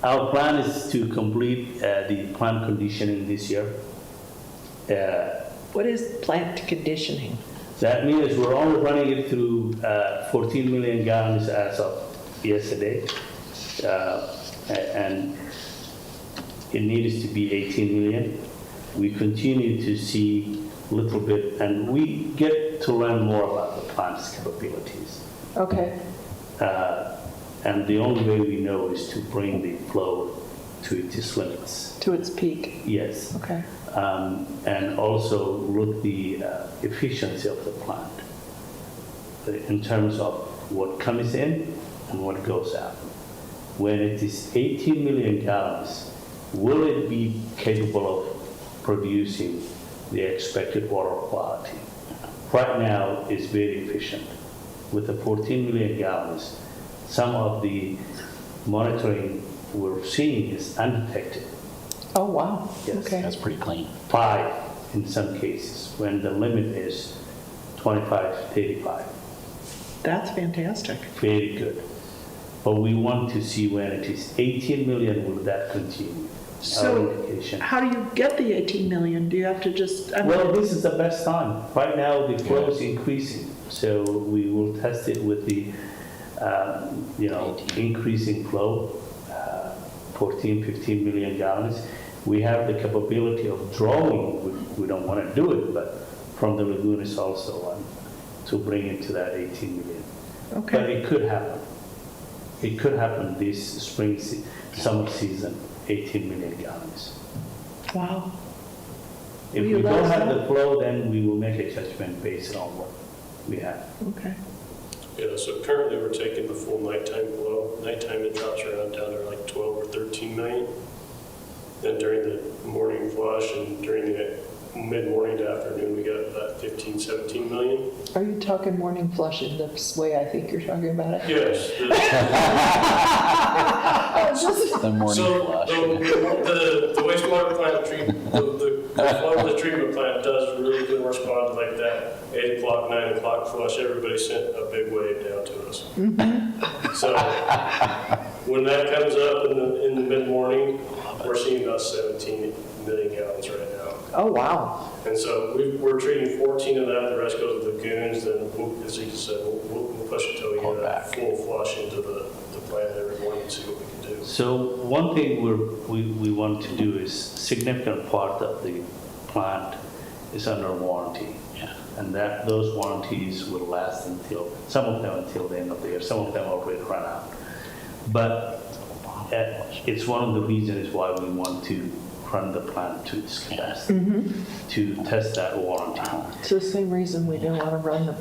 Speaker 9: our plan is to complete the plant conditioning this year.
Speaker 7: What is plant conditioning?
Speaker 9: That means we're only running it through 14 million gallons as of yesterday. And it needs to be 18 million. We continue to see a little bit, and we get to learn more about the plant's capabilities.
Speaker 3: Okay,
Speaker 9: And the only way we know is to bring the flow to its limits.
Speaker 3: to its peak,
Speaker 9: Yes.
Speaker 3: okay.
Speaker 9: And also look the efficiency of the plant in terms of what comes in and what goes out. When it is 18 million gallons, will it be capable of producing the expected water quality? Right now, it's very efficient. With the 14 million gallons, some of the monitoring we're seeing is undetected.
Speaker 3: Oh, wow,
Speaker 9: Yes.
Speaker 3: okay.
Speaker 1: That's pretty clean.
Speaker 9: 5 in some cases, when the limit is 25, 35.
Speaker 7: That's fantastic.
Speaker 9: Very good. But we want to see when it is 18 million, will that continue? Our
Speaker 7: So
Speaker 9: indication.
Speaker 7: how do you get the 18 million? Do you have to just, I mean,
Speaker 9: Well, this is the best time. Right now, the flow is increasing, so we will test it with the, increasing flow, 14, 15 million gallons. We have the capability of drawing, we don't want to do it, but from the lagoons also, to bring it to that 18 million. But
Speaker 7: okay.
Speaker 9: it could happen. It could happen this summer season, 18 million gallons.
Speaker 7: Wow.
Speaker 9: If
Speaker 3: Will you
Speaker 9: we
Speaker 3: let
Speaker 9: don't
Speaker 3: us
Speaker 9: have
Speaker 3: know?
Speaker 9: the flow, then we will make a judgment based on what we have.
Speaker 3: Okay.
Speaker 10: Yeah, so currently we're taking the full nighttime flow. Nighttime it drops around down to like 12 or 13 million. Then during the morning flush and during the mid-morning to afternoon, we got about 15, 17 million.
Speaker 3: Are you talking morning flush in this way I think you're talking about it?
Speaker 10: Yes.
Speaker 1: The morning
Speaker 10: So
Speaker 1: flush.
Speaker 10: the wastewater plant the flow of the treatment plant does really good respond to like that 8 o'clock, 9 o'clock flush. Everybody sent a big wave down to us. So when that comes up in the mid-morning, we're seeing about 17 million gallons right now.
Speaker 3: Oh, wow.
Speaker 10: And so we're treating 14 of that, the rest goes to lagoons, then, as you said, we'll push it till we
Speaker 1: Pull
Speaker 10: get
Speaker 1: back.
Speaker 10: a full flush into the plant every morning and see what we can do.
Speaker 9: So one thing we want to do is significant part of the plant is under warranty.
Speaker 1: Yeah.
Speaker 9: And that those warranties will last until, some of them until the end of the year, some of them already run out. But it's one of the reasons why we want to run the plant to its capacity, to test that warranty.
Speaker 3: It's the same reason we didn't want to run the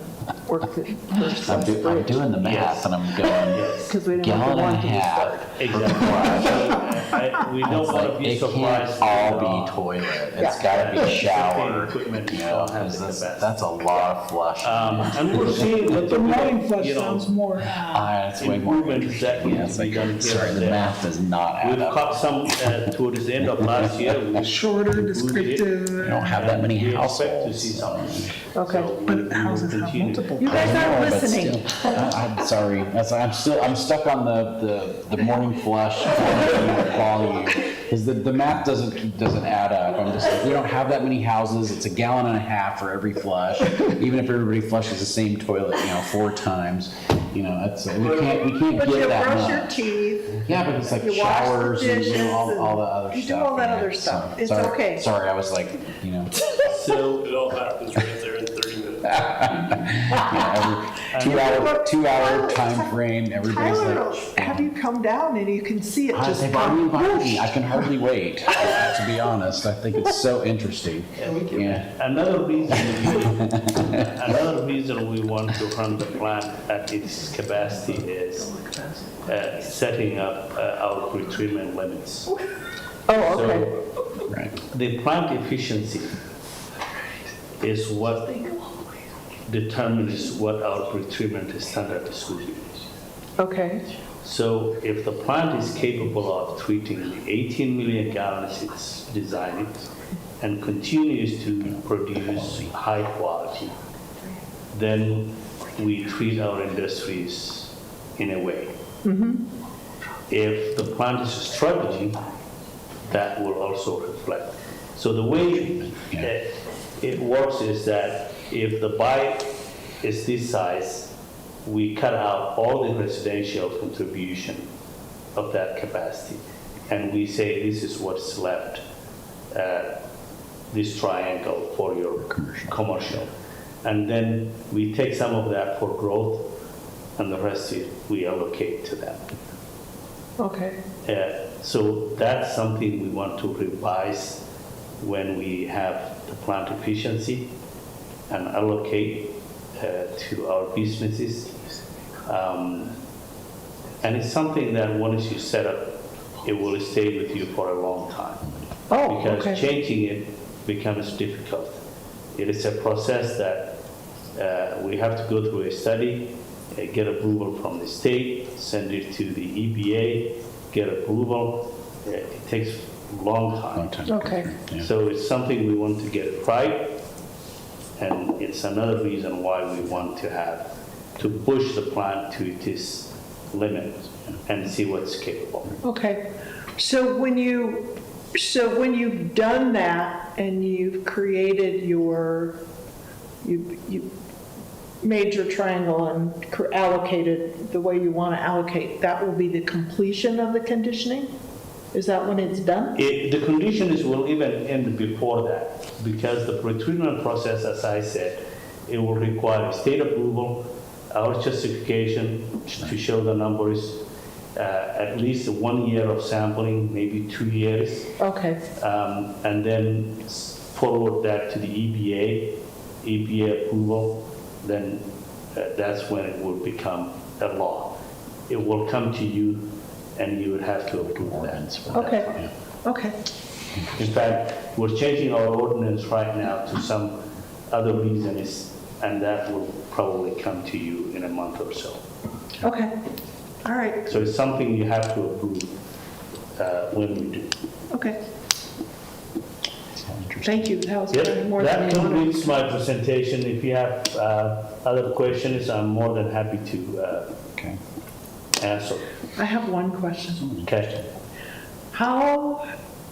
Speaker 3: work that first
Speaker 1: I'm
Speaker 3: since the
Speaker 1: I'm
Speaker 3: bridge.
Speaker 1: doing the math
Speaker 9: Yes.
Speaker 1: and I'm going,
Speaker 9: Yes,
Speaker 3: Because we didn't want the
Speaker 1: gallon and a
Speaker 3: warranty to
Speaker 1: half.
Speaker 3: start.
Speaker 9: exactly. So, we don't
Speaker 1: It's
Speaker 9: want to
Speaker 1: like,
Speaker 9: be
Speaker 1: it can't
Speaker 9: surprised.
Speaker 1: all
Speaker 9: later on.
Speaker 1: be toilet. It's
Speaker 3: Yeah.
Speaker 1: gotta be shower,
Speaker 9: Equipment
Speaker 1: you
Speaker 9: don't
Speaker 1: know,
Speaker 9: have
Speaker 1: 'cause
Speaker 9: the
Speaker 1: that's,
Speaker 9: capacity.
Speaker 1: that's a lot of flush.
Speaker 9: And we're seeing that
Speaker 2: The morning
Speaker 9: you
Speaker 2: flush
Speaker 9: know,
Speaker 2: sounds more,
Speaker 1: It's way more
Speaker 9: improvements that
Speaker 1: interesting.
Speaker 9: need
Speaker 1: Yeah,
Speaker 9: to
Speaker 1: it's
Speaker 9: be
Speaker 1: like,
Speaker 9: done here
Speaker 1: sorry,
Speaker 9: and
Speaker 1: the
Speaker 9: there.
Speaker 1: math does not add
Speaker 9: We've
Speaker 1: up.
Speaker 9: caught some towards the end of last year. we
Speaker 2: shorter,
Speaker 9: improved it.
Speaker 2: descriptive.
Speaker 1: You don't have that many
Speaker 9: We expect to see
Speaker 1: households.
Speaker 9: some.
Speaker 3: Okay.
Speaker 9: So we
Speaker 2: But
Speaker 9: will
Speaker 2: houses have
Speaker 9: continue.
Speaker 2: multiple.
Speaker 3: You guys
Speaker 1: I
Speaker 3: aren't
Speaker 1: know, but
Speaker 3: listening.
Speaker 1: still, I'm sorry. I'm stuck on the morning flush volume. Because the math doesn't add up. I'm just like, we don't have that many houses. It's a gallon and a half for every flush. Even if everybody flushes the same toilet, 4 times, we can't
Speaker 7: But
Speaker 1: get
Speaker 7: you
Speaker 1: that
Speaker 7: brush your
Speaker 1: much.
Speaker 7: teeth.
Speaker 1: Yeah, but it's like
Speaker 7: You wash the
Speaker 1: showers and
Speaker 7: dishes
Speaker 1: all the other
Speaker 7: and
Speaker 1: stuff.
Speaker 7: you do all that
Speaker 1: yeah.
Speaker 7: other stuff.
Speaker 1: So,
Speaker 7: It's
Speaker 1: sorry,
Speaker 7: okay.
Speaker 1: Sorry, I was like,
Speaker 9: So
Speaker 10: It all happens right there in 30 minutes.
Speaker 1: every 2 hour time frame. Everybody's
Speaker 7: Tyler,
Speaker 1: like,
Speaker 7: have you come down and you can see it just
Speaker 1: they've already
Speaker 7: come
Speaker 1: invited me.
Speaker 7: whoosh.
Speaker 1: I can hardly wait. To be honest, I think it's so interesting. Yeah.
Speaker 9: another reason we want to run the plant at its capacity is setting up our pretreatment limits.
Speaker 3: Oh, okay.
Speaker 9: So
Speaker 1: Right.
Speaker 9: the plant efficiency is what determines what our pretreatment standard is going to be.
Speaker 3: Okay.
Speaker 9: So if the plant is capable of treating the 18 million gallons it's designed and continues to produce high quality, then we treat our industries in a way. If the plant is struggling, that will also reflect. So the way it works is that if the buy is this size, we cut out all the residential contribution of that capacity. And we say this is what's left, this triangle for your commercial. And then we take some of that for growth and the rest we allocate to them.
Speaker 3: Okay.
Speaker 9: So that's something we want to revise when we have the plant efficiency and allocate to our businesses. And it's something that once you set up, it will stay with you for a long time.
Speaker 3: Oh,
Speaker 9: Because
Speaker 3: okay.
Speaker 9: changing it becomes difficult. It is a process that we have to go through a study, get approval from the state, send it to the EPA, get approval. It takes a long time.
Speaker 3: Okay.
Speaker 1: Yeah.
Speaker 9: So it's something we want to get it right, and it's another reason why we want to push the plant to its limit and see what's capable.
Speaker 7: Okay, so when you've done that and you've created you made your triangle and allocated the way you want to allocate, that will be the completion of the conditioning? Is that when it's done?
Speaker 9: The conditions will even end before that, because the pretreatment process, as I said, it will require state approval, our justification to show the numbers, at least 1 year of sampling, maybe 2 years.
Speaker 3: Okay.
Speaker 9: And then forward that to the EPA approval, then that's when it will become a law. It will come to you and you would have to approve that.
Speaker 3: Okay, okay,
Speaker 9: In fact, we're changing our ordinance right now to some other reasons, and that will probably come to you in a month or so.
Speaker 3: okay, all right,
Speaker 9: So it's something you have to approve when we do.
Speaker 3: okay. Thank you, that was probably more than
Speaker 9: That
Speaker 3: you wanted.
Speaker 9: completes my presentation. If you have other questions, I'm more than happy to
Speaker 1: Okay.
Speaker 9: answer.
Speaker 7: I have one question.
Speaker 9: Okay?
Speaker 7: How,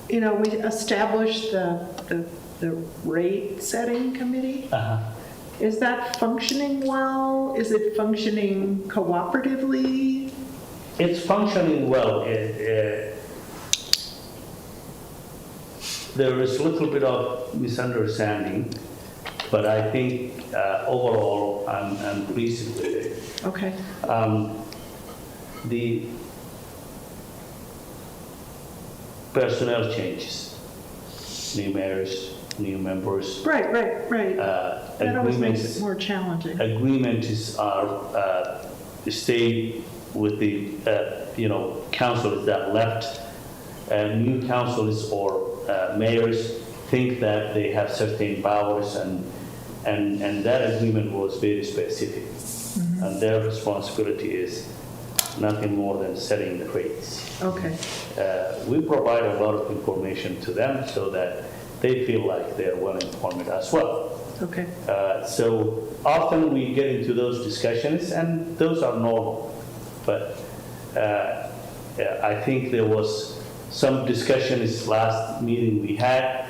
Speaker 7: we established the rate setting committee.
Speaker 9: Uh-huh.
Speaker 7: Is that functioning well? Is it functioning cooperatively?
Speaker 9: It's functioning well. There is a little bit of misunderstanding, but I think overall I'm pleased with it.
Speaker 7: Okay,
Speaker 9: The personnel changes, new mayors, new members,
Speaker 7: right. That always makes
Speaker 9: agreements.
Speaker 7: it more challenging.
Speaker 9: Agreements are stay with the councils that left. New councils or mayors think that they have certain powers, and that agreement was very specific. And their responsibility is nothing more than setting the rates.
Speaker 7: Okay,
Speaker 9: We provide a lot of information to them so that they feel like they're well informed as well.
Speaker 7: okay,
Speaker 9: So often we get into those discussions, and those are normal. But I think there was some discussions last meeting we had,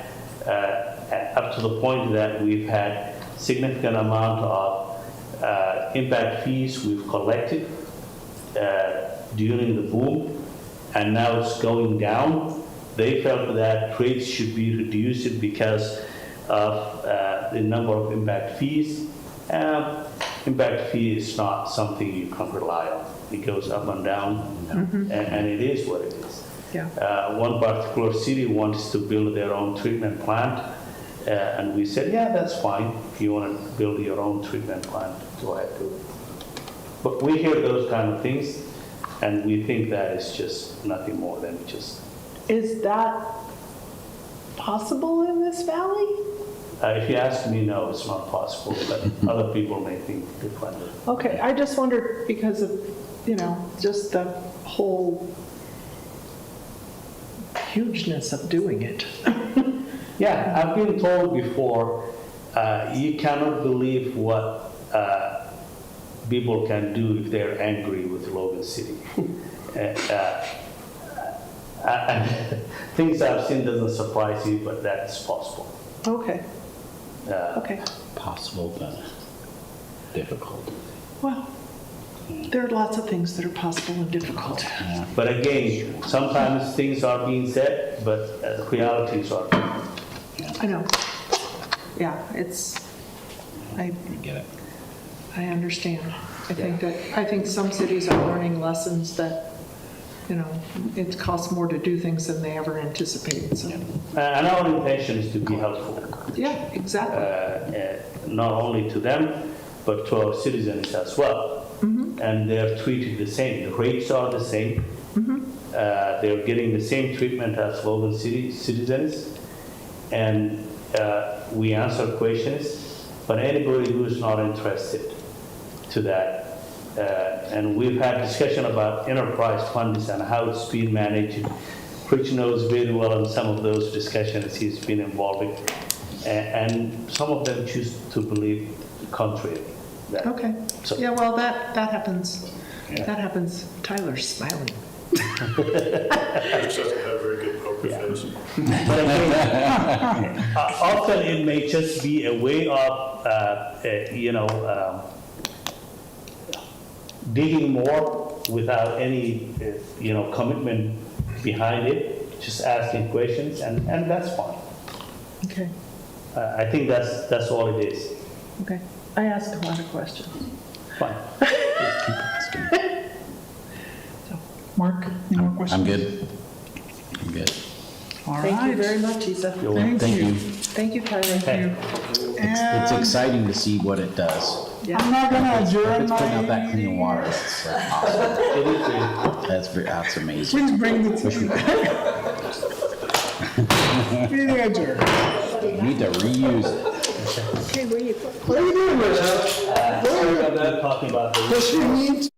Speaker 9: up to the point that we've had significant amount of impact fees we've collected during the boom, and now it's going down. They felt that rates should be reduced because of the number of impact fees. Impact fee is not something you can rely on. It goes up and down, and it is what it is.
Speaker 7: yeah,
Speaker 9: One particular city wants to build their own treatment plant, and we said, yeah, that's fine. If you want to build your own treatment plant, go ahead, do it. But we hear those kind of things, and we think that is just nothing more than just.
Speaker 7: is that possible in this valley?
Speaker 9: If you ask me, no, it's not possible, but other people may think differently.
Speaker 7: Okay, I just wondered because of, just the whole hugeness of doing it.
Speaker 9: Yeah, I've been told before, you cannot believe what people can do if they're angry with Logan City. Things I've seen doesn't surprise you, but that's possible.
Speaker 7: Okay, okay.
Speaker 1: Possible, but difficult.
Speaker 7: Well, there are lots of things that are possible and difficult.
Speaker 9: But again, sometimes things are being said, but realities are different.
Speaker 7: I know. Yeah,
Speaker 1: I get it.
Speaker 7: I understand. I think some cities are learning lessons that, it costs more to do things than they ever anticipated, so.
Speaker 9: And our intention is to be helpful,
Speaker 7: Yeah, exactly.
Speaker 9: not only to them, but to our citizens as well. And they're treated the same. The rates are the same. They're getting the same treatment as Logan City citizens. And we answer questions, but anybody who is not interested to that, and we've had discussion about enterprise funds and how it's being managed. Rich knows very well in some of those discussions he's been involved in, and some of them choose to believe contrary.
Speaker 7: Okay.
Speaker 9: So-
Speaker 7: Yeah, well, that happens. That happens. Tyler's smiling.
Speaker 10: Rich doesn't have a very good poker face.
Speaker 9: But again, often it may just be a way of, digging more without any, commitment behind it, just asking questions, and that's fine.
Speaker 7: Okay,
Speaker 9: I think that's all it is.
Speaker 7: okay. I asked a lot of questions.
Speaker 9: Fine.
Speaker 2: Mark, any more questions?
Speaker 1: I'm good. I'm good.
Speaker 2: All
Speaker 7: Thank you
Speaker 2: right.
Speaker 7: very much, Isa.
Speaker 9: You're welcome.
Speaker 2: Thank you.
Speaker 7: Thank you, Tyler.
Speaker 9: Okay.
Speaker 1: It's
Speaker 2: And
Speaker 1: exciting to see what it does.
Speaker 2: I'm not gonna
Speaker 1: If
Speaker 2: adjourn
Speaker 1: it's putting out that
Speaker 2: my
Speaker 1: clean
Speaker 2: meeting.
Speaker 1: water, it's awesome.
Speaker 9: It is,
Speaker 1: That's amazing.
Speaker 2: Please bring the TV back. Meeting adjourned.
Speaker 1: You need to reuse it.
Speaker 6: Okay, where you?
Speaker 9: sorry about that, talking about the.
Speaker 2: Does she need